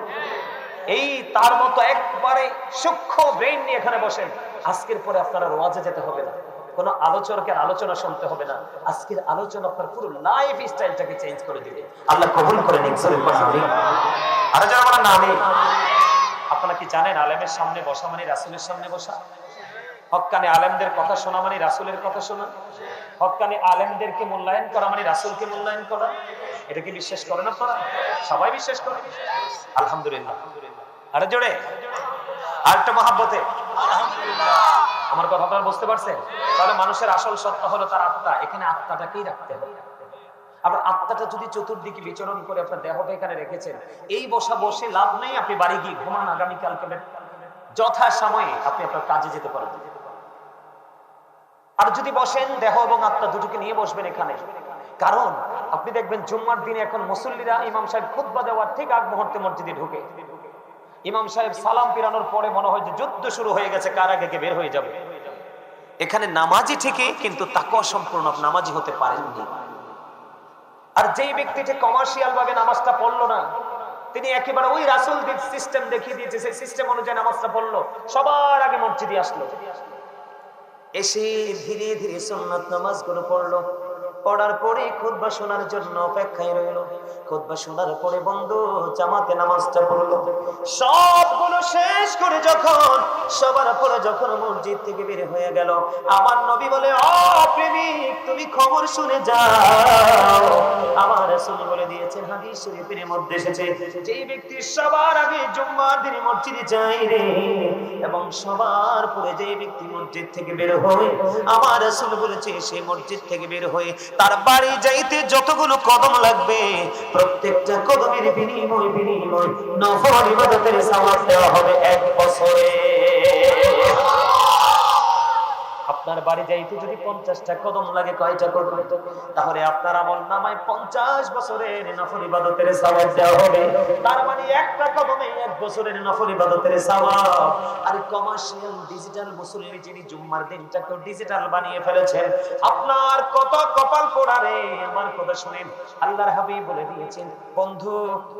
Speaker 1: এই তার মতো একবারে সূক্ষ্ম ব্রেইন নিয়ে এখানে বসেন। আজকের পরে আপনারা ওয়াজে যেতে হবে না, কোন আলোচকের আলোচনা শুনতে হবে না। আজকের আলোচনা আপনার পুরো লাইফ স্টাইলটাকে চেঞ্জ করে দিবে। আল্লাহ কবুল করে নিন। আর যারা বলেন না আমি। আপনারা কি জানেন আলেমের সামনে বসা মানে রাসূলের সামনে বসা? হক্কানি আলেমদের কথা শোনা মানে রাসূলের কথা শোনা। হক্কানি আলেমদেরকে মূল্যায়ন করা মানে রাসূলকে মূল্যায়ন করা। এটা কি বিশ্বাস করেন আপনারা? সবাই বিশ্বাস করেন? আলহামদুলিল্লাহ। আরে জোরে আরেকটা মহাব্বতে আলহামদুলিল্লাহ। আমার কথা আপনারা বুঝতে পারছেন? তাহলে মানুষের আসল সত্তা হলো তার আত্মা। এখানে আত্মাটাকেই রাখতে হবে। আপনার আত্মাটা যদি চতুর্দিকে বিচরণ করে আপনার দেহটা এখানে রেখেছেন, এই বসে লাভ নেই। আপনি বাড়ি গিয়ে ঘুমান, আগামীকালকে যথা সময়ে আপনি আপনার কাজে যেতে পারবেন। আর যদি বসেন, দেহ এবং আত্মা দুটোকে নিয়ে বসবেন এখানে। কারণ আপনি দেখবেন জুম্মার দিনে এখন মুসল্লিরা ইমাম সাহেব খুতবা দেওয়ার ঠিক আগ মুহূর্তে মসজিদে ঢুকে, ইমাম সাহেব সালাম ফিরানোর পরে মনে হয় যে যুদ্ধ শুরু হয়ে গেছে, কার আগে কে বের হয়ে যাবে। এখানে নামাজি ঠিকই, কিন্তু তাকওয়া সম্পূর্ণ নামাজি হতে পারেননি। আর যেই ব্যক্তিটি কমার্শিয়াল ভাবে নামাজটা পড়লো না, তিনি একেবারে ওই রাসূল সিস্টেম দেখিয়ে দিয়েছে, সেই সিস্টেম অনুযায়ী নামাজটা পড়লো, সবার আগে মসজিদে আসলো, এসে ধীরে ধীরে সুন্নাত নামাজগুলো পড়লো। পড়ার পরে খুতবা শোনার জন্য অপেক্ষায় রইল। খুতবা শোনার পরে বন্ধু জামাতে নামাজটা পড়লো। সবগুলো শেষ করে যখন সবার পরে যখন মসজিদ থেকে বের হয়ে গেল, আমার নবী বলে, ও প্রেমিক, তুমি খবর শুনে যাও। আমার রাসূল বলে দিয়েছেন, হাদিস শরীফের মধ্যে এসেছে, যেই ব্যক্তি সবার আগে জুম্মার দিনে মসজিদে যায় রে, এবং সবার পরে যেই ব্যক্তি মসজিদ থেকে বের হয়, আমার রাসূল বলেছে সে মসজিদ থেকে বের হয়ে তার বাড়ি যাইতে যতগুলো কদম লাগবে, প্রত্যেকটা কদমের বিনিময় নফল ইবাদতের সওয়াব দেওয়া হবে 1 বছরে। আপনার বাড়ি যাইতে যদি 50টা কদম লাগে, কয়টা কদম? তাহলে আপনার আমলনামায় 50 বছরের নফল ইবাদতের সওয়াব দেওয়া হবে। তার মানে একটা কদমে 1 বছরের নফল ইবাদতের সওয়াব। আর কমার্শিয়াল ডিজিটাল মুসল্লি যিনি জুম্মার দিনটাকে ডিজিটাল বানিয়ে ফেলেছেন, আপনার কত কপাল পোড়া রে। আমার কথা শুনেন, আল্লাহর হাবিব বলে দিয়েছেন, বন্ধু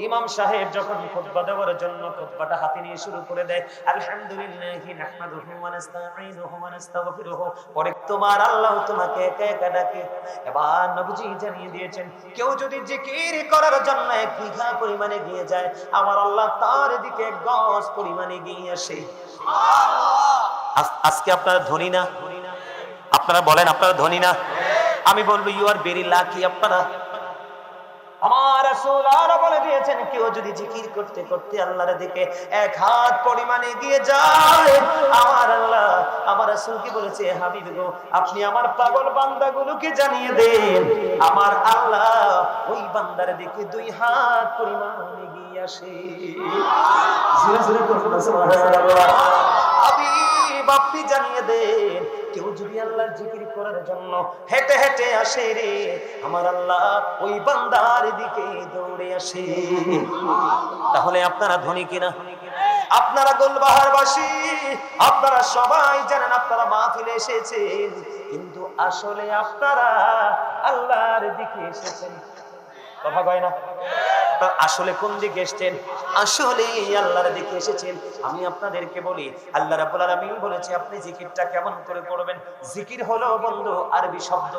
Speaker 1: ইমাম সাহেব যখন খুতবা দেওয়ার জন্য খুতবাটা হাতে নিয়ে শুরু করে দেয়, আলহামদুলিল্লাহি নাহমাদুহু ওয়া নাস্তাঈনুহু ওয়া নাস্তাগফিরুহু, পরে তোমার আল্লাহ তোমাকে একা একা ডাকে। এবার নবীজি জানিয়ে দিয়েছেন, কেউ যদি জিকির করার জন্য 1 বিঘা পরিমাণে গিয়ে যায়, আমার আল্লাহ তার দিকে 1 গজ পরিমাণে গিয়ে আসে। সুবহানাল্লাহ। আজকে আপনারা ধনী না? আপনারা বলেন আপনারা ধনী না? আমি বলবো ইউ আর ভেরি লাকি। আপনারা, আমার রাসূল আরো বলে দিয়েছেন, কেউ যদি জিকির করতে করতে আল্লাহর দিকে 1 হাত পরিমাণে এগিয়ে যায়, আমার আল্লাহ আমার রাসূল কি বলেছে, হাবিব গো আপনি আমার পাগল বান্দাগুলোকে জানিয়ে দেন, আমার আল্লাহ ওই বান্দার দিকে 2 হাত পরিমাণ এগিয়ে আসে। সুবহানাল্লাহ। হাবিব আপনি জানিয়ে দেন, কেউ যদি আল্লাহর জিকির করার জন্য হেঁটে হেঁটে আসে রে, আমার আল্লাহ ওই বান্দার দিকে দৌড়ে আসে। তাহলে আপনারা ধনী কিনা? আপনারা গোলবাহারবাসী, আপনারা সবাই জানেন আপনারা মাহফিলে এসেছেন, কিন্তু আসলে আপনারা আল্লাহর দিকে এসেছেন। কথা কয় না? আসলে কোন দিকে এসেছেন? আসলে আল্লাহর দিকে এসেছেন। আমি আপনাদেরকে বলি, আল্লাহ রাব্বুল আলামিন বলেছে আপনি জিকিরটা কেমন করে করবেন। জিকির হলো বন্ধু আরবি শব্দ,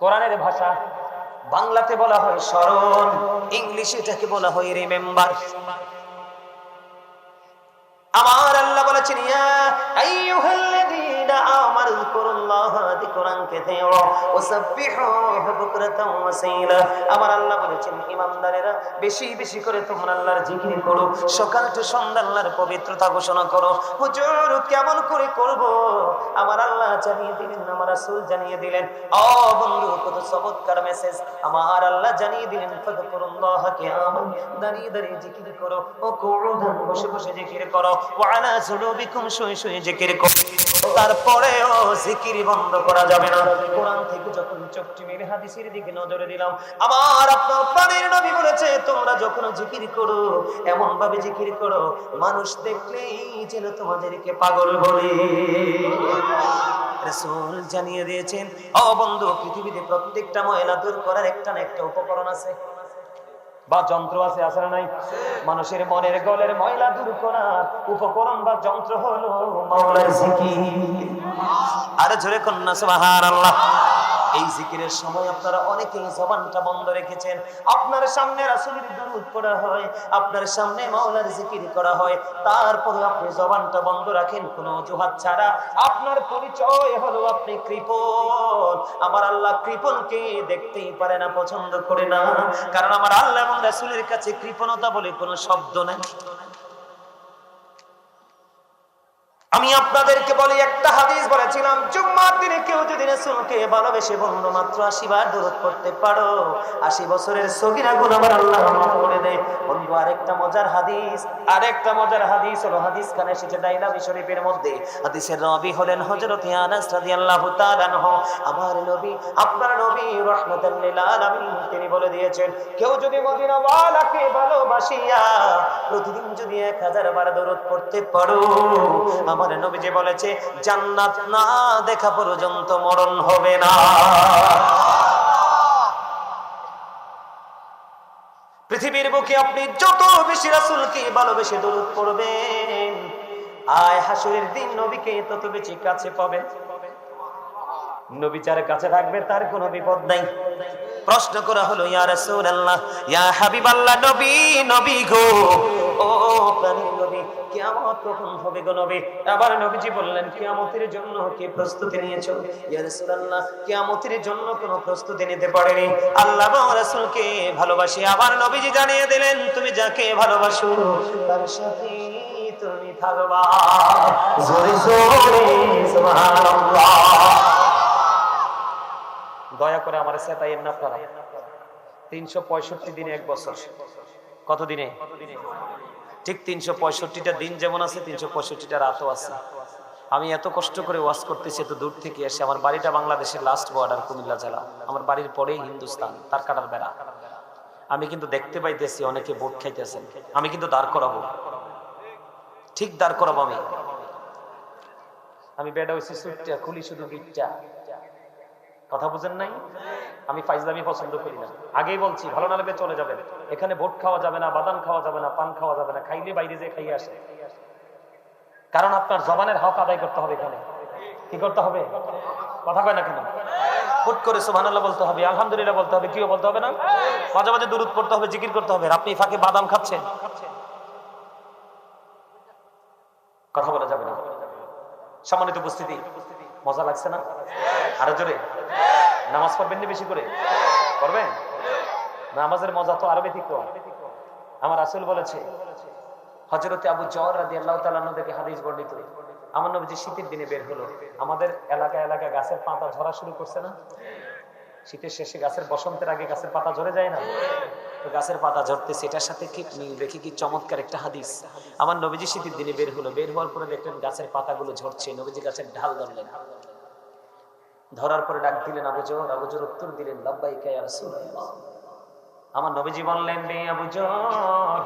Speaker 1: কোরআনের ভাষা। বাংলাতে বলা হয় স্মরণ, ইংলিশে এটাকে বলা হয় রিমেম্বার। আমার আল্লাহ বলেছেন, ইয়া আইয়ুহাল্লাযীনা আমানু যিকুরুল্লাহা যিকরান কাসীরা ওয়াসাব্বিহুহু বুকরাতান ওয়া আসীলা। আমার আল্লাহ বলেছেন, ঈমানদারেরা বেশি বেশি করে তোমরা আল্লাহর জিকির করো, সকাল থেকে সন্ধ্যা আল্লাহর পবিত্রতা ঘোষণা করো। হুজুর কেমন করে করব? আমার আল্লাহ জানিয়ে দিলেন, আমার রাসূল জানিয়ে দিলেন। ও বন্ধু, কত চমৎকার মেসেজ! আমার আল্লাহ জানিয়ে দিলেন, ফাযকুরুল্লাহা কিয়ামান, দাঁড়িয়ে দাঁড়িয়ে জিকির করো, ও কুউদান, বসে বসে জিকির করো, ওয়ালা যুনুবিকুম, শুয়ে শুয়ে জিকির করো। তারপরেও জিকির বন্ধ করা যাবে না। কোরআন থেকে যখন চোখটি মেলে হাদিসের দিকে নজরে দিলাম, আমার আপনার প্রাণের নবী বলেছে, তোমরা যখন জিকির করো এমন ভাবে জিকির করো মানুষ দেখলেই যেন তোমাদেরকে পাগল বলে। রাসূল জানিয়ে দিয়েছেন, ও বন্ধু, পৃথিবীতে প্রত্যেকটা ময়লা দূর করার একটা না একটা উপকরণ আছে বা যন্ত্র আছে, আছে না নাই? মানুষের মনের গলের ময়লা দূর করার উপকরণ বা যন্ত্র হলো মাওলার জিকির। আর জোরে কন্যা সুবহানাল্লাহ। এই জিকিরের সময় আপনারা অনেকেই জবানটা বন্ধ রেখেছেন। আপনার সামনে রাসূলের দুরূদ পড়া হয়, আপনার সামনে মাওলার জিকির করা হয়, তারপরে আপনি জবানটা বন্ধ রাখেন কোন অজুহাত ছাড়া। আপনার পরিচয় হলো আপনি কৃপণ। আমার আল্লাহ কৃপণকে দেখতেই পারে না, পছন্দ করে না, কারণ আমার আল্লাহ এবং রাসূলের কাছে কৃপণতা বলে কোনো শব্দ নাই। আমি আপনাদেরকে বলি, একটা হাদিস বলেছিলাম, জুম্মার দিনে কেউ যদি রাসূলকে ভালোবেসে বন্ধু মাত্র 80 বার দরুদ পড়তে পারো, 80 বছরের সগীরা গুনাহ আমার আল্লাহ মাফ করে দেয়। বন্ধু, আরেকটা মজার হাদিস হলো, হাদিস খানে এসেছে দাইলামি শরীফের মধ্যে। হাদিসের রাবী হলেন হযরত আনাস রাদিয়াল্লাহু তাআলা আনহু। আমার নবী, আপনার নবী রাহমাতাল লিল আলামিন, তিনি বলে দিয়েছেন, কেউ যদি মদিনা ওয়ালাকে ভালোবাসিয়া প্রতিদিন যদি 1000 বার দরুদ পড়তে পারো, আমার নবীজি বলেছে জান্নাত না দেখা পর্যন্ত মরণ হবে না। পৃথিবীর বুকে আপনি যত বেশি রাসূলকে ভালোবেসে দরুদ পড়বেন, আয় হাসরের দিন নবীকে তত বেশি কাছে পাবেন। নবী যার কাছে থাকবে তার কোনো বিপদ নাই। প্রশ্ন করা হলো, ইয়া রাসূলুল্লাহ, ইয়া হাবিবাল্লাহ, নবী গো, ও প্রাণের নবী, কিয়ামত কখন হবে গো নবী? আবার নবীজি বললেন, কিয়ামতের জন্য কি প্রস্তুতি নিয়েছো? ইয়া রাসূলুল্লাহ, কিয়ামতের জন্য কোনো প্রস্তুতি নিতে পারেনি, আল্লাহ এবং রাসূলকে ভালোবাসি। আবার নবীজি জানিয়ে দিলেন, তুমি যাকে ভালোবাসো তার সাথে তুমি থাকবা। জোরে জোরে সুবহানাল্লাহ। দয়া করে আমার চেতাইয়েন না আপনারা। 365 দিনে এক বছর। কত দিনে? ঠিক 365টা দিন যেমন আছে, 365টা রাতও আছে। আমি এত কষ্ট করে ওয়াজ করতেছি, এত দূর থেকে এসে। আমার বাড়িটা বাংলাদেশের লাস্ট বর্ডার, কুমিল্লা জেলা। আমার বাড়ির পরেই হিন্দুস্তান, তার কাটার বেড়া। আমি কিন্তু দেখতে পাইতেছি অনেকে ভোট খাইতেছেন। আমি কিন্তু দাঁড় করাবো, ঠিক দাঁড় করাবো। আমি বেড়া হয়েছি সুটটা, খুলি শুধু গিটটা। কথা বুঝেন নাই? আমি ফাইজলামি পছন্দ করি না, আগেই বলছি। ভালো না লাগলে চলে যাবেন। এখানে ভোট খাওয়া যাবে না, বাদাম খাওয়া যাবে না, পান খাওয়া যাবে না। খাইলে বাইরে যে খাইয়ে আসে, কারণ আপনার জবানের হক আদায় করতে হবে। এখানে কি করতে হবে? কথা কয় না কেন? হুট করে সুবহানাল্লাহ বলতে হবে, আলহামদুলিল্লাহ বলতে হবে, কিও বলতে হবে না, মাঝে মাঝে দুরূদ পড়তে হবে, জিকির করতে হবে। আপনি ফাঁকে বাদাম খাচ্ছেন, কথা বলা যাবে না। সম্মানিত উপস্থিতি, মজা লাগছে না? আরো জোরে। নামাজ পড়বেন না বেশি করে? পড়বেন? নামাজের মজা তো আরো ব্যতিক্রম। আমার রাসূল বলেছে, হযরতে আবু যর রাদিয়াল্লাহু তাআলা আনহু থেকে হাদিস বর্ণিত, আমার নবীজি শীতের দিনে বের হলো। আমাদের এলাকা গাছের পাতা ঝরা শুরু করছে না? শীতের শেষে গাছের, বসন্তের আগে গাছের পাতা ঝরে যায় না? তো গাছের পাতা ঝরতেছে, এটার সাথে কি মিল রেখে কি চমৎকার একটা হাদিস। আমার নবীজি শীতের দিনে বের হলো, বের হওয়ার পরে দেখলেন গাছের পাতাগুলো ঝরছে। নবীজি গাছের ঢাল ধরলেন, ধরার পরে ডাক দিলেন, আবু যর। আবু যর উত্তর দিলেন, লাব্বাইকা ইয়া রাসূলুল্লাহ। আমার নবীজি বললেন, রে আবু যর,